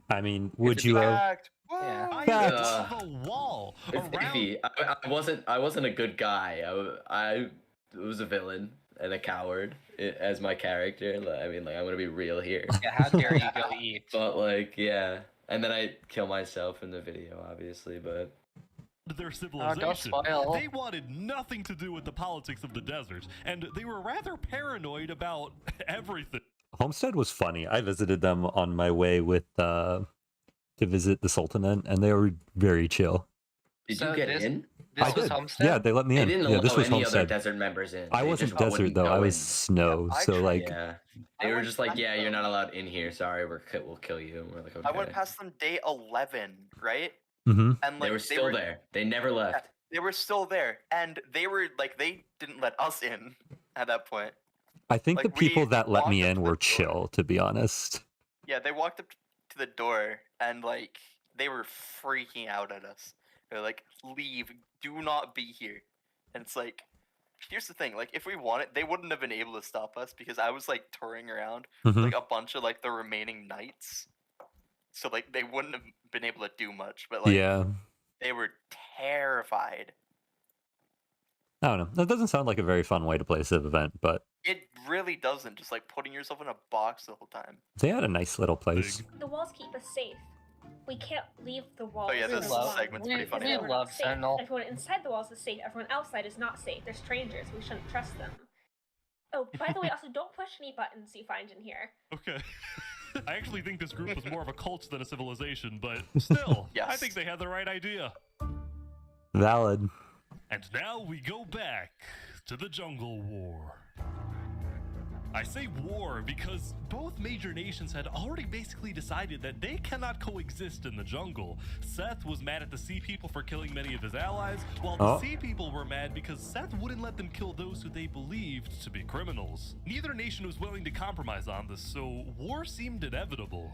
I mean, would you have? Fact. I Fact. have a wall It's around. iffy. I wasn't a good guy. I was a villain and a coward as my character. I mean, like, I'm gonna be real here. Yeah, how dare you go eat? But like, yeah. And then I kill myself in the video, obviously. But their civilization. spoil. They wanted nothing to do with the politics of the desert, and they were rather paranoid about everything. Homestead was funny. I visited them on my way with to visit the Sultanate, and they were very chill. did So you get this- in? This I was did. Homestead? Yeah, they let me They in. didn't Yeah, this allow was any other Homestead. desert members in. I They wasn't just desert wouldn't though. go I in. was snow. I So tried- like, Yeah. I They were went just like, past yeah, you're them. not allowed in here. Sorry, we'll kill you. And we're like, okay. I went past them day 11, right? hmm And like They were still there. They never left. They were still there, and they were like, they didn't let us in at that point. I think Like, the people we that let me walked up in to were the door. chill, to be honest. Yeah, they walked up to the door, and like they were freaking out at us. They're like, "Leave! Do not be here." And it's like, here's the thing: like, if we wanted, they wouldn't have been able to stop us because I was like touring around Mhm. like a bunch of like the remaining knights. So like they wouldn't have been able to do much, but like Yeah. they were terrified. I don't know. That doesn't sound like a very fun way to play a Civ event, but It really doesn't. Just like putting yourself in a box the whole time. they had a nice little place. The walls keep us safe. we can't leave the walls. Oh yeah, this alone. segment's pretty funny. Because everyone is safe. Everyone inside the walls is safe. Everyone outside is not safe. They're strangers. We shouldn't trust them. Oh, by the way, also don't push any buttons you find in here. Okay. I actually think this group was more of a cult than a civilization, but still, I think they had the right idea. Valid. And now we go back to the Jungle War. I say war because both major nations had already basically decided that they cannot coexist in the jungle. Seth was mad at the Sea People for killing many of his allies, while the Sea People were mad because Seth wouldn't let them kill those who they believed to be criminals. Neither nation was willing to compromise on this, so war seemed inevitable.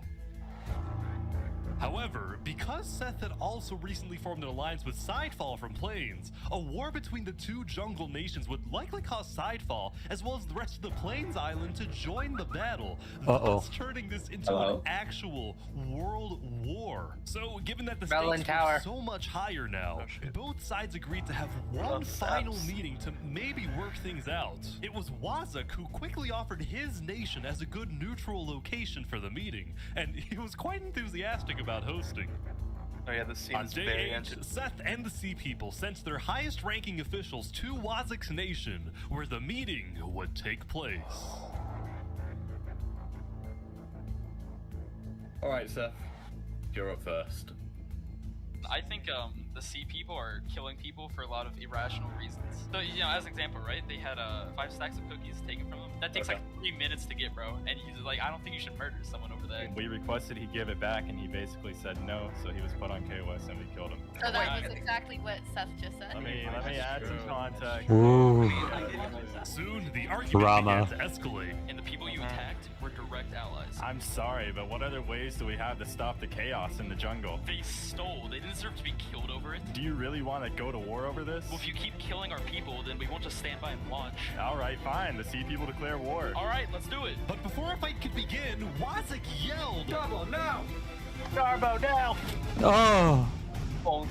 However, because Seth had also recently formed an alliance with Sidefall from Plains, a war between the two jungle nations would likely cause Sidefall, as well as the rest of the Plains Island, to join the battle, thus turning this into an actual world war. So, given that the stakes were so much higher now, both sides agreed to have one final meeting to maybe work things out. It was Wazak who quickly offered his nation as a good neutral location for the meeting, and he was quite enthusiastic about hosting. Oh yeah, this seems on day 8, Seth and the Sea People sent their highest-ranking officials to Wazak's nation, where the meeting would take place. All right, Seth, you're up first. I think the Sea People are killing people for a lot of irrational reasons. So, you know, as an example, right? They had 5 stacks of cookies taken from them. That takes like 3 minutes to get, bro. And he's like, I don't think you should murder someone over there. We requested he give it back, and he basically said no, so he was put on KOS and we killed him. So that was exactly what Seth just said. Let me add some context. Ooh. Soon, the argument Drama. began to escalate. And the people you attacked were direct allies. I'm sorry, but what other ways do we have to stop the chaos in the jungle? They stole. They didn't deserve to be killed over it. Do you really want to go to war over this? Well, if you keep killing our people, then we won't just stand by and watch. All right, fine. The Sea People declare war. All right, let's do it. But before a fight could begin, Wazak yelled, "Garbo, now! Garbo, now!" Oh. Bonk.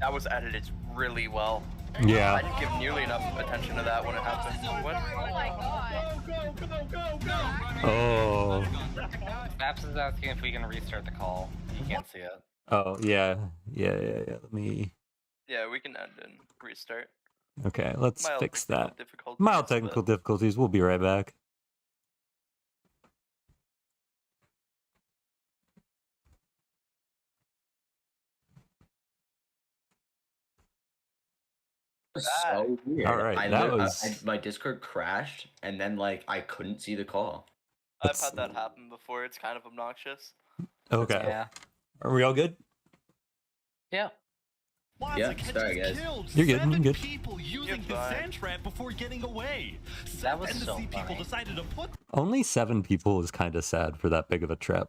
That was edited really well. Yeah. I didn't give nearly enough attention to that when it happened. What? Oh my god. Go. Oh. Maps is asking if we can restart the call. He can't see it. Oh, yeah. Let me... Yeah, we can end and restart. Okay, let's Mild fix that. difficulties, Mild technical difficulties. We'll be right back. So weird. All right, that was... my Discord crashed, and then like I couldn't see the call. I've had that happen before. It's kind of obnoxious. Okay. Yeah. Are we all good? Yeah. Yeah, sorry guys. You're good. You're good. People using the sand trap before getting away. That was and the so Sea People funny. decided to put. Only 7 people is kind of sad for that big of a trap.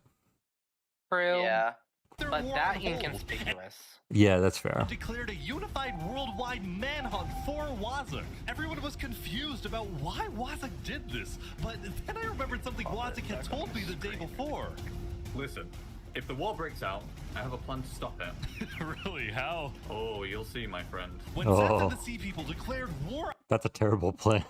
True. Yeah. But that inconspicuous. Yeah, that's fair. Declared a unified worldwide manhunt for Wazak. Everyone was confused about why Wazak did this, but then I remembered something Wazak had told me the day before. Listen, if the war breaks out, I have a plan to stop it. Really? How? Oh, you'll see, my friend. When Seth and the Sea People declared war, That's a terrible plan.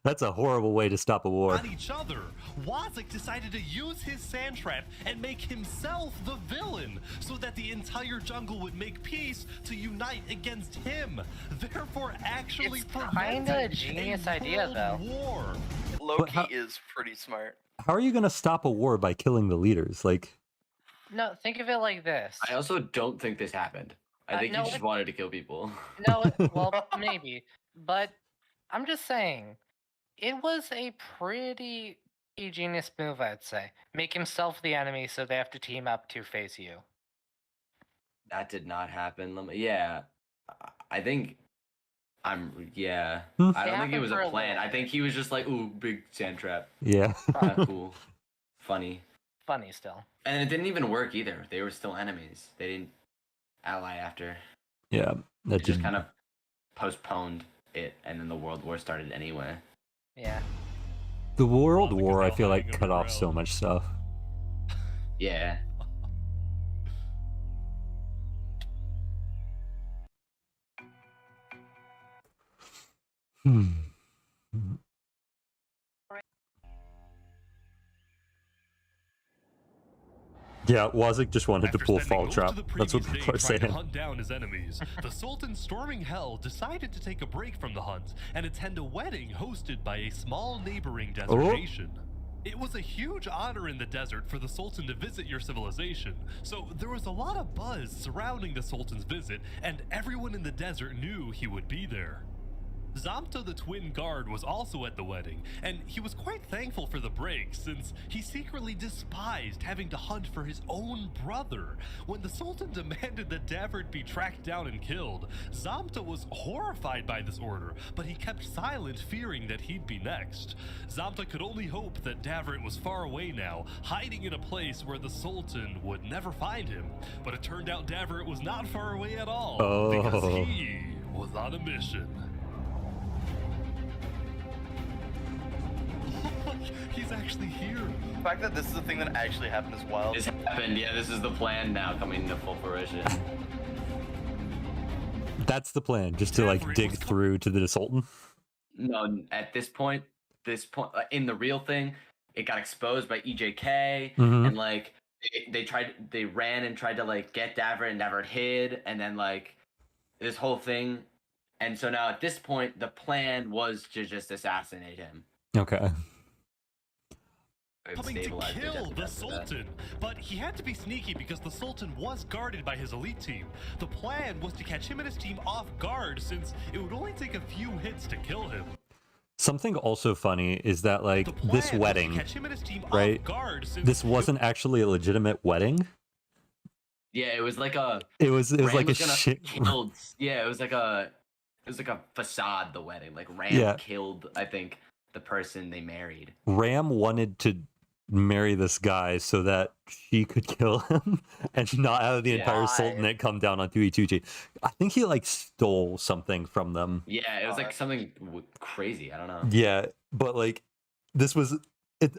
That's a horrible way to stop a war. on each other, Wazak decided to use his sand trap and make himself the villain, so that the entire jungle would make peace to unite against him, therefore actually It's kinda a genius idea, though. War. Loki is pretty smart. How are you going to stop a war by killing the leaders? Like, No, think of it like this. I also don't think this happened. I think no, he just wanted to kill people. No, well, maybe. But I'm just saying, it was a pretty genius move, I'd say. Make himself the enemy so they have to team up to face you. That did not happen. Yeah, I think yeah. Hmm. I don't think it happened was for a a plan. little I think he was just like, ooh, big sand trap. yeah. Cool. Funny. Funny still. And it didn't even work either. They were still enemies. They didn't ally after. Yeah. That It just kind of postponed it, and then the World War started anyway. Yeah. The World War, I feel like, cut off so much stuff. Yeah. Yeah, Wazik just wanted to After pull spending Fall most Trap. of the That's what previous people are day trying to saying. hunt down his enemies, the Sultan storming hell decided to take a break from the hunt and attend a wedding hosted by a small neighboring desert Oh. nation. It was a huge honor in the desert for the Sultan to visit your civilization, so there was a lot of buzz surrounding the Sultan's visit, and everyone in the desert knew he would be there. Zamta the twin guard was also at the wedding, and he was quite thankful for the break since he secretly despised having to hunt for his own brother. When the Sultan demanded that Davert be tracked down and killed, Zamta was horrified by this order, but he kept silent, fearing that he'd be next. Zamta could only hope that Davert was far away now, hiding in a place where the Sultan would never find him. But it turned out Davert was not far away at all, because he was on a mission. He's actually here. The fact that this is the thing that actually happened is wild. This happened, yeah, this is the plan now coming into full fruition. That's the plan, just to like dig through to the Sultan. No, at this point, in the real thing, it got exposed by EJK, Mhm. and like they ran and tried to like get Davert, and Davert hid, and then like this whole thing, and so now at this point, the plan was to just assassinate him. Okay. Coming to kill the Sultan, but he had to be sneaky because the Sultan was guarded by his elite team. The plan was to catch him and his team off guard since it would only take a few hits to kill him. Something also funny is that like this wedding, Catch him and his team right? off guard since This wasn't actually a legitimate wedding. Yeah, it was like a. It was Ram like a gonna shit. killed. Yeah, it was like a facade. The wedding, like Ram Yeah. killed, I think, the person they married. Ram wanted to marry this guy so that she could kill him and not have the entire Sultanate come down on Tuituji. I think he like stole something from them. Yeah, it was like something crazy. I don't know. Yeah, but like this was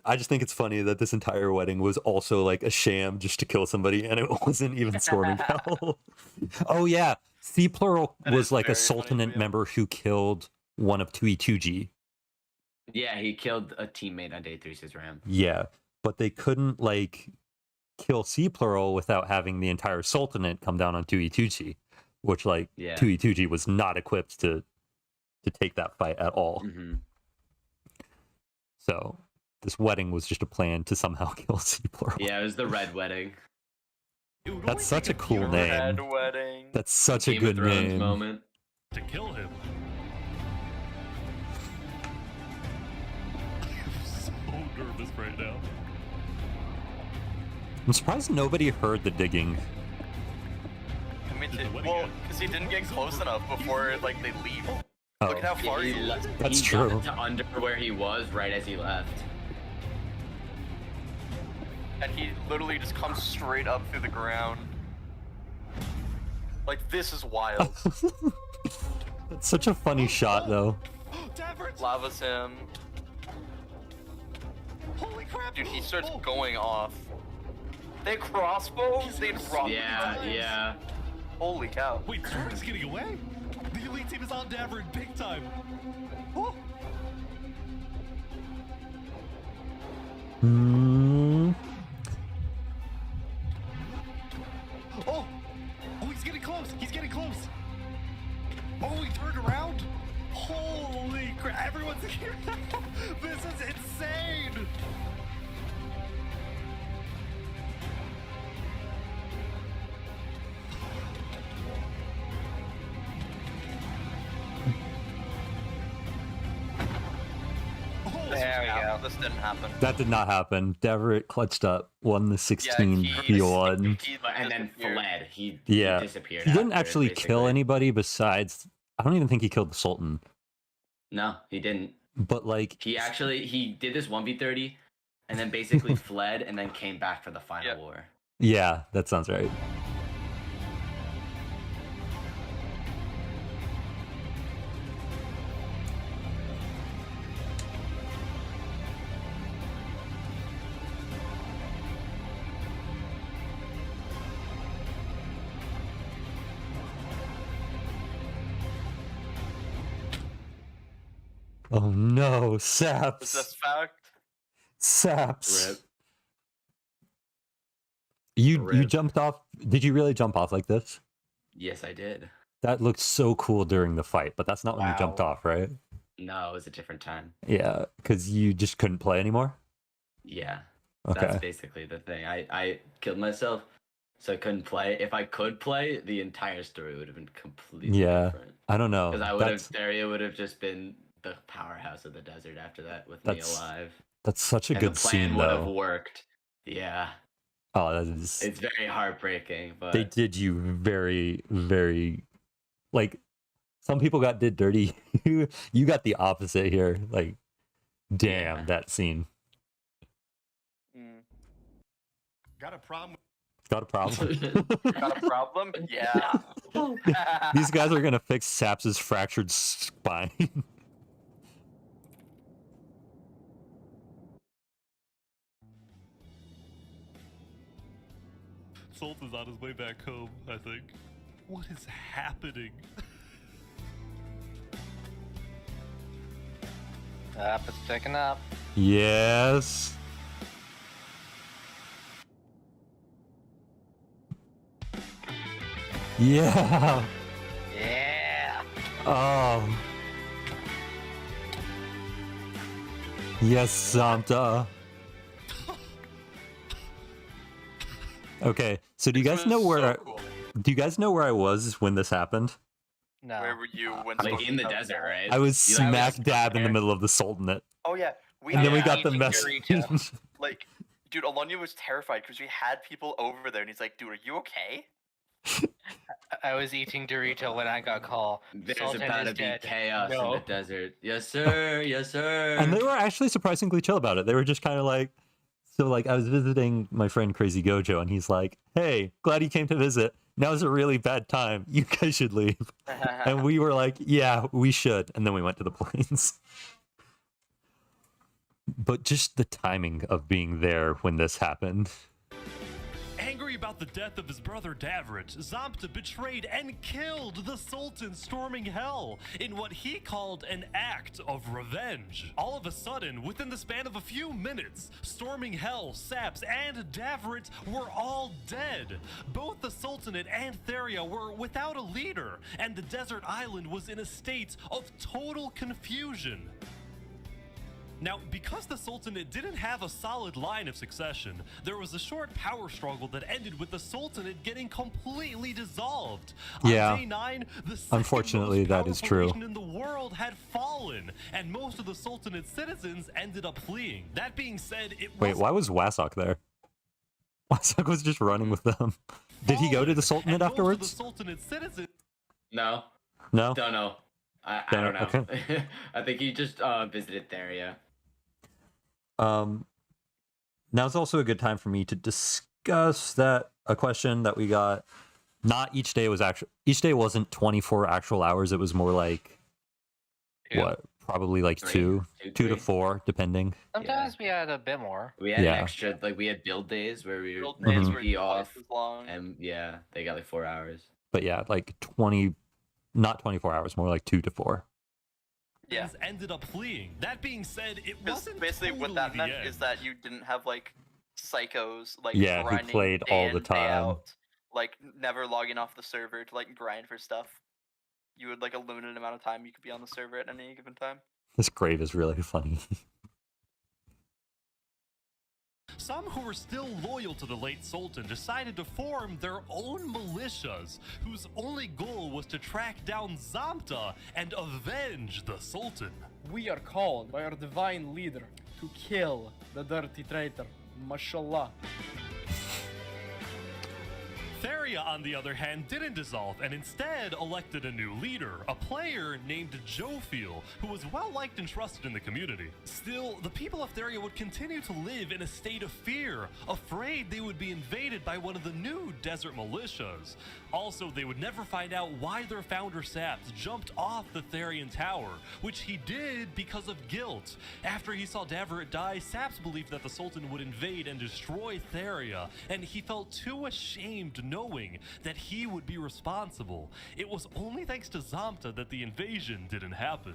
I just think it's funny that this entire wedding was also like a sham just to kill somebody, and it wasn't even storming hell. Oh yeah, C Plural was like a Sultanate member who killed one of Tuituji. Yeah, he killed a teammate on day 3, says Ram. Yeah, but they couldn't like kill C Plural without having the entire Sultanate come down on Tuituji, which like Tuituji was not equipped to take that fight at all. Mm-hmm. So this wedding was just a plan to somehow kill C Plural. Yeah, it was the Red Wedding. That's such a cool name. Red Wedding. That's such a Game of good Thrones name. moment. To kill him. I'm so nervous right now. I'm surprised nobody heard the digging. I mean, well, because he didn't get close enough before like they leave. Oh. Look at how far he is. That's he true. got to under where he was right as he left. And he literally just comes straight up through the ground. Like, this is wild. That's such a funny shot, though. Lava's him. Holy crap! Dude, he starts going off. They crossbows? They drop Yeah. Holy cow. Wait, Zord is getting away? The elite team is on Davern big time. Oh. Oh! Oh, he's getting close! He's getting close! Oh, he turned around! Holy crap! Everyone's here! This is insane! There we go. This didn't happen. That did not happen. Deverett clutched up, won the 16 V1. And then fled. He Yeah. disappeared. He didn't after, actually kill basically. anybody besides. I don't even think he killed the Sultan. No, he didn't. But like He did this 1v30 and then basically fled and then came back for the final war. Yeah, that sounds right. Oh no, Saps. Is this fact? Saps. Rip. You Rip. jumped off. Did you really jump off like this? Yes, I did. That looked so cool during the fight, but that's not when you jumped off, right? No, it was a different time. Yeah, because you just couldn't play anymore. Yeah. Okay. That's basically the thing. I killed myself, so I couldn't play. If I could play, the entire story would have been completely different. I don't know. Because I would have, Theria would have just been the powerhouse of the desert after that with me alive. That's such a And good the plan scene, would though. have worked. Yeah. Oh, that is. It's very heartbreaking, but They did you very, very, like, some people did dirty. You got the opposite here. Like, damn, that scene. Got a problem. Got a problem. Got a problem? Yeah. These guys are gonna fix Saps's fractured spine. Sultan's on his way back home, I think. What is happening? Up, it's picking up. Yes. Yeah. Yeah. Oh. Yes, Santa. Okay, so do you guys know where? Do you guys know where I was when this happened? No. Where were you when? like in the desert, right? I was smack dab in the middle of the Sultanate. Oh yeah, And then we got the message. Like, dude, Alonia was terrified because we had people over there, and he's like, "Dude, are you okay?" I was eating Dorito when I got called. There's Sultan about is to be dead. chaos No. in the desert. Yes, sir. Yes, sir. And they were actually surprisingly chill about it. They were just kind of like, so like I was visiting my friend Crazy Gojo, and he's like, "Hey, glad you came to visit. Now's a really bad time. You guys should leave." And we were like, "Yeah, we should." And then we went to the plains. But just the timing of being there when this happened. Angry about the death of his brother Davrit, Zamta betrayed and killed the Sultan, storming hell in what he called an act of revenge. All of a sudden, within the span of a few minutes, storming hell, Saps, and Davrit were all dead. Both the Sultanate and Theria were without a leader, and the desert island was in a state of total confusion. Now, because the Sultanate didn't have a solid line of succession, there was a short power struggle that ended with the Sultanate getting completely dissolved. Yeah. On day 9, the Unfortunately, that is true. nation in the world had fallen, and most of the Sultanate's citizens ended up fleeing. That being said, it Wait, why was Wasok there? Wasok was just running with them. Did he go to the Sultanate afterwards? the Sultanate's citizens. No. No? Don't know. I Don't don't know, know. I think he just visited Theria. Now's also a good time for me to discuss a question that we got. Not each day wasn't 24 actual hours. It was more like probably like two to 4, depending. Sometimes we had a bit more. We had extra, like we had build days where we Build were days were be twice off, as long. and yeah, they got like 4 hours. But yeah, like not 24 hours, more like 2 to 4. Yeah. Ended up fleeing. That being said, it wasn't basically what totally that the meant end. is that you didn't have like psychos like Yeah, who grinding played day all in, the day time. out, like never logging off the server to like grind for stuff. You had like a limited amount of time you could be on the server at any given time. This grave is really funny. Some who were still loyal to the late Sultan decided to form their own militias, whose only goal was to track down Zamta and avenge the Sultan. We are called by our divine leader to kill the dirty traitor. Mashallah. Theria, on the other hand, didn't dissolve and instead elected a new leader, a player named Jofiel, who was well liked and trusted in the community. Still, the people of Theria would continue to live in a state of fear, afraid they would be invaded by one of the new desert militias. Also, they would never find out why their founder Saps jumped off the Therian tower, which he did because of guilt. After he saw Davrit die, Saps believed that the Sultan would invade and destroy Theria, and he felt too ashamed knowing that he would be responsible. It was only thanks to Zamta that the invasion didn't happen.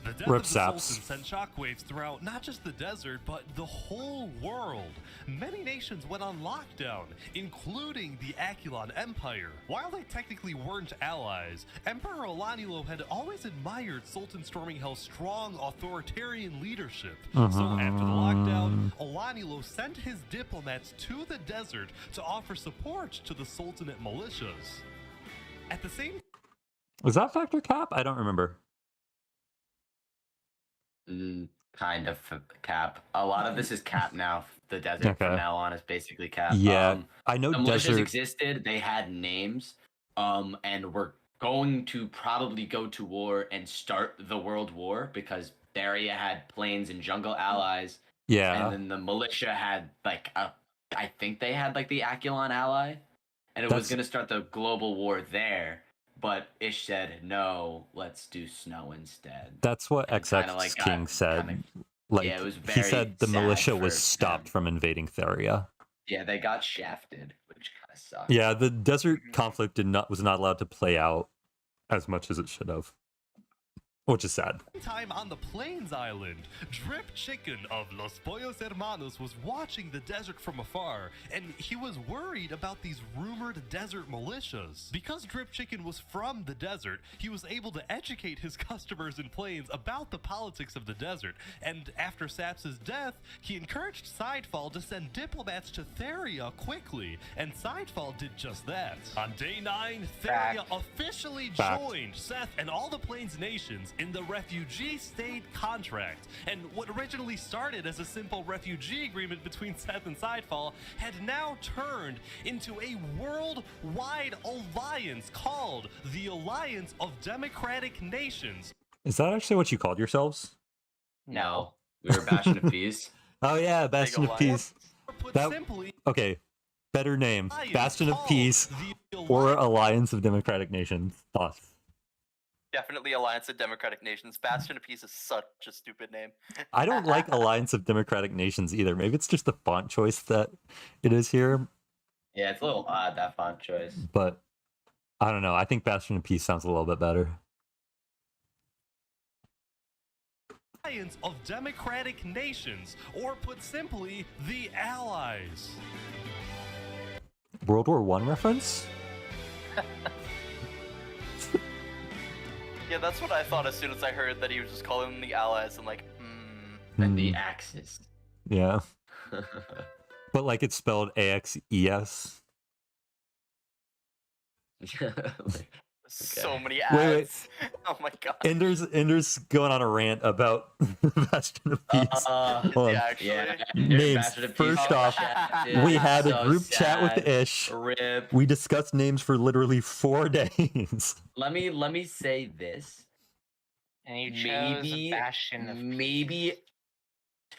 The death Rip of the saps. Sultan sent shockwaves throughout not just the desert, but the whole world. Many nations went on lockdown, including the Aculon Empire. While they technically weren't allies, Emperor Olanilo had always admired Sultan Storminghell's strong authoritarian leadership. So after the lockdown, Olanilo sent his diplomats to the desert to offer support to the Sultanate militias. At the same Was that factor cap? I don't remember. Kind of cap. A lot of this is cap now. The desert from Okay. now on is basically cap. Yeah, I know the militias desert. existed. They had names, and were going to probably go to war and start the world war because Theria had plains and jungle allies. Yeah. And then the militia had like I think they had like the Aculon ally, and it was going to start the global war there. But Ish said, no, let's do snow instead. That's what And XX kinda, like, King said. Like, yeah, it was he very said the sad militia for was stopped from invading Theria. Yeah, they got shafted, which kind of sucks. Yeah, the desert conflict was not allowed to play out as much as it should have, which is sad. time on the Plains Island, Drip Chicken of Los Pollos Hermanos was watching the desert from afar, and he was worried about these rumored desert militias. Because Drip Chicken was from the desert, he was able to educate his customers in Plains about the politics of the desert, and after Saps' death, he encouraged Sidefall to send diplomats to Theria quickly, and Sidefall did just that. On day 9, Theria officially joined Seth and all the Plains nations in the refugee state contract, and what originally started as a simple refugee agreement between Seth and Sidefall had now turned into a worldwide alliance called the Alliance of Democratic Nations. Is that actually what you called yourselves? No, we were Bastion of Peace. Oh yeah, Bastion of Peace. Okay, better name. Bastion of Peace or Alliance of Democratic Nations. Thoughts? Definitely Alliance of Democratic Nations. Bastion of Peace is such a stupid name. I don't like Alliance of Democratic Nations either. Maybe it's just the font choice that it is here, Yeah, it's a little odd, that font choice. but I don't know. I think Bastion of Peace sounds a little bit better. Alliance of Democratic Nations, or put simply, the Allies. World War I reference? Yeah, that's what I thought as soon as I heard that he was just calling them the Allies. I'm like, And the Axis. Yeah. But like it's spelled AXES. so many Wait. ads. Oh my god. Ender's going on a rant about Bastion of Peace. Hold on. Yeah, Names. Bastion of Peace. First off, we had a group chat with Ish. Rip. We discussed names for literally 4 days. Let me say this. And you chose a Bastion of maybe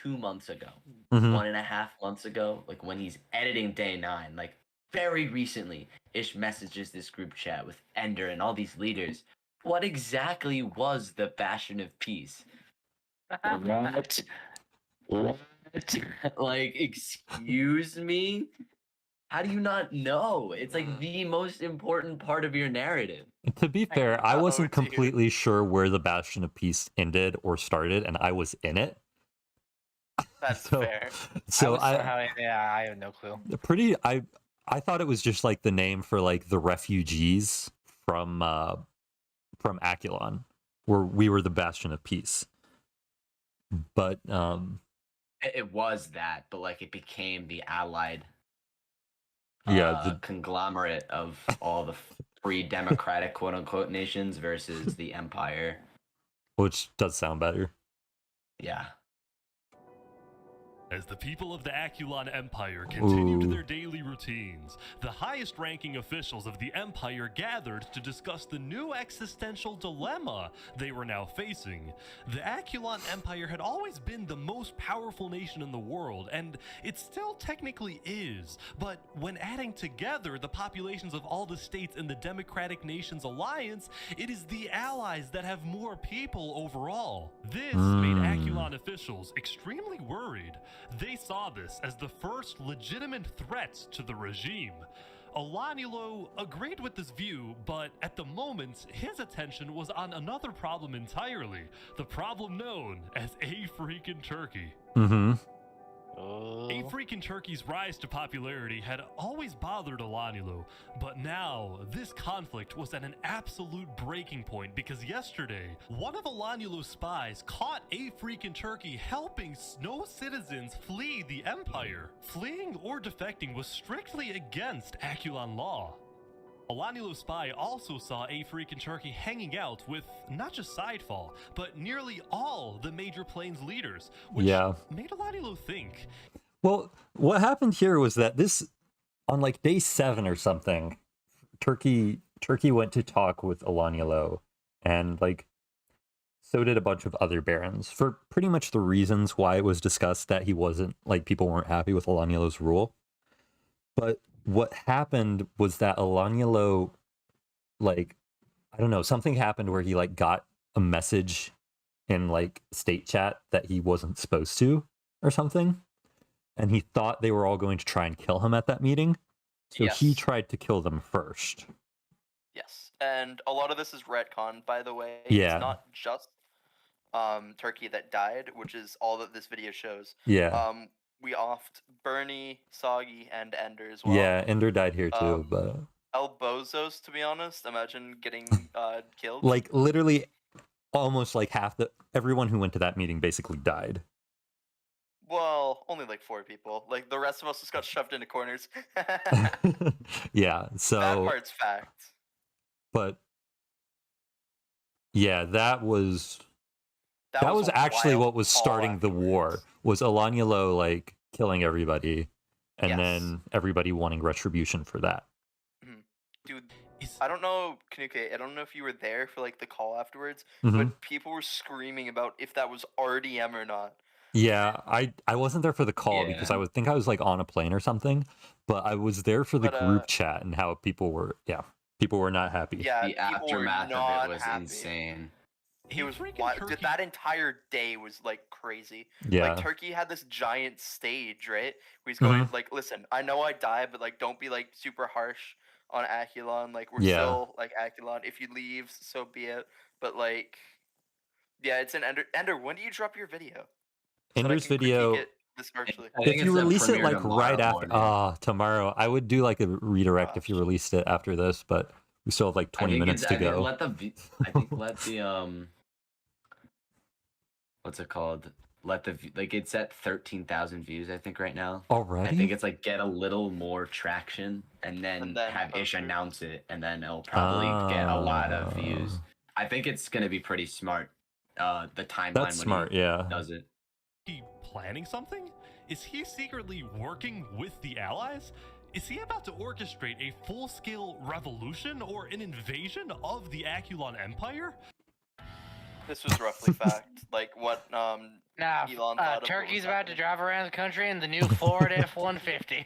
2 months ago, Mhm. 1.5 months ago, like when he's editing day 9, like very recently, Ish messages this group chat with Ender and all these leaders. What exactly was the Bastion of Peace? What? Like, excuse me? How do you not know? It's like the most important part of your narrative. To be fair, I wasn't completely sure where the Bastion of Peace ended or started, and I was in it. That's So- fair. So I I have no clue. I thought it was just like the name for like the refugees from Aculon, where we were the Bastion of Peace. But It was that, but like it became the allied yeah, conglomerate of all the free democratic quote unquote nations versus the empire. which does sound better. Yeah. As the people of the Aculon Empire continued Ooh. their daily routines, the highest-ranking officials of the Empire gathered to discuss the new existential dilemma they were now facing. The Aculon Empire had always been the most powerful nation in the world, and it still technically is, but when adding together the populations of all the states in the Democratic Nations Alliance, it is the allies that have more people overall. This made Aculon officials extremely worried. They saw this as the first legitimate threat to the regime. Olanulo agreed with this view, but at the moment, his attention was on another problem entirely. The problem known as A Freakin' Turkey. Mm-hmm. A Freakin' Turkey's rise to popularity had always bothered Olanulo, but now this conflict was at an absolute breaking point because yesterday, one of Olanulo's spies caught A Freakin' Turkey helping Snow citizens flee the Empire. Fleeing or defecting was strictly against Aculon law. Olanulo's spy also saw A Freakin' Turkey hanging out with not just Sidefall, but nearly all the major plains leaders, which made Olanulo think. Well, what happened here was that this, on like day 7 or something, Turkey went to talk with Olanulo, and like so did a bunch of other barons for pretty much the reasons why it was discussed that he wasn't, like, people weren't happy with Olanulo's rule. But what happened was that Olanulo, like, I don't know, something happened where he like got a message in like state chat that he wasn't supposed to or something, and he thought they were all going to try and kill him at that meeting, so he tried to kill them first. Yes, and a lot of this is retcon, by the way. Yeah. It's not just Turkey that died, which is all that this video shows. Yeah. We offed Bernie, Soggy, and Ender as well. Yeah, Ender died here too, but El Bozos, to be honest, imagine getting killed. like literally almost like everyone who went to that meeting basically died. Well, only like 4 people. Like the rest of us just got shoved into corners. Yeah, so that part's fact. But yeah, that was a actually wild what was call starting the war. Was Olanulo like killing everybody, and then everybody wanting retribution for that. Dude, I don't know, KaNukei, I don't know if you were there for like the call afterwards, Mhm. but people were screaming about if that was RDM or not. Yeah, I wasn't there for the call because I would think I was like on a plane or something, but I was there for the group chat and how people were not happy. Yeah, The people were aftermath not of it was happy. insane. It was wild. That entire day was like crazy. Yeah. Like Turkey had this giant stage, right? Where he's going Mhm. like, listen, I know I died, but like don't be like super harsh on Aculon. Like we're Yeah. still like Aculon. If you leave, so be it. But like, yeah, it's an Ender. When do you drop your video? Ender's video. Critique it this virtually. If you release it like right after tomorrow, I would do like a redirect if you released it after this, but we still have like 20 minutes to go. Let the what's it called? Let the like it's at 13,000 views, I think, right now. Already? I think it's like get a little more traction and then have Ish announce it, and then it'll probably get a lot of views. I think it's gonna be pretty smart. The timeline That's when smart, he yeah. does it. He planning something? Is he secretly working with the Allies? Is he about to orchestrate a full-scale revolution or an invasion of the Aculon Empire? This was roughly fact. Like what Elon thought of Turkey's about to drive around the country in the new Ford F-150.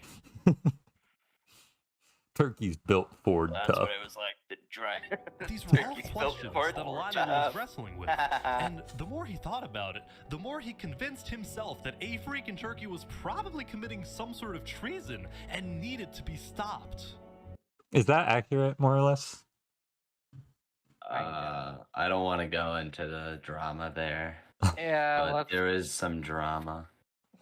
Turkey's built Ford That's tough. what it was like to drive. These were all questions that Olanulo was wrestling with, and the more he thought about it, the more he convinced himself that A Freakin' Turkey was probably committing some sort of treason and needed to be stopped. Is that accurate, more or less? I don't want to go into the drama there. Yeah, but there is some drama.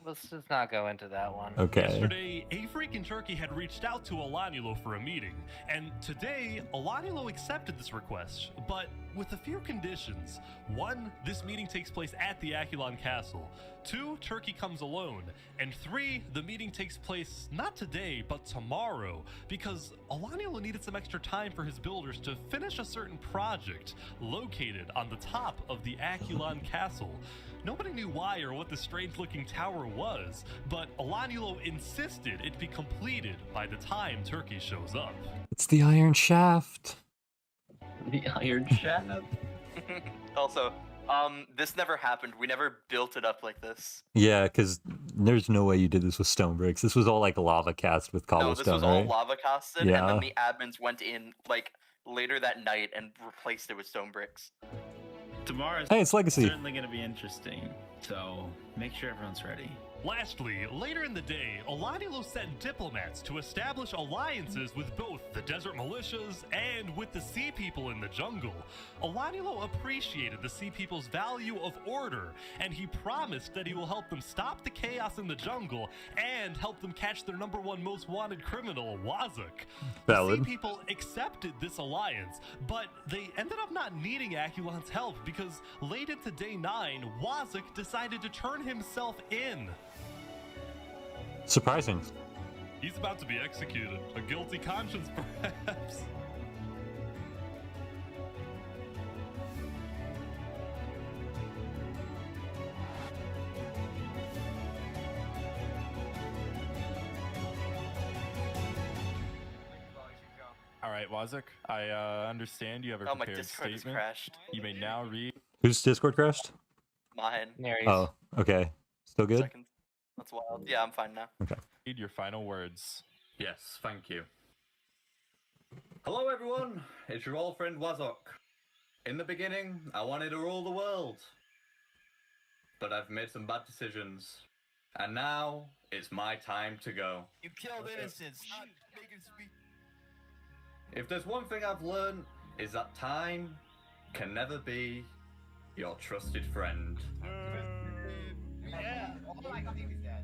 Let's just not go into that one. Okay. Yesterday, A Freakin' Turkey had reached out to Olanulo for a meeting, and today, Olanulo accepted this request, but with a few conditions. 1, this meeting takes place at the Aculon Castle. 2, Turkey comes alone. And 3, the meeting takes place not today, but tomorrow, because Olanulo needed some extra time for his builders to finish a certain project located on the top of the Aculon Castle. Nobody knew why or what the strange-looking tower was, but Olanulo insisted it be completed by the time Turkey shows up. It's the Iron Shaft. The Iron Shaft. Also, this never happened. We never built it up like this. Yeah, because there's no way you did this with stone bricks. This was all like lava cast with No, cobblestone, this was right? all lava casted, Yeah. and then the admins went in like later that night and replaced it with stone bricks. Tomorrow's Hey, it's Legacy. certainly going to be interesting, so make sure everyone's ready. Lastly, later in the day, Olanilo sent diplomats to establish alliances with both the desert militias and with the sea people in the jungle. Olanilo appreciated the sea people's value of order, and he promised that he will help them stop the chaos in the jungle and help them catch their #1 most wanted criminal, Wazuk. Valid. The sea people accepted this alliance, but they ended up not needing Aculon's help because late into day 9, Wazuk decided to turn himself in. Surprising. He's about to be executed. A guilty conscience, perhaps. All right, Wazuk, I understand you have a Oh, my prepared Discord has statement. crashed. You may now read. Whose Discord crashed? Mine. Oh, okay. Still good? Seconds. That's wild. Yeah, I'm fine now. Okay. Read your final words. Yes, thank you. Hello everyone, it's your old friend Wazok. In the beginning, I wanted to rule the world. But I've made some bad decisions. And now, it's my time to go. You killed innocents. Stop making speak. If there's one thing I've learned, is that time can never be your trusted friend. Yeah. Oh my god, he was dead.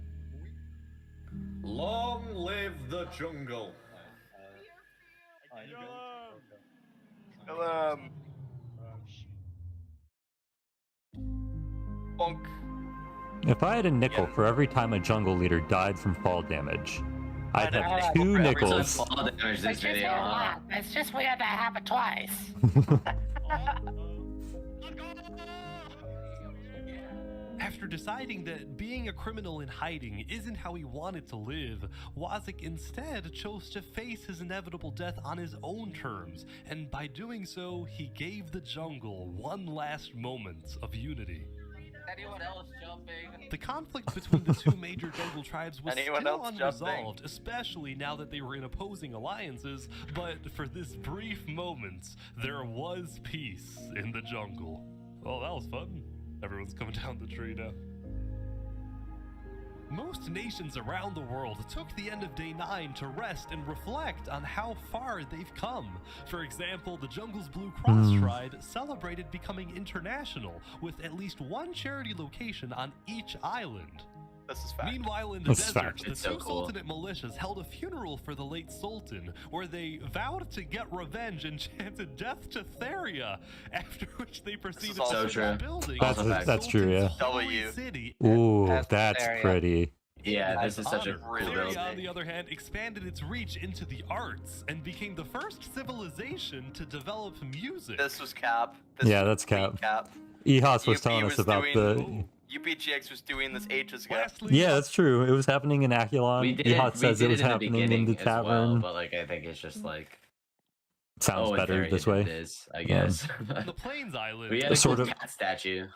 Long live the jungle. Hello. Bonk. If I had a nickel for every time a jungle leader died from fall damage, I'd have 2 nickels. Fall damage this video. It's just weird to have it twice. After deciding that being a criminal in hiding isn't how he wanted to live, Wazuk instead chose to face his inevitable death on his own terms, and by doing so, he gave the jungle one last moment of unity. Anyone else jumping? The conflict between the two major jungle tribes was Anyone still else unresolved, jumping? especially now that they were in opposing alliances, but for this brief moment, there was peace in the jungle. Oh, that was fun. Everyone's coming down the tree now. Most nations around the world took the end of day 9 to rest and reflect on how far they've come. For example, the jungle's Blue Cross Tribe celebrated becoming international, with at least one charity location on each island. This is fact. Meanwhile, in the That's desert, fact. the It's so two cool. Sultanate militias held a funeral for the late Sultan, where they vowed to get revenge and chanted death to Theria, after which they proceeded to So set true. up buildings That's- of the that's true, yeah. Sultan's holy W. city. Ooh, That's that's Theria. pretty. Yeah, this is such a Honor. cool Theria, building. on the other hand, expanded its reach into the arts and became the first civilization to develop music. This was Cap. This Yeah, was that's complete Cap. Cap. Ehas was UP telling us was about doing- UPGX was doing this ages ago. Yeah, that's true. It was happening in Aculon. We did Ehas it, says we it did was it in the happening in beginning the as well, tavern. but like I think it's just like Sounds and better Theria this did way. this, I guess. The Plains Island. We had a Sort cool of- cat statue.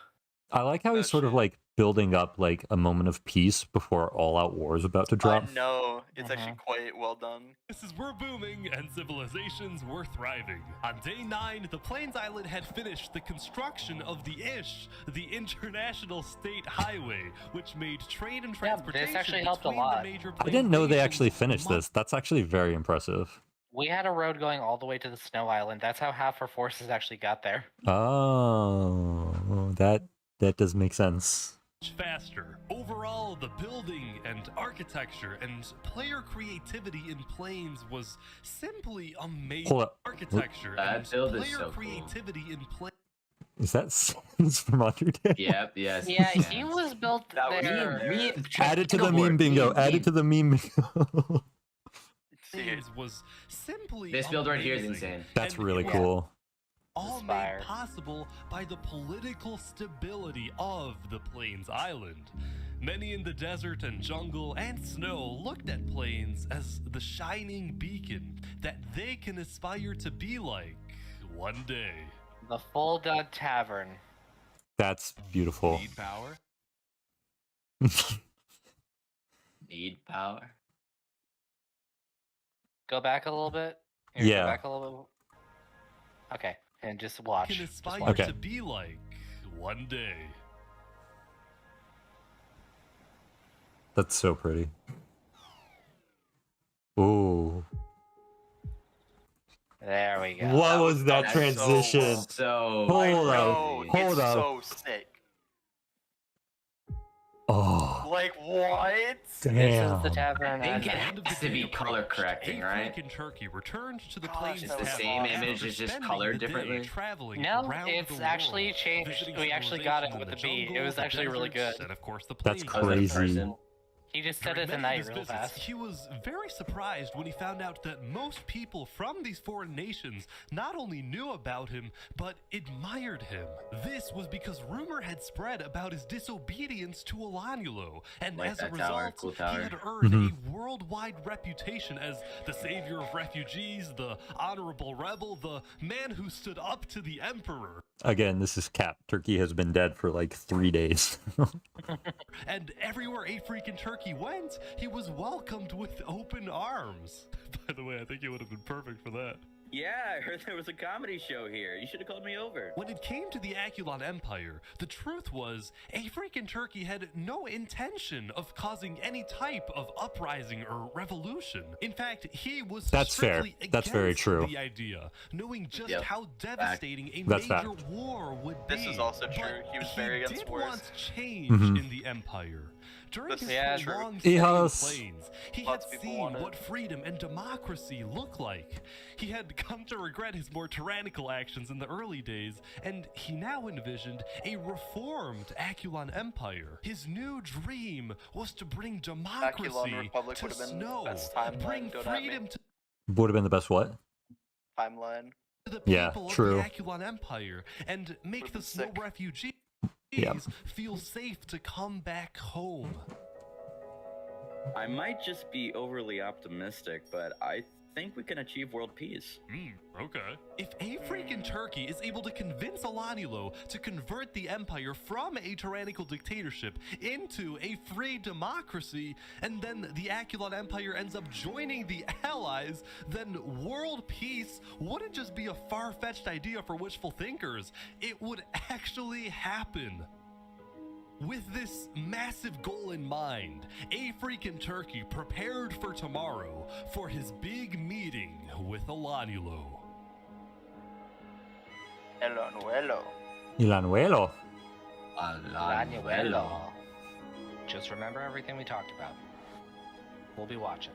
I like how he's sort of like building up like a moment of peace before all-out war is about to drop. I know. It's actually quite well done. Places were booming and civilizations were thriving. On day 9, the Plains Island had finished the construction of the ISH, the International State Highway, which made trade and transportation actually helped a between lot. the major I didn't know they plains actually finished this. That's actually very impressive. We had a road going all the way to the Snow Island. That's how half our forces actually got there. Oh, that does make sense. much faster. Overall, the building and architecture and player creativity in Plains was simply amazing. Hold up. Architecture and That build is player so cool. creativity in Plains. Is that Sans from Undertale? Yep, yes. Yeah, he was built That was there. Add it to the meme bingo. Add it to the meme bingo. Plains was simply This build right here is amazing. insane. That's And really it was cool. all Inspired. made possible by the political stability of the Plains Island. Many in the desert and jungle and snow looked at Plains as the shining beacon that they can aspire to be like one day. The Full Dud Tavern. That's beautiful. Need power? Need power. Go back a little bit. Here, Yeah. Go back a little bit. Okay, and just watch. Can Just aspire watch. Okay. to be like one day. That's so pretty. Ooh. There we go. What was that done transition? So Hold up. Bro, Hold it's up. so sick. Oh. Like what? This is Damn. the tavern. I think it and- has to be color correcting, right? African Turkey returned to the Gosh, plains It's the was same awesome. image, it's just colored differently. No, it's actually changed. We actually got it with the beat. It was actually really good. And of course, the That's plains. crazy. He just said it During many tonight of his real visits, fast. He was very surprised when he found out that most people from these foreign nations not only knew about him, but admired him. This was because rumor had spread about his disobedience to Alanulo, and Like as a that tower, result, cool he tower. had earned a worldwide reputation as the savior of refugees, the honorable rebel, the man who stood up to the emperor. Again, this is Cap. Turkey has been dead for like 3 days. And everywhere a freaking turkey went, he was welcomed with open arms. By the way, I think he would have been perfect for that. Yeah, I heard there was a comedy show here. You should have called me over. When it came to the Aculon Empire, the truth was, a freaking turkey had no intention of causing any type of uprising or revolution. In fact, he was That's fair. strictly That's very against true. the idea, knowing just Yep. how devastating a That's major fact. war would be. This is also true. But He was very against did wars. want change Mhm. in the Empire. During That's his true. prolonged stay in the Yes. plains, he Lots had of people seen wanted. what freedom and democracy look like. He had come to regret his more tyrannical actions in the early days, and he now envisioned a reformed Aculon Empire. His new dream was to bring democracy Aculon Republic to would have been snow, best timeline, bring don't at me. freedom to Would have been the best what? Timeline. the Yeah, people true. of the Aculon Empire, and make the snow refugees Yeah. feel safe to come back home. I might just be overly optimistic, but I think we can achieve world peace. Okay. If a freaking turkey is able to convince Alanulo to convert the empire from a tyrannical dictatorship into a free democracy, and then the Aculon Empire ends up joining the Allies, then world peace wouldn't just be a far-fetched idea for wishful thinkers. It would actually happen. With this massive goal in mind, a freaking turkey prepared for tomorrow for his big meeting with Alanulo. El anuelo. El anuelo. Anuelo. Just remember everything we talked about. We'll be watching.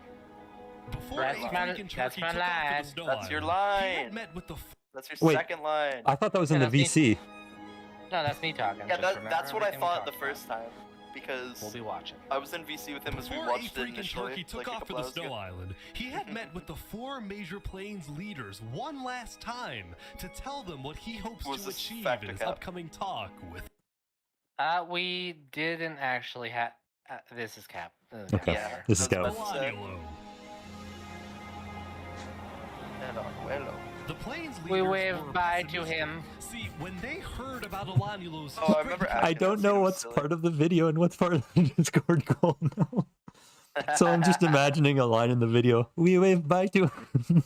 Before That's a my- freaking that's turkey my took off to line. the snow That's your island, he had line. met with the That's your Wait. second line. I thought that was in Yeah, the that's me. VC. No, that's me talking. Yeah, Just remember that's what I everything we thought the talked about. first time. Because We'll be watching. I was in VC with him as we Before a watched it freaking initially. turkey took like a off to couple the hours snow ago. island, he had met with the 4 major plains leaders one last time to tell them what he hopes Was to this achieve fact in or his cap? upcoming talk with. We didn't actually have. This is Cap. Okay. Yeah, This is that's Cap. what I said. Alanulo. El anuelo. The plains leaders We were wave bye to pessimistic. him. See, when they heard about Alanulo's Oh, I remember I don't know what's part of the video and what's part of the Discord call now. So I'm just imagining a line in the video. We wave bye to him.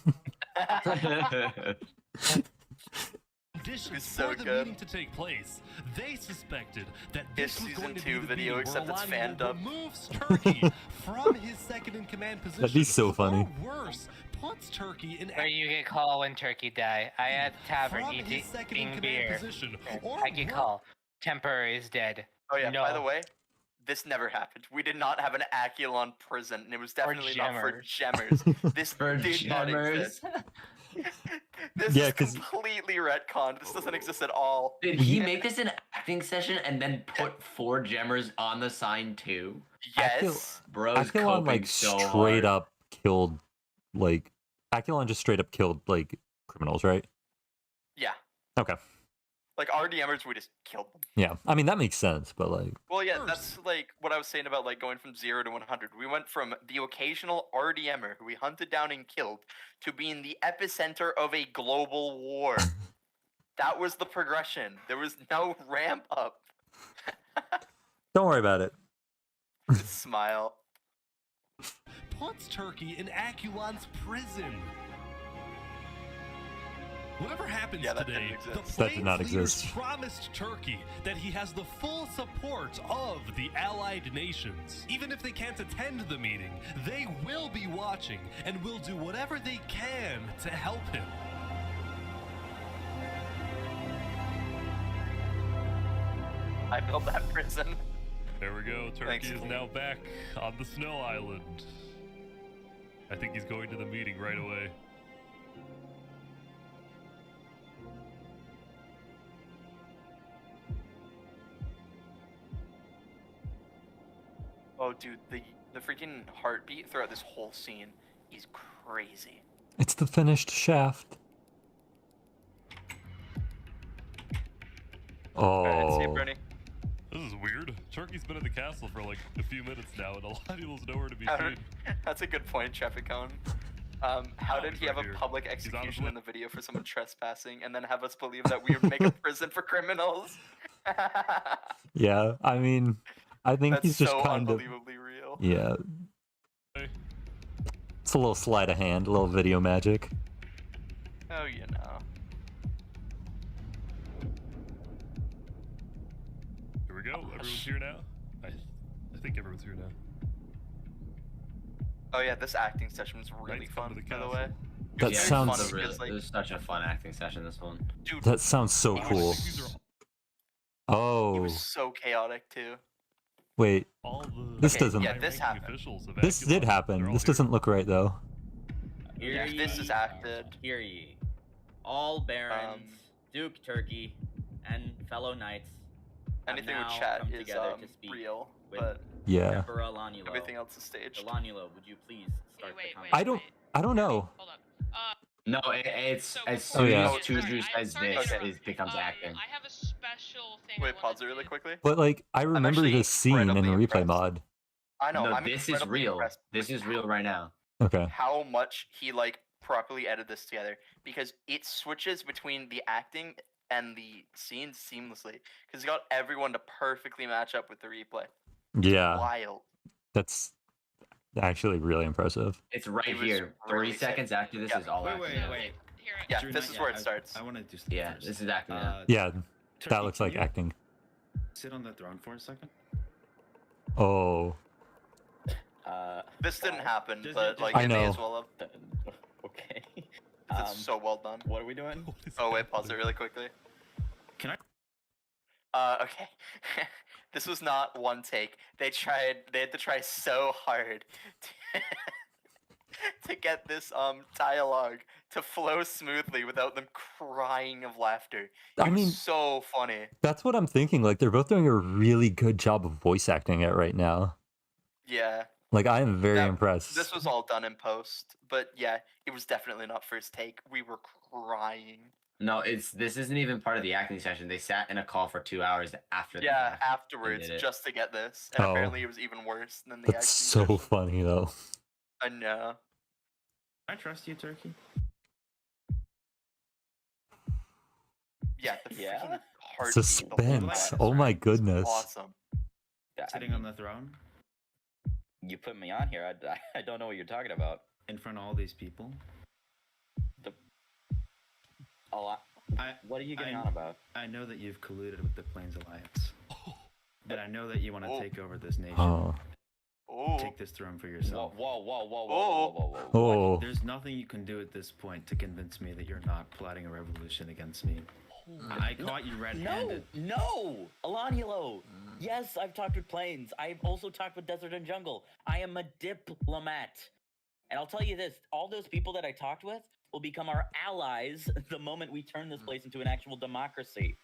conditions so for the good. meeting to take place. They suspected that His this was season going to 2 be the video, meeting where except it's Alanulo fan dub. removes Turkey from his second-in-command position. That'd be so funny. Or worse, puts Turkey in Where you get call when turkey die. I at tavern from his eating second-in-command beer. position. Or I get worse, call. Temporary is dead. Oh yeah, by No. the way, this never happened. We did not have an Aculon prison, and it was definitely not for gemmers. This For did not gemmers. exist. This Yeah, is 'cause- completely retconned. This doesn't exist at all. Did he make this an acting session and then put 4 gemmers on the sign too? Yes. Bro's Aculon coping like so straight hard. up killed like Aculon just straight up killed like criminals, right? Yeah. Okay. Like RDMers, we just killed them. Yeah. I mean that makes sense, but like Well, yeah, that's like what I was saying about like going from 0 to 100. We went from the occasional RDMer who we hunted down and killed to being the epicenter of a global war. That was the progression. There was no ramp up. don't worry about it. Just smile. puts Turkey in Aculon's prison. Whatever happens Yeah, that today, didn't the exist. That did not Plains leaders exist. promised Turkey that he has the full support of the allied nations. Even if they can't attend the meeting, they will be watching and will do whatever they can to help him. I built that prison. There we go. Turkey Thanks, is King. now back on the snow island. I think he's going to the meeting right away. Oh, dude, the freaking heartbeat throughout this whole scene is crazy. It's the finished shaft. Alright, see you, Oh. Bernie. This is weird. Turkey's been in the castle for like a few minutes now, and Elaniel's nowhere to be How seen. That's a good point, Traffic Cone. How did he's he right have here. a public He's on his execution way. in the video for someone trespassing and then have us believe that we would make a prison for criminals? Yeah, I mean, I think That's he's just so kind of. unbelievably real. Yeah. It's a little sleight of hand, a little video magic. Oh, you know. Here we go. Everyone's here now. I think everyone's here now. Oh yeah, this acting session was really Knights come fun, to the by the castle. way. That Yeah, sounds- it was, because, like, it was such a fun acting session, this one. dude, That sounds so cool. it Oh, was so chaotic too. wait. All the This Okay, doesn't. yeah, this happened. officials of This did Aculon, happen. they're all This here. doesn't look right though. Hear Yeah, this is acted. Hear ye. All barons, Duke Turkey, and fellow knights. have Anything with now chat come is together to speak real, with but Yeah. Emperor Elanulo. everything else is staged. Elanulo, would you please start the conversation? I don't know. No, it's as Oh, soon yeah. as Tuju says this, it becomes acting. I have a special thing. Wait, pause it really quickly. But like, I remember actually this scene in the incredibly replay impressed. mod. I know. No, I'm this is incredibly real. impressed This is real right now. Okay. how much he like properly edited this together because it switches between the acting and the scenes seamlessly because he got everyone to perfectly match up with the replay. Yeah. Wild. That's actually really impressive. It's right It was here. 3 really sick. seconds after this Yeah. is all Wait, acting. wait. Yeah, Drew, this not is where yet. it starts. I want to do something Yeah, first. this is acting now. Yeah, that Turkey, looks can like you acting. Sit on the throne for a second. Oh, This didn't happen, Just- but just- like I it may know. as well have. Okay. This is so well done. What are we doing? Oh wait, pause it really quickly. Can I? Okay. This was not one take. They had to try so hard to get this dialogue to flow smoothly without them crying of laughter. I It was mean- so funny. that's what I'm thinking. Like, they're both doing a really good job of voice acting it right now. Yeah. Like, I am very That- impressed. This was all done in post, but yeah, it was definitely not first take. We were crying. No, this isn't even part of the acting session. They sat in a call for 2 hours after the Yeah, fact. afterwards, did it. just to get this. And Oh. apparently it was even worse than the That's acting so session. funny though. I know. I trust you, Turkey. Yeah, the Yeah? freaking heartbeat. the whole Suspense. time Oh is my right. It's goodness. Awesome. Yeah, I Sitting on mean, the throne you put me on here. I don't know what you're talking about. in front of all these people. A lot. What are you getting on about? I know that you've colluded with the Plains Alliance, and I know that you want to Oh. take over this nation. Oh. Oh. Take this throne for Whoa, yourself. whoa, whoa, whoa, whoa, Oh. whoa, whoa, whoa, whoa. Oh. There's nothing you can do at this point to convince me that you're not plotting a revolution against me. I caught you red-handed. No, Elanulo. Yes, I've talked with Plains. I've also talked with Desert and Jungle. I am a diplomat. And I'll tell you this, all those people that I talked with will become our allies the moment we turn this place into an actual democracy.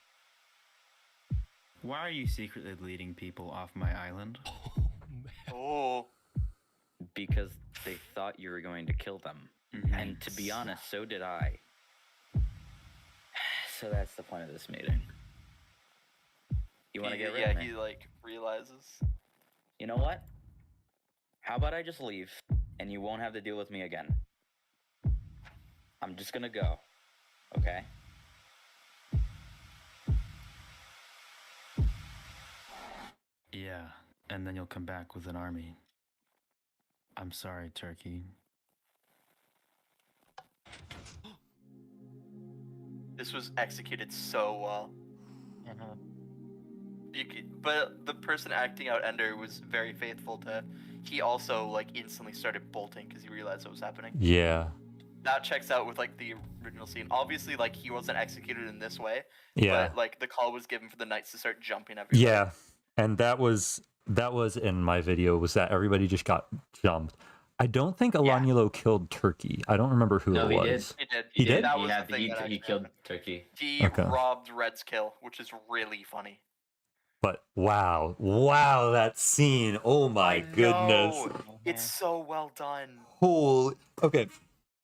Why are you secretly leading people off my island? Oh. Because they thought you were going to kill them. And to be honest, so did I. So that's the point of this meeting. You want to get rid of me? he like realizes. You know what? How about I just leave, and you won't have to deal with me again? I'm just gonna go, okay? Yeah, and then you'll come back with an army. I'm sorry, Turkey. This was executed so well. But the person acting out Ender was very faithful to. He also like instantly started bolting because he realized what was happening. Yeah. That checks out with like the original scene. Obviously, like he wasn't executed in this way. Yeah. But like the call was given for the knights to start jumping everywhere. Yeah, and that was in my video, was that everybody just got jumped. I don't think Alanyulo killed Turkey. I don't remember who No, it he did. was. He did. He did? That He was had the thing that he actually killed happened. Turkey. He Okay. robbed Red's kill, which is really funny. But wow, that scene! Oh my goodness! No, it's so well done. Holy. Okay,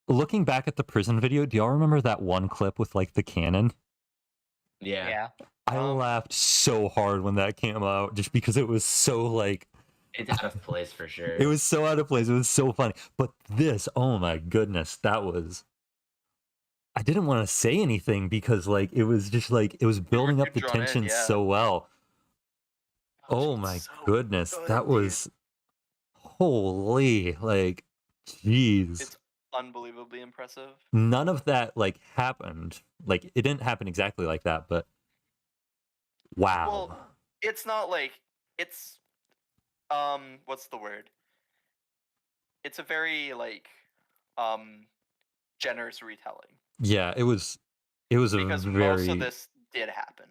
looking back at the prison video, do y'all remember that one clip with like the cannon? Yeah. I laughed so hard when that came out, just because it was so like. It's out of place for sure. It was so out of place. It was so funny. But this, oh my goodness, that was. I didn't want to say anything because like it was just like it was building up the drawn in, tension yeah. so well. Oh my goodness, that was holy, like, jeez. It's unbelievably impressive. None of that like happened. Like it didn't happen exactly like that, but wow. Well, it's not like it's what's the word? It's a very like generous retelling. Yeah, it was a Because very most of this did happen,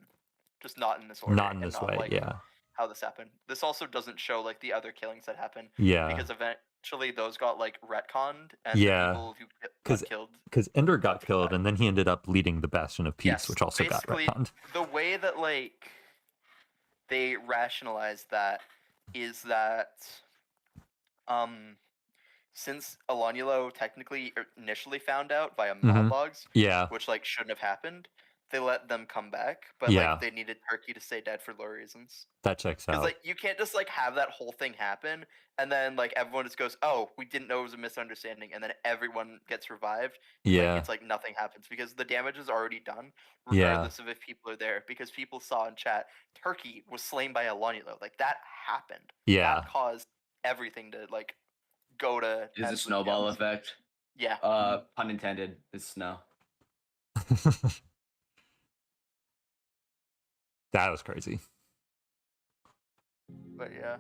just not in this order. not in and this way, like, yeah. How this happened. This also doesn't show like the other killings that happened. Yeah. Because eventually those got like retconned and Yeah. the people who got killed. Because Ender got killed, and then he ended up leading the Bastion of Peace, Yes, which also got basically, retconned. the way that like they rationalized that is that since Alanyulo technically initially found out via Mhm. logs, Yeah. which like shouldn't have happened, they let them come back, but Yeah. like they needed Turkey to stay dead for low reasons. That checks Because out. like you can't just like have that whole thing happen and then like everyone just goes, "Oh, we didn't know it was a misunderstanding," and then everyone gets revived. Yeah. It's like nothing happens because the damage is already done, Yeah. regardless of if people are there. Because people saw in chat, Turkey was slain by Alanyulo. Like that happened. Yeah. That caused everything to like go to. It's a ends with snowball chaos. effect. Yeah. Pun intended. It's snow. That was crazy. But yeah.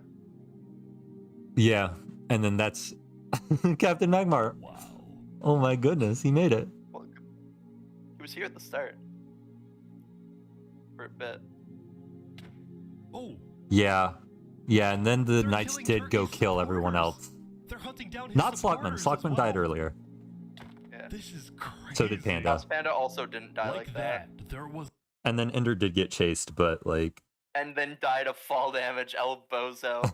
Yeah, and then that's Captain Magmar. Wow. Oh my goodness, he made it. He was here at the start. For a bit. Oh. Yeah. Yeah, and then the knights did go kill everyone else. They're hunting down his Not Slugman. supporters Slugman as died well. earlier. Yeah. This is crazy. So did Panda. House Panda also didn't die like that. There was And then Ender did get chased, but like And then died of fall damage, El Bozo.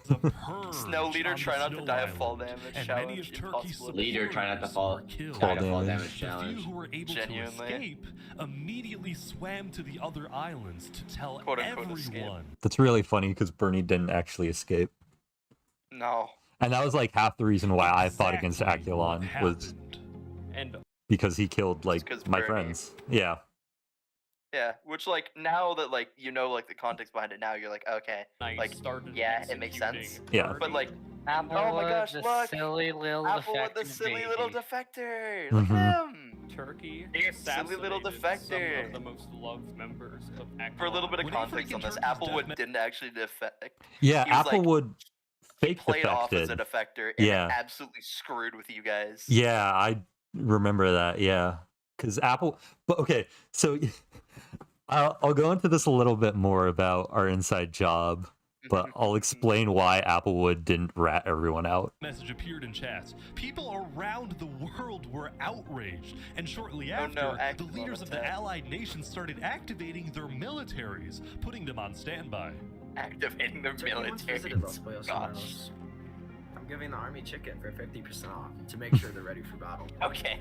Snow Leader, try not to die of fall damage. and Challenge many of Turkey's impossible. Leader, try not to fall. killed. Try to fall damage. damage The few challenge. who were able Genuinely. to escape immediately swam to the other islands to tell Quote, unquote, escape. everyone. that's really funny because Bernie didn't actually escape. No. And that was like half the reason why I fought against Exactly what Aculon was happened. And because he killed like 'cause my Bernie- friends. Yeah. Yeah, which like now that like you know like the context behind it now, you're like, okay, Knights like started yeah, it makes sense. executing Yeah. But like, Applewood, oh my gosh, the look, silly little Applewood, the defective silly baby. little defector. Look Mhm. at him. Turkey Silly little assassinated some defector. of the most loved members of Aculon. For a little bit of When you context freaking on this, Turkey's Applewood dead, didn't actually defect. Yeah, He was, like, Applewood fake Played off as defected. a defector and Yeah. absolutely screwed with you guys. Yeah, I remember that. Yeah, because But okay, so I'll go into this a little bit more about our inside job, but I'll explain why Applewood didn't rat everyone out. Message appeared in chat. People around the world were outraged, and shortly Oh after, no, the Aculon leaders of the attack. Allied nations started activating their militaries, putting them on standby. Activating the military. Gosh. I'm giving the army chicken for 50% off to make sure they're ready for battle. Okay.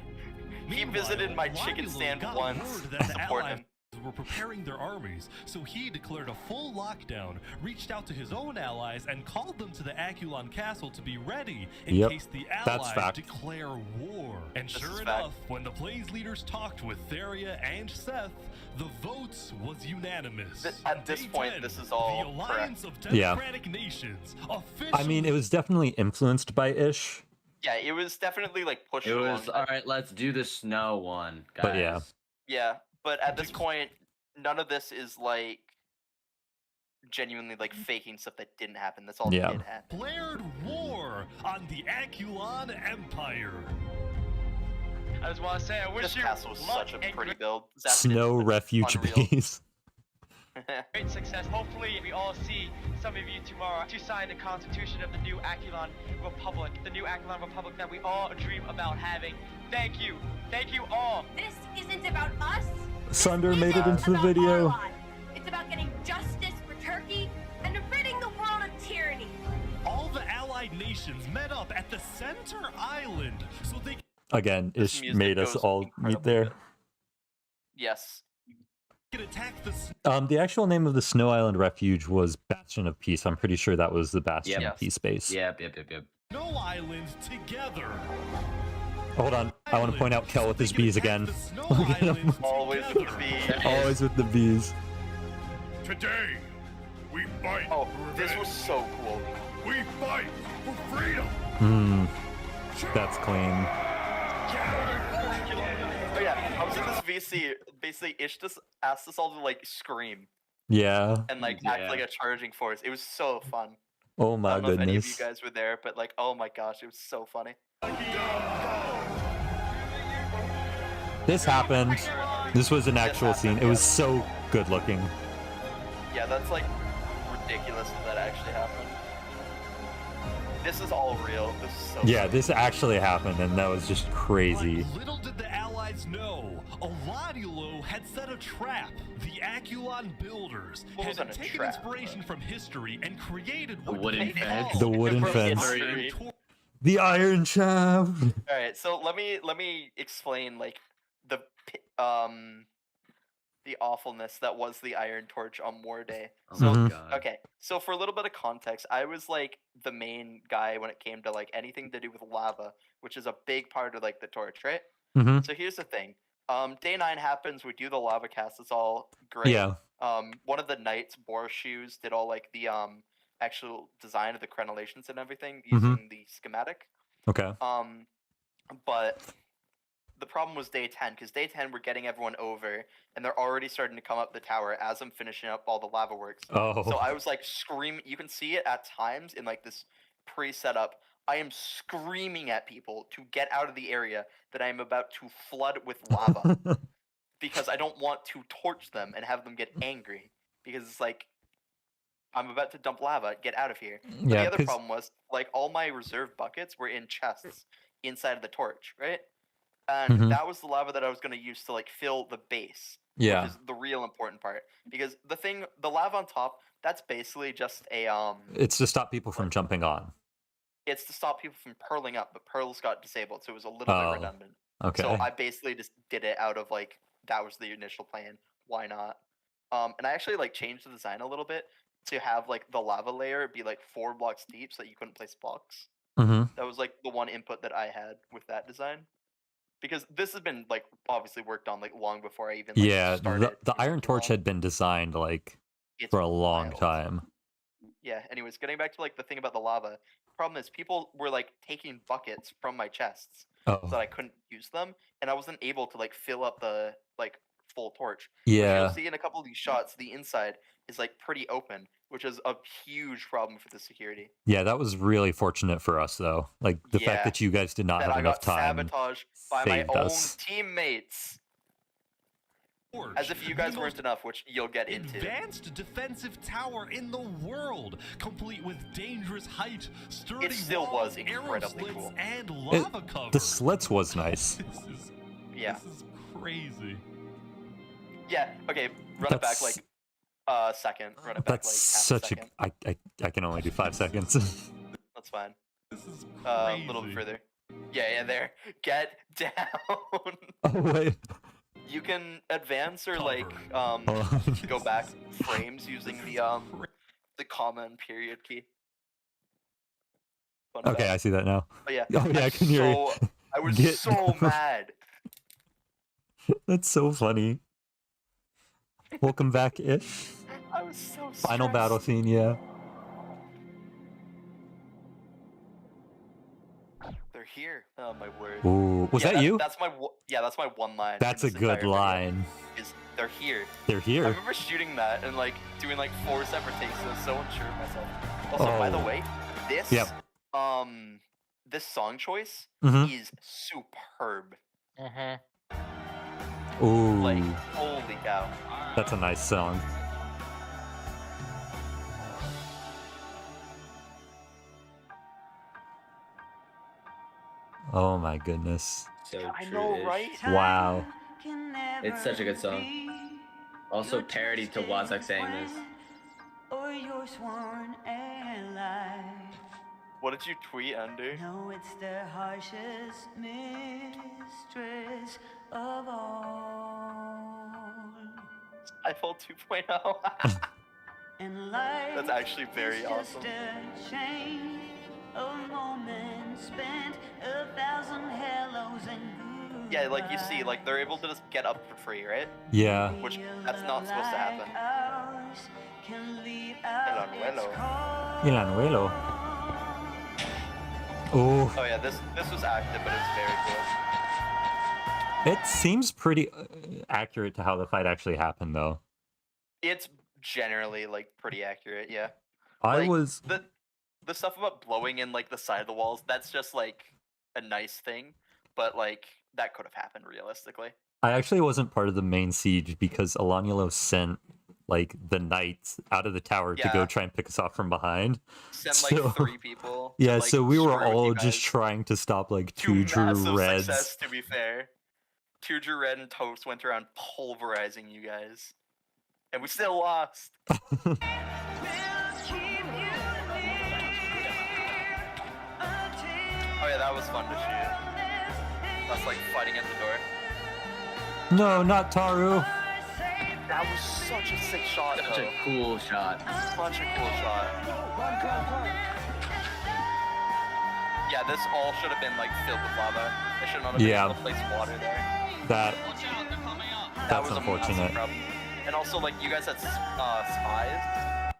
He visited my chicken Meanwhile, stand got once word to that the support Allies him. were preparing their armies, so he declared a full lockdown, reached out to his own allies, and called them to the Aculon castle to be ready in Yep, case the that's allies fact. declare war. And This sure is enough, when the Blaze leaders talked with Theria and Seth, the vote was unanimous. At this Day point, 10, this is all the Alliance correct. of Yeah. Democratic Nations officially. I mean, it was definitely influenced by Ish, Yeah, it was definitely like pushed It was along. all right. Let's do the snow one, guys. but yeah, Yeah, But at this point, none of this is like genuinely like faking stuff that didn't happen. That's all did happen. Declared war on the Aculon Empire. I just want to say, I wish This you castle was luck such a and pretty great, build. Snow refuge base. great success. Hopefully, we all see some of you tomorrow to sign the Constitution of the new Aculon Republic, the new Aculon Republic that we all dream about having. Thank you all. This isn't about us. Sunder made it into the video. It's about getting justice for Turkey and ridding the world of tyranny. All the allied nations met up at the center island so they Again, Ish made us all meet there. Yes. could attack the The actual name of the Snow Island Refuge was Bastion of Peace. I'm pretty sure that was the Bastion of Peace base. Yep. Snow Island together. Hold on, I want to point out Kel with his bees again. Look at him. Always with the bees. Always with the bees. Today, we fight. Oh, this was so cool. We fight for freedom. That's clean. Oh yeah, I was in this VC. Basically, Ish just asked us all to like scream Yeah. and like act like a charging force. It was so fun. Oh I my don't know if any of you goodness. guys were there, but like, oh my gosh, it was so funny. This happened. This was an actual scene. It was so good looking. Yeah, that's like ridiculous that actually happened. This is all real. This is so Yeah, funny. this actually happened, and that was just crazy. Little did the Allies know, Aladiolo had set a trap. The Aculon builders What had was a taken trap? inspiration from history and created The what wooden they fence. called The wooden fence. History. The Iron Shaft. All right, so let me explain like the awfulness that was the Iron Torch on War Day. So Mhm. God. okay, so for a little bit of context, I was like the main guy when it came to like anything to do with lava, which is a big part of like the torch, right? Mhm. So here's the thing. Day 9 happens, we do the lava cast, it's all great. Yeah. One of the knights, Borshoes, did all like the actual design of the crenellations and everything using the schematic. Okay. But the problem was day 10, because day 10 we're getting everyone over, and they're already starting to come up the tower as I'm finishing up all the lava works. Oh. So I was like screaming. You can see it at times in like this pre-setup. I am screaming at people to get out of the area that I am about to flood with lava, because I don't want to torch them and have them get angry, because it's like, I'm about to dump lava, get out of here. But Yeah, the other 'cause- problem was, like, all my reserve buckets were in chests inside of the torch, right? And Mhm. that was the lava that I was going to use to, like, fill the base. Yeah. Which is the real important part. Because the lava on top, that's basically just a, It's to stop people from jumping on. it's to stop people from purling up, but pearls got disabled, so it was a little Oh, bit redundant. okay. So I basically just did it out of, like, that was the initial plan. Why not? And I actually, like, changed the design a little bit to have, like, the lava layer be, like, 4 blocks deep so that you couldn't place blocks. Mhm. That was, like, the one input that I had with that design. Because this has been, like, obviously worked on, like, long before I even, like, Yeah, started. the Iron Torch had been designed like It's for a long wild. time. Yeah, anyways, getting back to, like, the thing about the lava. Problem is, people were, like, taking buckets from my chests so Oh. that I couldn't use them, and I wasn't able to, like, fill up the, like, full torch. Which Yeah. you'll see in a couple of these shots, the inside is, like, pretty open, which is a huge problem for the security. Yeah, that was really fortunate for us though. Like the fact Yeah, that you guys did not that have I enough got time sabotaged by my saved own us. teammates. As if you guys weren't enough, which you'll get into. advanced defensive tower in the world, complete with dangerous height, sturdy It still walls, was arrow incredibly slits, cool. and It- lava cover. the slits was nice. Yeah. This is crazy. Yeah, okay, run it back, That's- like, second. Run it back, That's like, half such a second. I can only do 5 seconds. That's fine. This is A little bit further. Yeah, there. Get down. Oh wait. You can advance or like on. go back frames using the comma and period key. Fun Okay, fact. I see that now. But yeah, Oh yeah, I can hear you. I was Get so down. mad. That's so funny. Welcome back, Ish. I was so Final stressed. battle scene, yeah. They're here. Oh my word. Ooh, was that you? That's that's my one line. in That's a this good entire video, line. Is they're here. They're here. I remember shooting that and like doing like 4 separate takes. I was so unsure of myself. Also, by the Oh. way, this Yep. this song choice Mhm. is superb. Ooh, Like, holy cow. that's a nice song. Oh my goodness. So I know, true-ish. right? Wow. It's such a good song. Also parody to Wazak saying this. Or your sworn ally. What did you tweet under? No, it's the harshest mistress of all. iPhone 2.0. And life That's actually very is awesome. just a chain of moments spent, 1,000 hellos and Yeah, like you see, like they're able to just get up for free, right? Yeah. Which that's not supposed to happen. can leave El out Anuelo. El Anuelo. Oh, Oh yeah, this was active, but it's very good. it seems pretty accurate to how the fight actually happened, though. It's generally like pretty accurate, yeah. I Like, was. the stuff about blowing in like the side of the walls, that's just like a nice thing, but like that could have happened realistically. I actually wasn't part of the main siege because Alanielo sent like the knights out of the tower to go Yeah. try and pick us off from behind. Sent like So- 3 people. Yeah, to, like, so we were screw with all you just guys. trying to stop like Two two Drew massive Reds. success, to be fair. 2 Drew Red and Toast went around pulverizing you guys. And we still lost. Oh yeah, that was fun to shoot. Us like fighting at the door. No, not Taru. That was such a sick shot. Such though. a cool shot. Such a cool shot. Yeah, this all should have been like filled with lava. They should not have been Yeah. able to place water there. That That that's was a massive unfortunate. problem. And also, like, you guys had spies,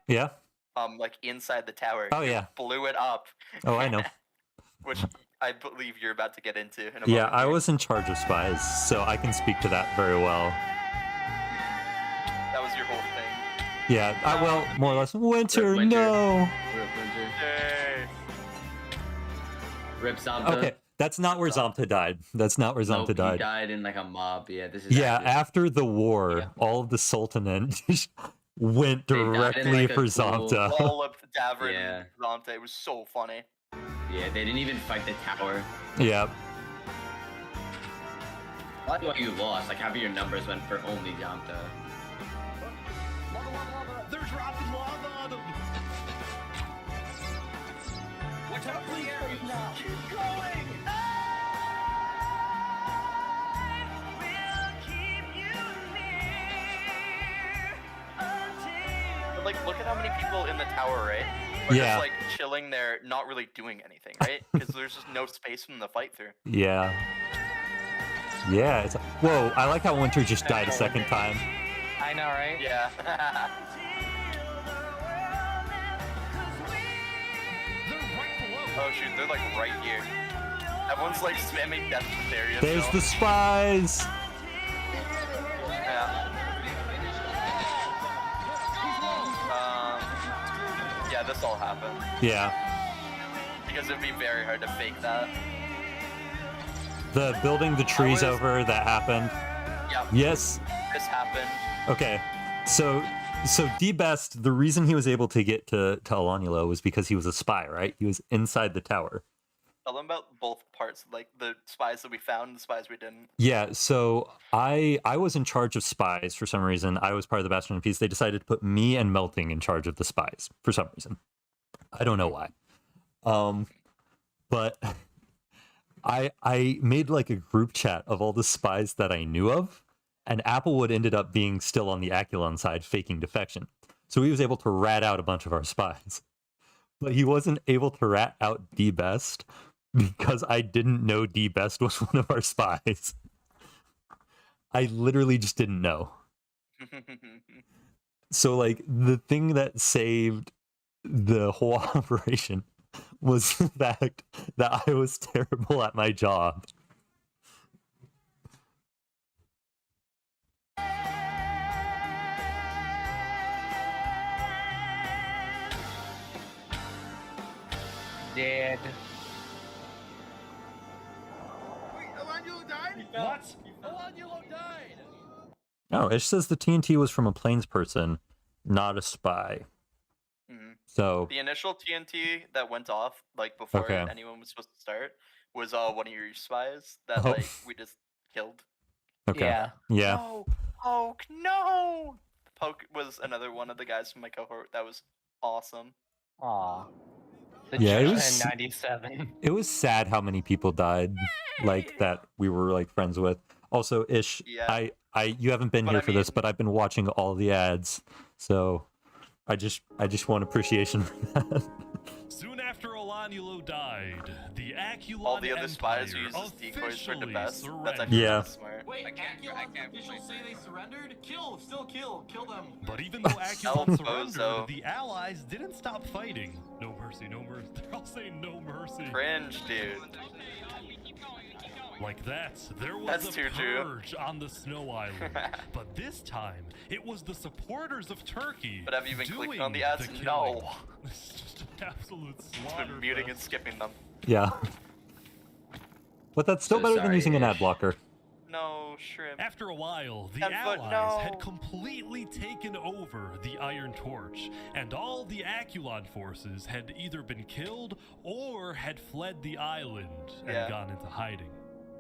Yeah. like inside the tower. Oh, You yeah. blew it up. Oh, I know. Which I believe you're about to get into in a Yeah, moment. I was in charge of spies, so I can speak to that very well. That was your whole thing. Yeah, well, more or less. Winter, Winter. no. Rip Winter. Yay. Rip Zamta. Okay, that's not where Zamta died. That's not where Zamta Nope, he died. died in like a mob. Yeah, this is Yeah, active. after the war, all of the Sultanate just went They died in, directly like, a for cool- Zamta. All up the tavern. Yeah. Zonte. It was so funny. Yeah, they didn't even fight the tower. Yeah. Probably why you lost. Like half of your numbers went for only Zamta. They're dropping lava on them. Watch out for the areas now. Keep going. But like, look at how many people in the tower, right? Are Yeah. just like chilling there, not really doing anything, right? Because there's just no space for them to fight through. Yeah. Yeah. It's, whoa, I like how Winter just died a second time. I know, right? Yeah. Oh shoot, they're like right here. Everyone's like spamming death to Theria. There's still. the spies. Yeah. Yeah, this all happened. Yeah. Because it'd be very hard to fake that. The building the trees was- over, that happened. Yeah. Yes. This happened. Okay. So D-Best, the reason he was able to get to Alanielo was because he was a spy, right? He was inside the tower. Tell them about both parts, like the spies that we found and the spies we didn't. Yeah, so I was in charge of spies for some reason. I was part of the Bastion of Peace. They decided to put me and Melting in charge of the spies for some reason. I don't know why. But I made like a group chat of all the spies that I knew of, and Applewood ended up being still on the Aculon side, faking defection. So he was able to rat out a bunch of our spies. But he wasn't able to rat out D-Best because I didn't know D-Best was one of our spies. I literally just didn't know. So like the thing that saved the whole operation was the fact that I was terrible at my job. Dead. Wait, Elanulo died? What? Elanulo died! Oh, it says the TNT was from a plains person, not a spy. So The initial TNT that went off, like before Okay. anyone was supposed to start, was one of your spies that Oh. like we just killed. okay, Yeah. yeah. No, Poke, no. Poke was another one of the guys from my cohort. That was awesome. Aw. The Yeah, it Judge was- in 97. It was sad how many people died, like that we were like friends with. Also, Ish, Yeah. you haven't been But here I for this, mean- but I've been watching all the ads, so I just want appreciation for that. Soon after Elanulo died, the Aculon All the other spies who use Empire as decoys for the officially best. That's surrendered. actually Yeah. really smart. Wait, Aculon's officials say they surrendered? Kill, still kill them. But even though Aculon El surrendered, Bozo. the allies didn't stop fighting. No mercy, no mercy. They're all saying no mercy. Cringe, dude. Like that, there was That's a too true. purge on the Snow Island. But this time, it was the supporters of Turkey. But have you been doing clicking on the ads? killing. No. It's just an absolute It's slaughter. been muting and skipping them. Yeah, but that's still So better than sorry, using an ad Ish. blocker. No, shrimp. After a while, the 10 foot, Allies no. had completely taken over the Iron Torch, and all the Aculon forces had either been killed or had fled the island and Yeah. gone into hiding.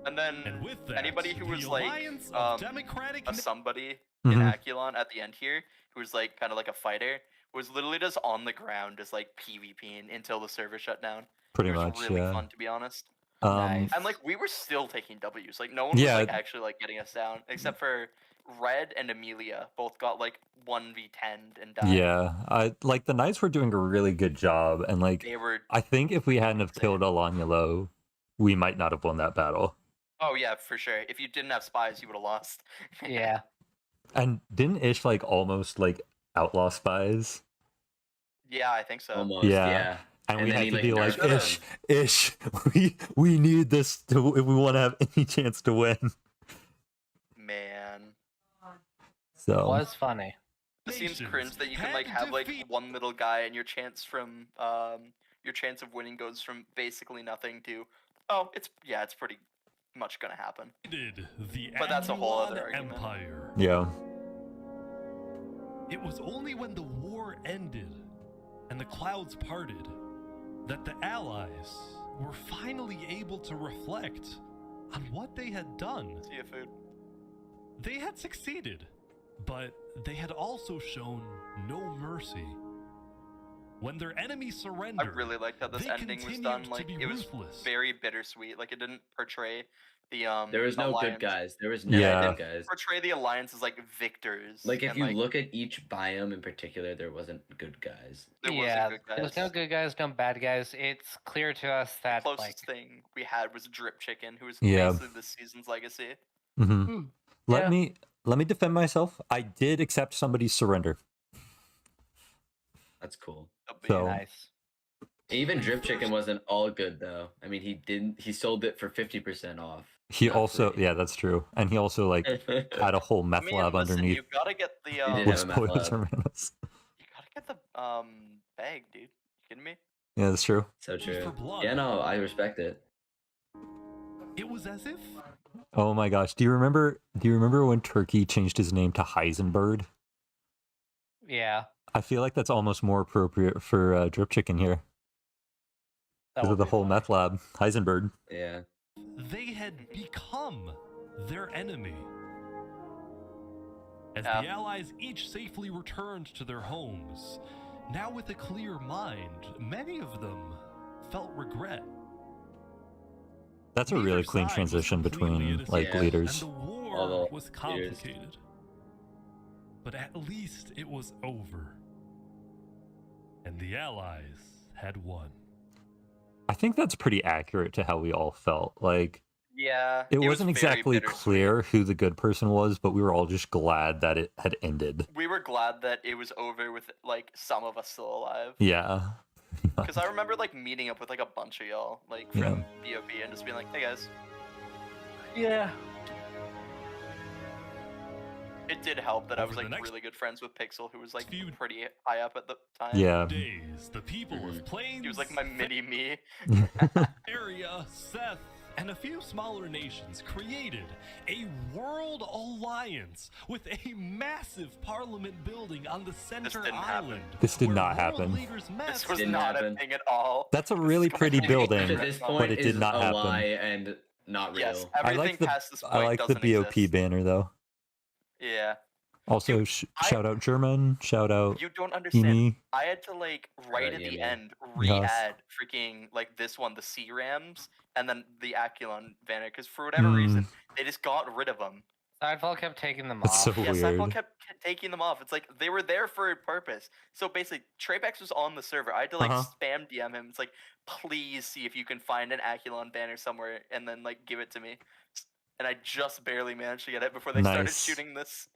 And then And with that, anybody who the was like Alliance of Democratic a somebody Mhm. in Aculon at the end here, who was like kind of like a fighter, was literally just on the ground, just like PvPing until the server shut down. Pretty It was much, really yeah. fun to be honest. Nice. And like we were still taking W's. Like no one Yeah. was like actually like getting us down, except for Red and Amelia. Both got like 1v10 and died. Yeah, like the Knights were doing a really good job, and like They were. I think if we hadn't have killed Elanulo, we might not have won that battle. Oh yeah, for sure. If you didn't have spies, you would have lost. Yeah. And didn't Ish like almost like outlaw spies? Yeah, I think so. Almost, Yeah. yeah. And we then had he, to be like, nerfed them. Ish, we need this to if we want to have any chance to win. Man. So Was funny. It seems cringe that you can like have like one little guy and your chance of winning goes from basically nothing to it's pretty much gonna happen. The But that's a whole Aculon other argument. Empire. yeah, It was only when the war ended and the clouds parted that the Allies were finally able to reflect on what they had done. See you, food. They had succeeded, but they had also shown no mercy. When their enemy I surrendered, really liked how this they ending was continued done. to Like be it was ruthless. very bittersweet. Like it didn't portray the There was no alliance. good guys. There was never Yeah. good guys. Portray the alliance as like victors. Like if and, you like, look at each biome in particular, there wasn't good guys. there Yeah, wasn't good there's guys. no good guys, no bad guys. It's clear to us that Closest like thing we had was Drip Chicken, who was Yeah. basically this season's legacy. hmm Let yeah. me defend myself. I did accept somebody's surrender. That's cool. That'd be So nice. Even Drip Chicken wasn't all good though. I mean, he sold it for 50% off. he Not also free. yeah, that's true, and he also like had a whole meth I mean, lab listen, underneath. you gotta get the He did with have a meth spoiled lab. Tyrannos. you gotta get the bag, dude. You kidding me? Yeah, that's true. So true. for blood. Yeah, no, I respect it. It was as if Oh my gosh, do you remember when Turkey changed his name to Heisenberg? Yeah. I feel like that's almost more appropriate for Drip Chicken here. That Because would of the be whole funny. meth lab, Heisenberg. Yeah. they had become their enemy. As Yeah. the Allies each safely returned to their homes, now with a clear mind, many of them felt regret. That's a Neither really clean side was transition completely between innocent, like Yeah. leaders. And the war All the was leaders. complicated. But at least it was over. And the Allies had won. I think that's pretty accurate to how we all felt. Like Yeah. it was wasn't very exactly bittersweet. clear who the good person was, but we were all just glad that it had ended. We were glad that it was over with like some of us still alive. Yeah. Because I remember like meeting up with like a bunch of y'all, like from BOP, and just being like, "Hey guys." Yeah. It did help that I was Over the like next- really good friends with Pixel, who was like pretty high up at the time. Yeah. Days, the people of Plains, He was like my mini me. Area, Seth, and a few smaller nations created a world alliance with a massive parliament building on the center didn't island. This did where not world happen. leaders met. This was Didn't not happen. a thing at all. That's a really pretty building, To this point, but it did is not a happen. lie and not real. Yes, I everything like the past this point I like the doesn't BOP exist. banner though. Yeah. Also, shout out German. Shout out You don't understand. Emi. I had to like right at yeah, the yeah. end re-add freaking like this one, the C Rams, and then the Aculon banner, because for whatever reason they just got rid of them. Sidefall kept taking them That's off. so Yeah, weird. Cypher kept taking them off. It's like they were there for a purpose. So basically, Trebex was on the server. I had to like spam DM him. It's like, please see if you can find an Aculon banner somewhere, and then like give it to me. And I just barely managed to get it before they started Nice. shooting this.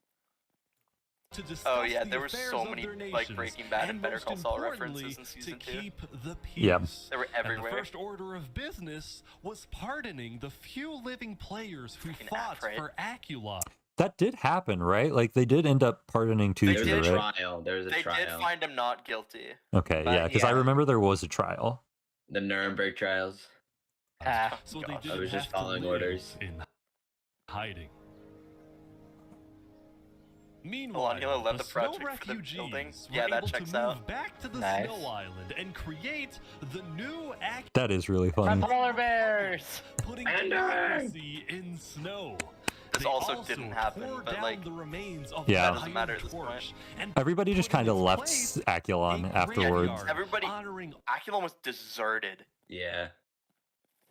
To discuss Oh yeah, the there were affairs so of many their like nations, Breaking Bad and Better most Call Saul importantly, references in season to 2. keep the peace. Yep. They were And everywhere. the first order of business was pardoning the few living players who fought for Aculon. That did happen, right? Like they did end up pardoning two There's each a other, right? trial. There's a They trial. did find him not guilty. Okay, But, yeah, because I yeah. remember there was a trial. The Nuremberg trials. So they I didn't was just have to following live orders. in hiding. Meanwhile, Meanwhile, led the snow project for the building. refugees Yeah, were that able checks to move out. back to the Nice. snow island and create the new That is really funny. Polar bears! putting democracy in snow. This They also didn't happen, tore but down like the remains of Yeah. the That doesn't matter at Iron this point. Torch and Everybody just kind of left Aculon afterwards. graveyard Everybody, honoring Aculon was deserted. Yeah.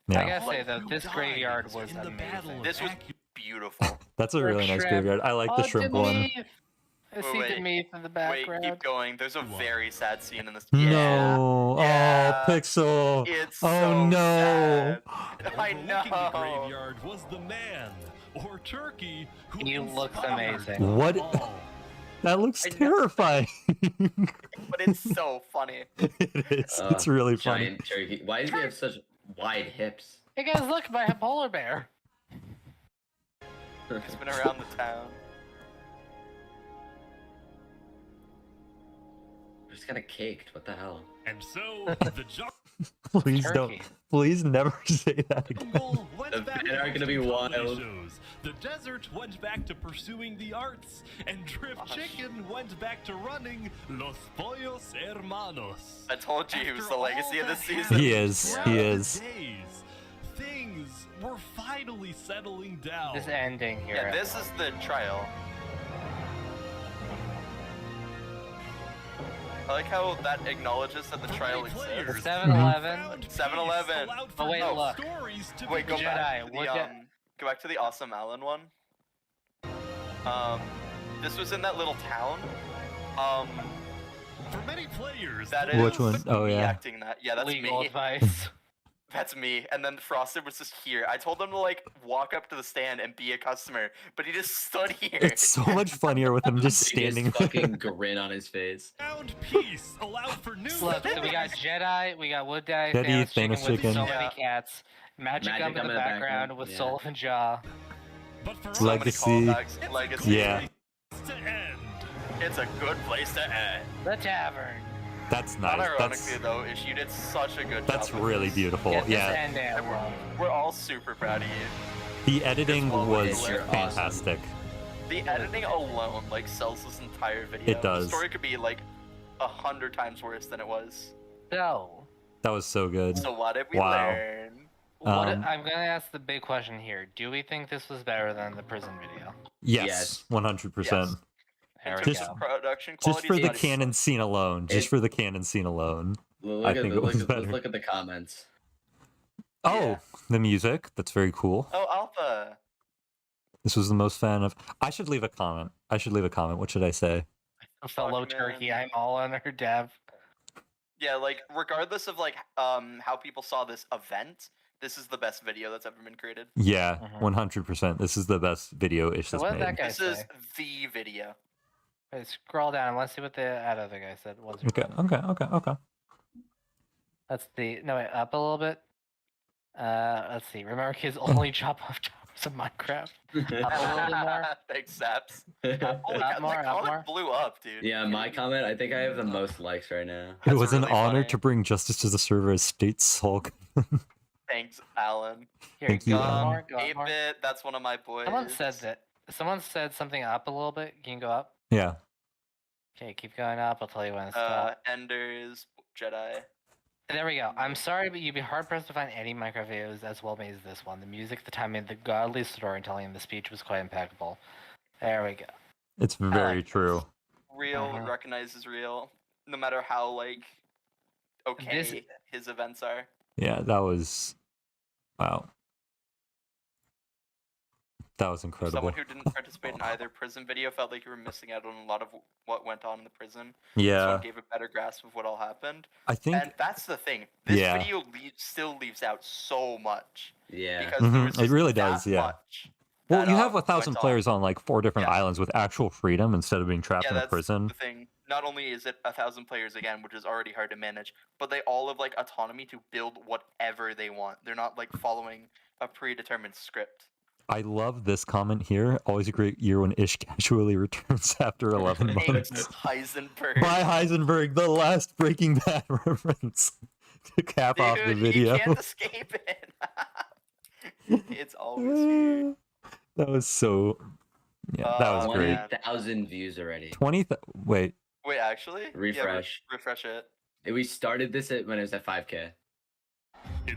I Yeah, gotta say though, who this died graveyard was in the battle amazing. of This was Aculon. beautiful. that's a really nice shrimp. graveyard. I like the shrimp one. I see the Wait, meat in the Wait, background. keep going. There's a very sad scene in this. No, Yeah. oh Pixel. It's Oh so no. sad. I Overlooking know. the graveyard was the man or turkey who He looks inspired amazing. What? all. That looks I know. terrifying. But it's so funny. It is. It's really funny. Giant turkey. Why does he have such wide hips? Hey guys, look, my polar bear. He's been around the town. I just got caked. What the hell? And so the jungle Please don't. Turkey. Please never say that again. went The back men are to gonna be comedy wild. shows. The desert went back to pursuing the arts, and Drift Chicken went back to running Los Pollos Hermanos. I told you he was the After legacy all of this that season. happened He is. throughout He the is. days, things were finally settling down. This ending here. Yeah, this is the trial. I like how that acknowledges that the trial exists. 7-Eleven. 7-Eleven. Oh wait, look. Wait, go back Jedi, to the would ya- go back to the Awesome Allen one. This was in that little town. For many players, That is Which one? Oh, me yeah. acting that. Yeah, that's Legal me. advice. That's me. And then Frosted was just here. I told him to like walk up to the stand and be a customer, but he just stood here. It's so much funnier with him just Biggest standing fucking grin on his face. Found peace allowed for new Look, so we got Jedi, we got Wood Dye, Teddy, Thanos Thanos Chicken with Chicken. so Yeah. many cats, Magic Gum in the background with yeah. Sullivan Jaw. But for So many Legacy. callbacks. Legacy. Yeah, to end. It's a good place to end. The tavern. that's nice. Unironically That's though, Ishi did such a good that's job. with really this. beautiful. Get this Yeah, end And out. we're all super proud of you. the editing This one was You're awesome. fantastic. The editing alone like sells this entire video. It does. The story could be like 100 times worse than it was. So, That was so good. So what did we Wow. learn? what, Um, I'm gonna ask the big question here. Do we think this was better than the prison video? Yes, 100%. Yes. There we Just- go. Production Just quality. for the is- canon scene alone. Just It- for the canon scene alone. Look I at think the, it was look, better. let's look at the comments. Oh, Yeah. the music. That's very cool. Oh, Alpha. This was the most fan of. I should leave a comment. What should I say? Fellow Fuck, man. turkey, I'm all on her dev. Yeah, like regardless of like how people saw this event, this is the best video that's ever been created. Yeah, Mhm. 100%. This is the best video Ish So has what did that made. guy This say? is the video. Wait, scroll down and let's see what the other guy said. Was Okay. That's the no wait, up a little bit. Let's see. Remember, kids only chop off topics of Minecraft. Up a little bit more. Thanks, Saps. Up more. That Up comment more. blew up, dude. Yeah, my comment, I think I have the most likes right now. It was an really honor funny. to bring justice to the server as State Sulk. Thanks, Alan. Here, Thank you, go up Alan. more. Go up more. 8-bit, that's one of my boys. Someone said that. Someone said something up a little bit. Can you go up? Yeah. Okay, keep going up. I'll tell you when to stop. Enders, Jedi. There we go. I'm sorry, but you'd be hard pressed to find any Minecraft videos as well made as this one. The music, the timing, the godly storytelling, and the speech was quite impeccable. There we go. It's very true. Real recognizes real, no matter how like okay his events are. Yeah, that was wow. That was incredible. Someone who didn't participate in either prison video felt like you were missing out on a lot of what went on in the prison. Yeah. This one gave a better grasp of what all happened. I think- and that's the thing. This Yeah. video still leaves out so much. Yeah. Because there was It really that does, yeah. much Well, that, you have 1,000 went on. players on like 4 different islands with actual freedom instead of being trapped Yeah, in a that's prison. the thing. Not only is it 1,000 players again, which is already hard to manage, but they all have like autonomy to build whatever they want. They're not like following a predetermined script. I love this comment here. Always a great year when Ish casually returns after 11 Thanks, months. Heisenberg. By Heisenberg, the last Breaking Bad reference to cap off the video. You can't escape it. It's always here. That was so. Yeah, that was great. 20,000 views already. 20. Wait. Wait, actually? Refresh. Yeah, refresh it. We started this when it was at 5K.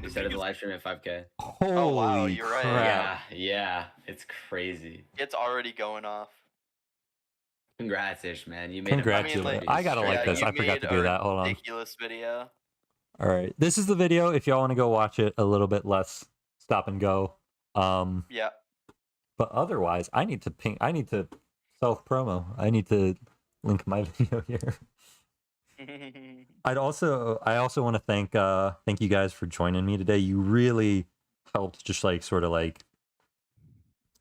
We started the live stream at 5K. Holy Oh wow, you're right. Yeah, yeah, it's crazy. It's already going off. Congrats, Ish, man. You made Congratulations. I gotta like this. I forgot to do that. Hold on. Ridiculous video. All right. This is the video. If y'all want to go watch it a little bit less stop and go. Yeah. But otherwise, I need to self promo. I need to link my video here. I also want to thank you guys for joining me today. You really helped just like sort of like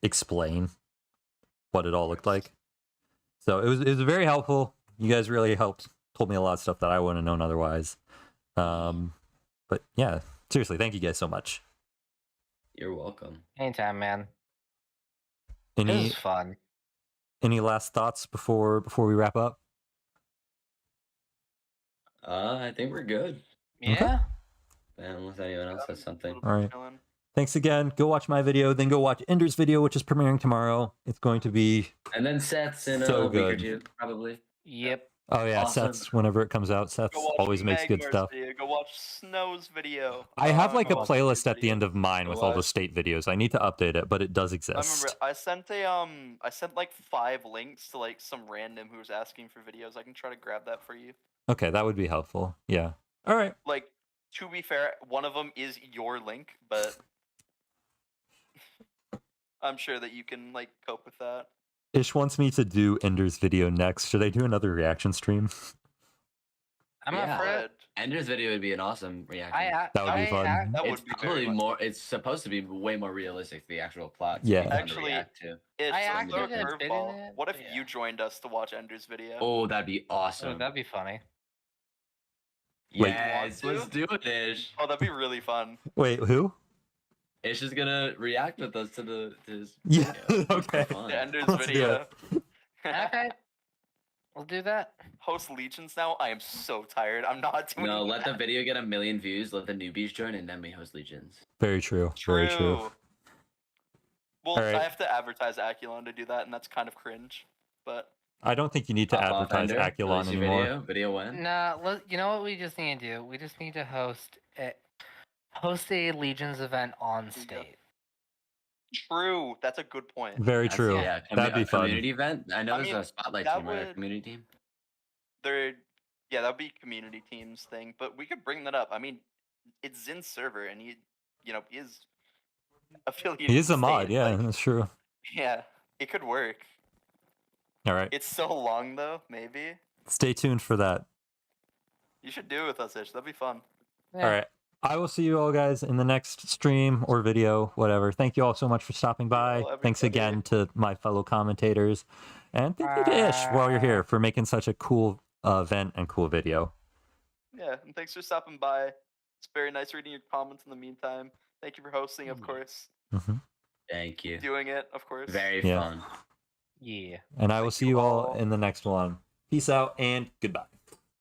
explain what it all looked like. So it was very helpful. You guys really helped, told me a lot of stuff that I wouldn't have known otherwise. But yeah, seriously, thank you guys so much. You're welcome. Anytime, man. Any It was fun. Any last thoughts before we wrap up? I think we're good. Yeah. Unless anyone else has something. All right. Thanks again. Go watch my video, then go watch Ender's video, which is premiering tomorrow. It's going to be And then Seth's in so a week or good. two, probably. Yep. Oh yeah, Awesome. Seth's whenever it comes out. Seth's Go watch always makes good Magmar's stuff. Video. Go watch Snow's video. I have like a Go watch playlist at the end of mine with all the watch- state videos. I need to update it, but it does I exist. remember I sent like 5 links to like some random who was asking for videos. I can try to grab that for you. Okay, that would be helpful. Yeah. All right. Like, to be fair, one of them is your link, but I'm sure that you can like cope with that. Ish wants me to do Ender's video next. Should I do another reaction stream? I'm up for it. Ender's video would be an awesome reaction. That would be fun. It's probably more. It's supposed to be way more realistic to the actual plot. Yeah. Fun to Actually, react to. It's I a actually little did a bit in curveball. it, What if you joined us to watch Ender's video? Oh, that'd be awesome. Oh, that'd be funny. Wait. Yes, let's do it, Ish. Oh, that'd be really fun. Wait, who? Ish is gonna react with us to his. Yeah. video. Okay. Fun. The Ender's Let's do video. Okay. We'll do that. Host Legions now. I am so tired. I'm not doing. No, let the that. video get 1 million views. Let the newbies join, and then we host legions. Very true. Very true. Well, All right. I have to advertise Aculon to do that, and that's kind of cringe. But I don't think you need to Pop off advertise Ender, Aculon release your anymore. Video when? Nah, you know what we just need to do? We just need to host a Legions event on state. true. That's a good point. Very true. Yeah, That'd be fun. Community event. I know I there's mean, a spotlight that team, right? A would- community team. Yeah, that'd be community teams thing, but we could bring that up. I mean, it's Zin's server, and he is affiliated. He is a with mod. state, Yeah, like, that's true. yeah, it could work. All right. It's so long though. Maybe Stay tuned for that. you should do it with us, Ish. That'd be fun. All right. I will see you all guys in the next stream or video, whatever. Thank you all so much for stopping by. Thanks again to my fellow commentators. And thank you to Ish while you're here for making such a cool event and cool video. Yeah, and thanks for stopping by. It's very nice reading your comments in the meantime. Thank you for hosting, of course. Thank you. Doing it, of course. Very Yeah. fun. Yeah. And I will see you all in the next one. Peace out and goodbye.